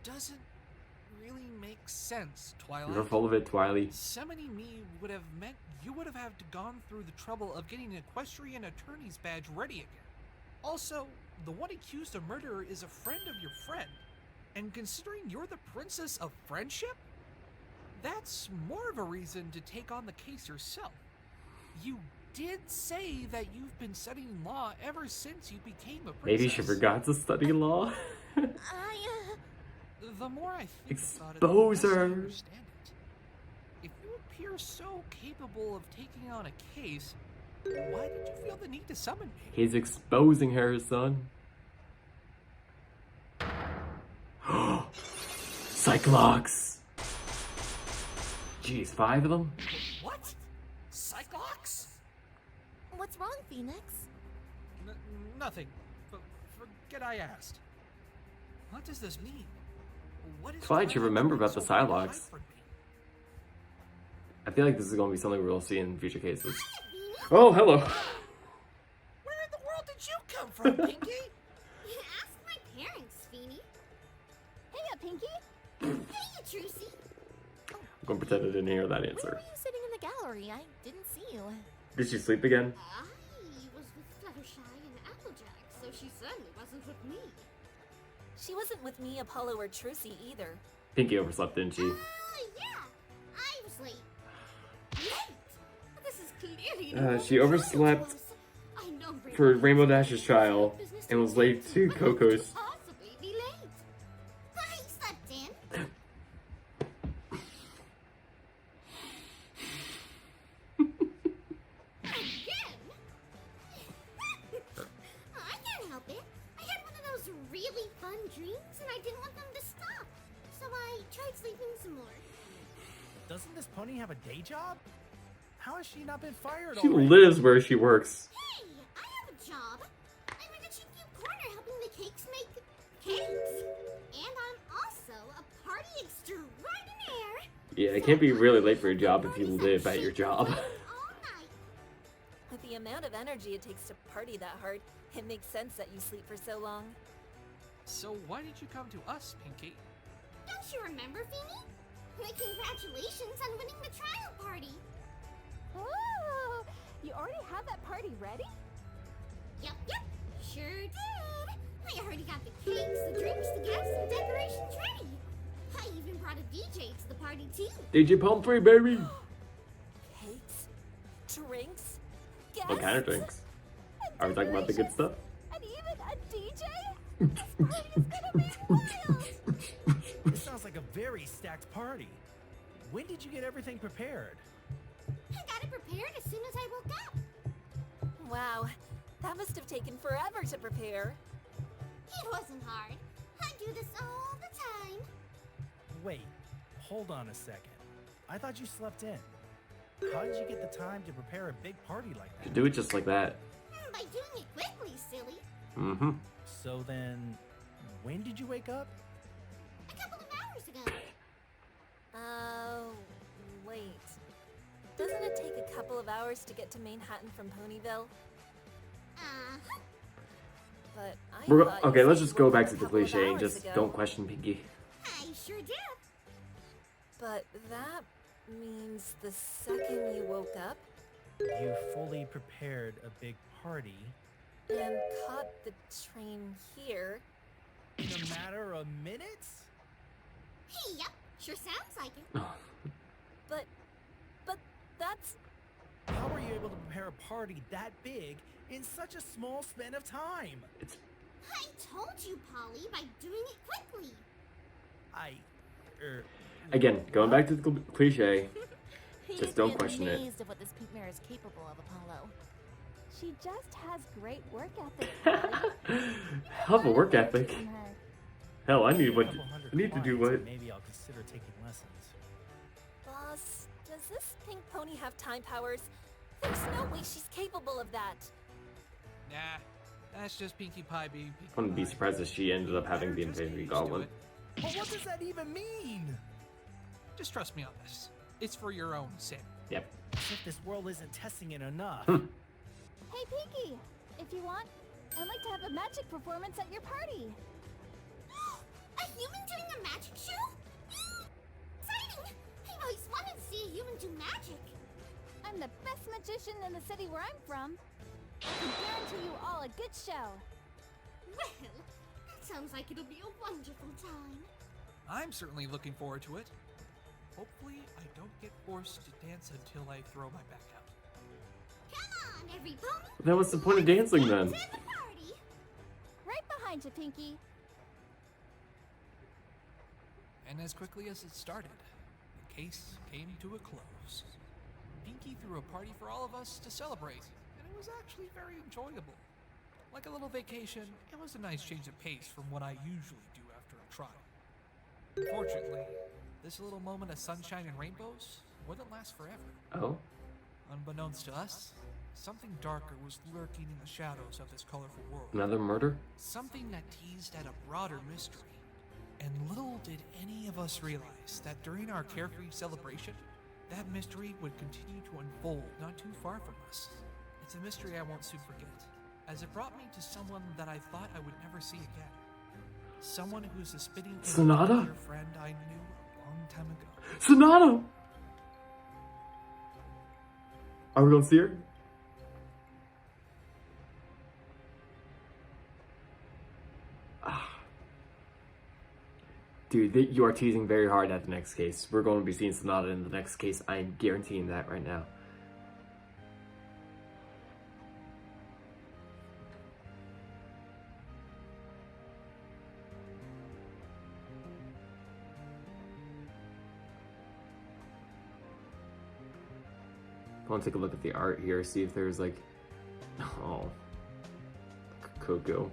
doesn't really make sense, Twilight. You're full of it, Twilight. Summoning me would have meant you would have had to gone through the trouble of getting an equestrian attorney's badge ready again. Also, the one accused of murder is a friend of your friend. And considering you're the princess of friendship, that's more of a reason to take on the case yourself. You did say that you've been studying law ever since you became a princess. Maybe she forgot to study law. The more I think about it, Expose the less I her. understand it. If you appear so capable of taking on a case, why did you feel the need to summon me? He's exposing her, son. Cyclops. Jeez, 5 of them? What? Cyclops? What's wrong, Phoenix? Nothing. Forget I asked. What does this mean? What is Twilight should remember about the Psylocks. from me? I feel like this is going to be something we'll see in future cases. Oh, hello. Where in the world did you come from, Pinky? Ask my parents, Feeny. Hey, Pinky. Hey, Trucy. I'm going to pretend I didn't hear that Where answer. were you sitting in the gallery? I didn't see you. Did she sleep again? I was with Fluttershy and Applejack, so she certainly wasn't with me. She wasn't with me, Apollo, or Trucy either. Pinky overslept, didn't she? Yeah. I was late. Late? This is clearly She overslept I know for Rainbow Dash's trial and was late to Coco's. possibly be late. I slept in. Again? I can't help it. I had one of those really fun dreams and I didn't want them to stop. So I tried sleeping some more. Doesn't this pony have a day job? How has she not been fired She already? lives where she works. Hey, I have a job. I'm in the chicken corner helping the cakes make cakes. And I'm also a party extraordinaire. Yeah, it can't be really late for your job if you live at your job. All night. With the amount of energy it takes to party that hard, it makes sense that you sleep for so long. So why did you come to us, Pinky? Don't you remember, Feeny? Congratulations on winning the trial party. Oh, you already have that party ready? Yep, sure did. I already got the cakes, the drinks, the guests, and decorations ready. I even brought a DJ to the party too. DJ Palm 3, baby! Cakes, drinks, guests. What kind of drinks? Are we talking about the good stuff? And even a DJ? This party is gonna be wild! This sounds like a very stacked party. When did you get everything prepared? I got it prepared as soon as I woke up. Wow, that must have taken forever to prepare. It wasn't hard. I do this all the time. Wait, hold on a second. I thought you slept in. How did you get the time to prepare a big party like that? Do it just like that. By doing it quickly, silly. Mm-hmm. So then, when did you wake up? A couple of hours ago. Wait. Doesn't it take a couple of hours to get to Manhattan from Ponyville? Uh-huh. But I thought Okay, you let's said just you go woke back up to a the couple of cliche and hours just ago. don't question Pinky. I sure did. But that means the second you woke up You fully prepared a big party and caught the train here. in a matter of minutes? Yep. Sure sounds like it. But that's... How were you able to prepare a party that big in such a small span of time? I told you, Polly, by doing it quickly. Again, going back to the cliche, You'd just don't be question it. amazed of what this pink mare is capable of, Apollo. She just has great work ethic. Hell of a work ethic. From her. Hell, I need Couple hundred to do clients, what. and maybe I'll consider taking lessons. Boss, does this pink pony have time powers? There's no way she's capable of that. Nah, that's just Pinkie Pie being Pinkie I wouldn't be Pie. surprised if she ended up having the Just get Infinity used to Gauntlet. it. But what does that even mean? Just trust me on this. It's for your own sake. Yep. As if this world isn't testing it enough. Hey, Pinky, if you want, I'd like to have a magic performance at your party. A human doing a magic show? Exciting! I've always wanted to see a human do magic. I'm the best magician in the city where I'm from. I can guarantee you all a good show. Well, that sounds like it'll be a wonderful time. I'm certainly looking forward to it. Hopefully, I don't get forced to dance until I throw my back out. Come on, every pony. Then what's the point of dancing then? To the party. Right behind you, Pinky. And as quickly as it started, the case came to a close. Pinky threw a party for all of us to celebrate, and it was actually very enjoyable. Like a little vacation, it was a nice change of pace from what I usually do after a trial. Unfortunately, this little moment of sunshine and rainbows wouldn't last forever. Oh? Unbeknownst to us, something darker was lurking in the shadows of this colorful world. Another murder? Something that teased at a broader mystery. And little did any of us realize that during our carefree celebration, that mystery would continue to unfold not too far from us. It's a mystery I won't soon forget, as it brought me to someone that I thought I would never see again. Someone who's a spitting image of Sonata? a dear friend I knew a long time ago. Sonata! Are we gonna see her? Dude, you are teasing very hard at the next case. We're going to be seeing Sonata in the next case. I am guaranteeing that right now. I want to take a look at the art here, see if there's like, oh, Coco.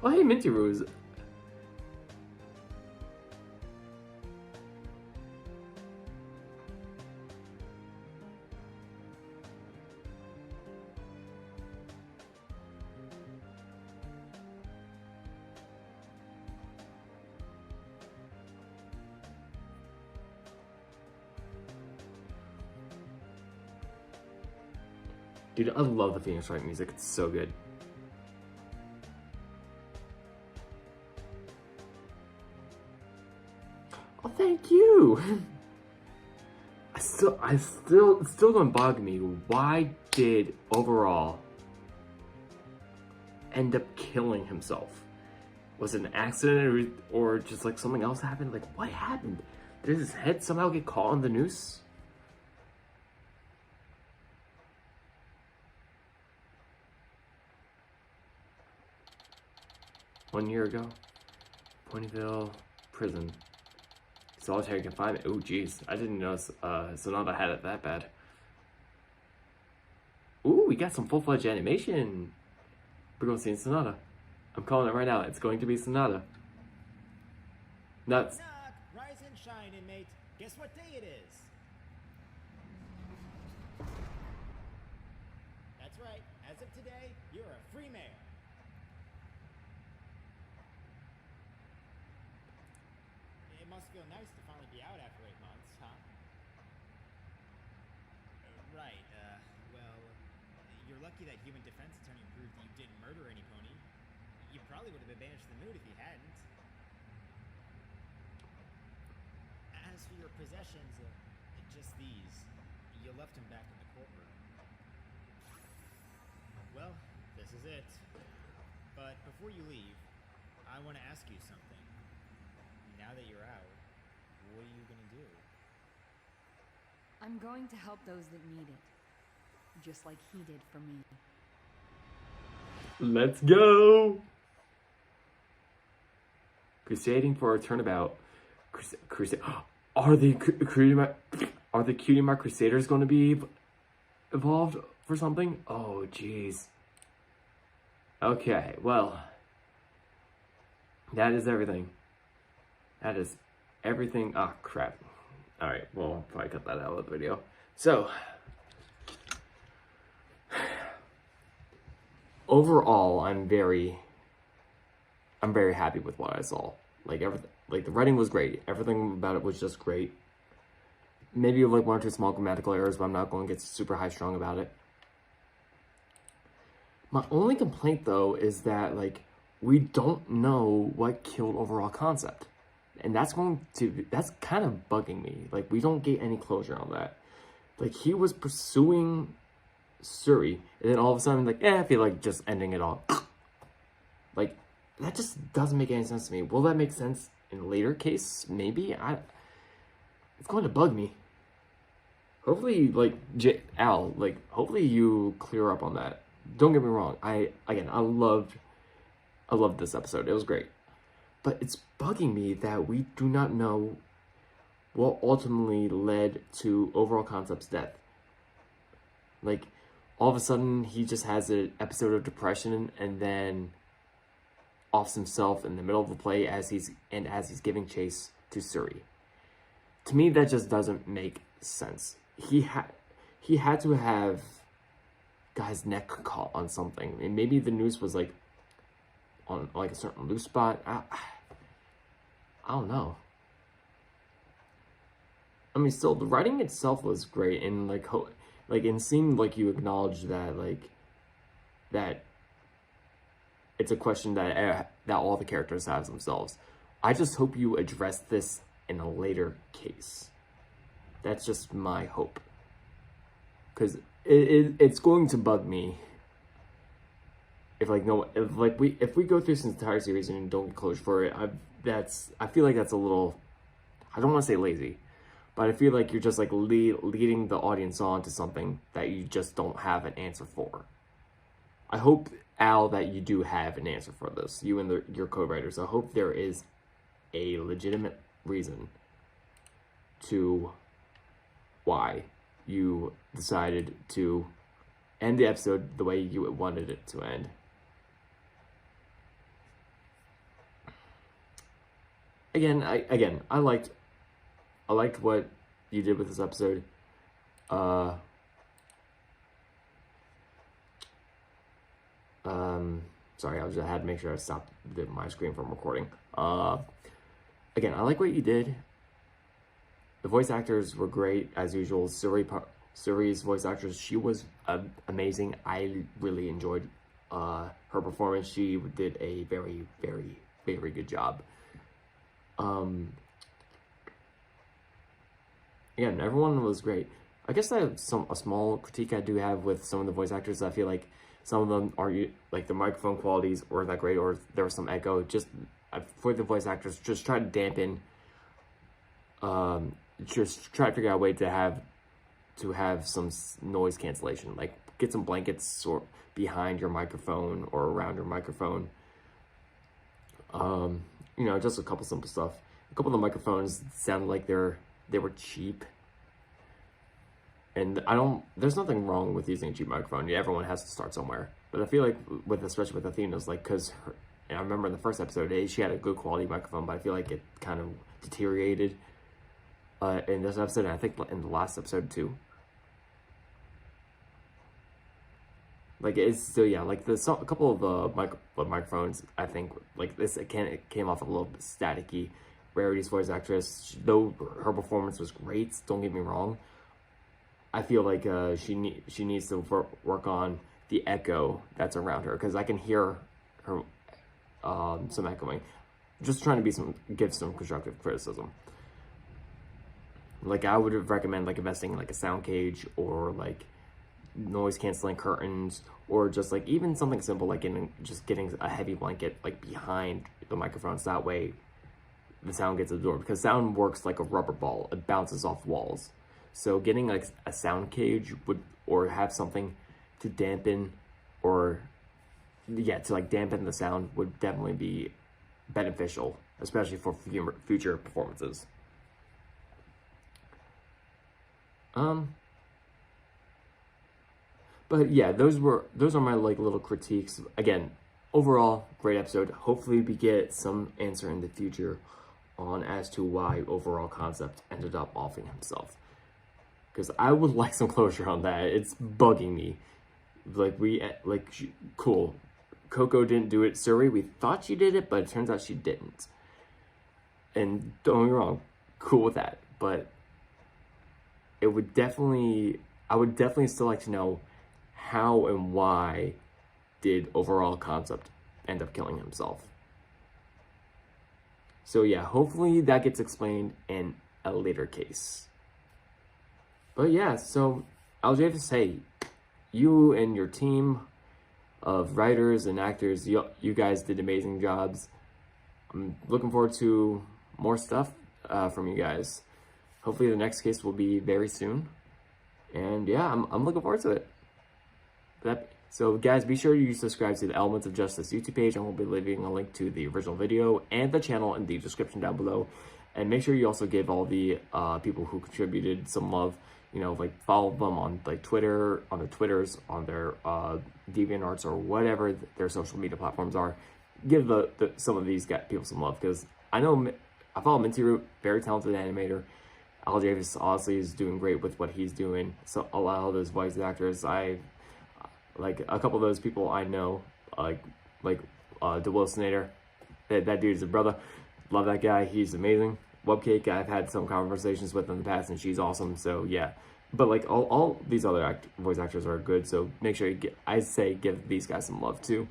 Oh, hey, Minty Rose. Dude, I love the Phoenix Wright music. It's so good. Oh, thank you. It's still don't bug me. Why did Overall end up killing himself? Was it an accident or just like something else happened? Like, what happened? Did his head somehow get caught on the noose? One year ago, Ponyville prison. Solitary confinement. Oh, jeez. I didn't know Sonata had it that bad. Ooh, we got some full-fledged animation. We're going to see Sonata. I'm calling it right now. It's going to be Sonata. Nuts. Knock, rise and shine, inmate. Guess what day it is? That's right. As of today, you're a free mayor. Am must feel nice to finally be out after 8 months, huh? Right, well, you're lucky that human defense attorney proved you didn't murder any pony. You probably would have been banished the mood if you hadn't. As for your possessions, just these. You left them back in the courtroom. Well, this is it. But before you leave, I want to ask you something. Now that you're out, what are you gonna do? I'm going to help those that need it, just like he did for me. Let's go! Crusading for a turnabout. Are the Cutie Mark Crusaders going to be evolved for something? Oh, jeez. Okay, well, that is everything. That is everything. Oh, crap. Alright, well, I'll probably cut that out of the video. So, overall, I'm very happy with what I saw. Like, everything, like, the writing was great. Everything about it was just great. Maybe like 1 or 2 small grammatical errors, but I'm not going to get super high-strung about it. My only complaint, though, is that, like, we don't know what killed overall concept. And that's kind of bugging me. Like, we don't get any closure on that. Like, he was pursuing Suri, and then all of a sudden, like, I feel like just ending it all. Like, that just doesn't make any sense to me. Will that make sense in a later case? Maybe? It's going to bug me. Hopefully, like, Al, like, hopefully you clear up on that. Don't get me wrong. I loved this episode. It was great. But it's bugging me that we do not know what ultimately led to overall concept's death. Like, all of a sudden, he just has an episode of depression and then offs himself in the middle of the play as he's giving chase to Suri. To me, that just doesn't make sense. He had to have got his neck caught on something. And maybe the noose was like on like a certain loose spot. I don't know. I mean, still, the writing itself was great, and like and seemed like you acknowledge that that it's a question that all the characters have themselves. I just hope you address this in a later case. That's just my hope, because it's going to bug me if we go through this entire series and don't get closure for it. I feel like that's a little, I don't want to say lazy, but I feel like you're just like leading the audience on to something that you just don't have an answer for. I hope, Al, that you do have an answer for this, you and your co-writers. I hope there is a legitimate reason to why you decided to end the episode the way you wanted it to end. I liked what you did with this episode. Sorry, I had to make sure I stopped my screen from recording. Again, I like what you did. The voice actors were great, as usual. Suri's voice actress, she was amazing. I really enjoyed her performance. She did a very, very, very good job. Again, everyone was great. I guess I have a small critique I do have with some of the voice actors. I feel like some of them are, like, the microphone qualities weren't that great, or there was some echo. Just for the voice actors, just try to dampen. Just try to figure out a way to have some noise cancellation. Like, get some blankets or behind your microphone or around your microphone. Just a couple simple stuff. A couple of the microphones sounded like they were cheap. And there's nothing wrong with using a cheap microphone. Everyone has to start somewhere. But I feel like, especially with Athena's, like, because I remember in the first episode, she had a good quality microphone, but I feel like it kind of deteriorated in this episode, and I think in the last episode too. Like, it's still, like, a couple of the microphones, I think, like, it came off a little bit staticky, Rarity's voice actress, though her performance was great, don't get me wrong, I feel like she needs to work on the echo that's around her, because I can hear her some echoing. Just trying to give some constructive criticism. Like, I would recommend like investing in like a sound cage, or like noise canceling curtains, or just like even something simple like just getting a heavy blanket like behind the microphones. That way the sound gets absorbed, because sound works like a rubber ball. It bounces off walls. So getting like a sound cage or have something to dampen, or to like dampen the sound would definitely be beneficial, especially for future performances. But yeah, those are my like little critiques. Again, overall, great episode. Hopefully we get some answer in the future on as to why overall concept ended up offing himself. Because I would like some closure on that. It's bugging me. Cool. Coco didn't do it. Suri, we thought she did it, but it turns out she didn't. And don't get me wrong, cool with that. But I would definitely still like to know how and why did overall concept end up killing himself. So yeah, hopefully that gets explained in a later case. But yeah, so TheAlJavis, hey, you and your team of writers and actors, you guys did amazing jobs. I'm looking forward to more stuff from you guys. Hopefully the next case will be very soon. And yeah, I'm looking forward to it. So guys, be sure you subscribe to the Elements of Justice YouTube page, and we'll be leaving a link to the original video and the channel in the description down below. And make sure you also give all the people who contributed some love. You know, like follow them on like Twitter, on their Twitters, on their DeviantArts, or whatever their social media platforms are. Give some of these people some love, because I follow Minty Root, very talented animator. TheAlJavis honestly is doing great with what he's doing. So a lot of those voice actors, like a couple of those people I know, like DeWilsonator. That dude is a brother. Love that guy. He's amazing. Webcake, I've had some conversations with in the past, and she's awesome. So yeah, but like all these other voice actors are good. So make sure give these guys some love too.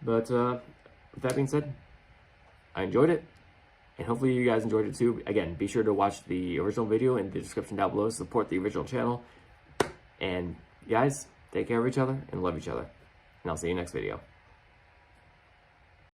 But with that being said, I enjoyed it, and hopefully you guys enjoyed it too. Again, be sure to watch the original video in the description down below. Support the original channel, and guys, take care of each other and love each other. And I'll see you next video.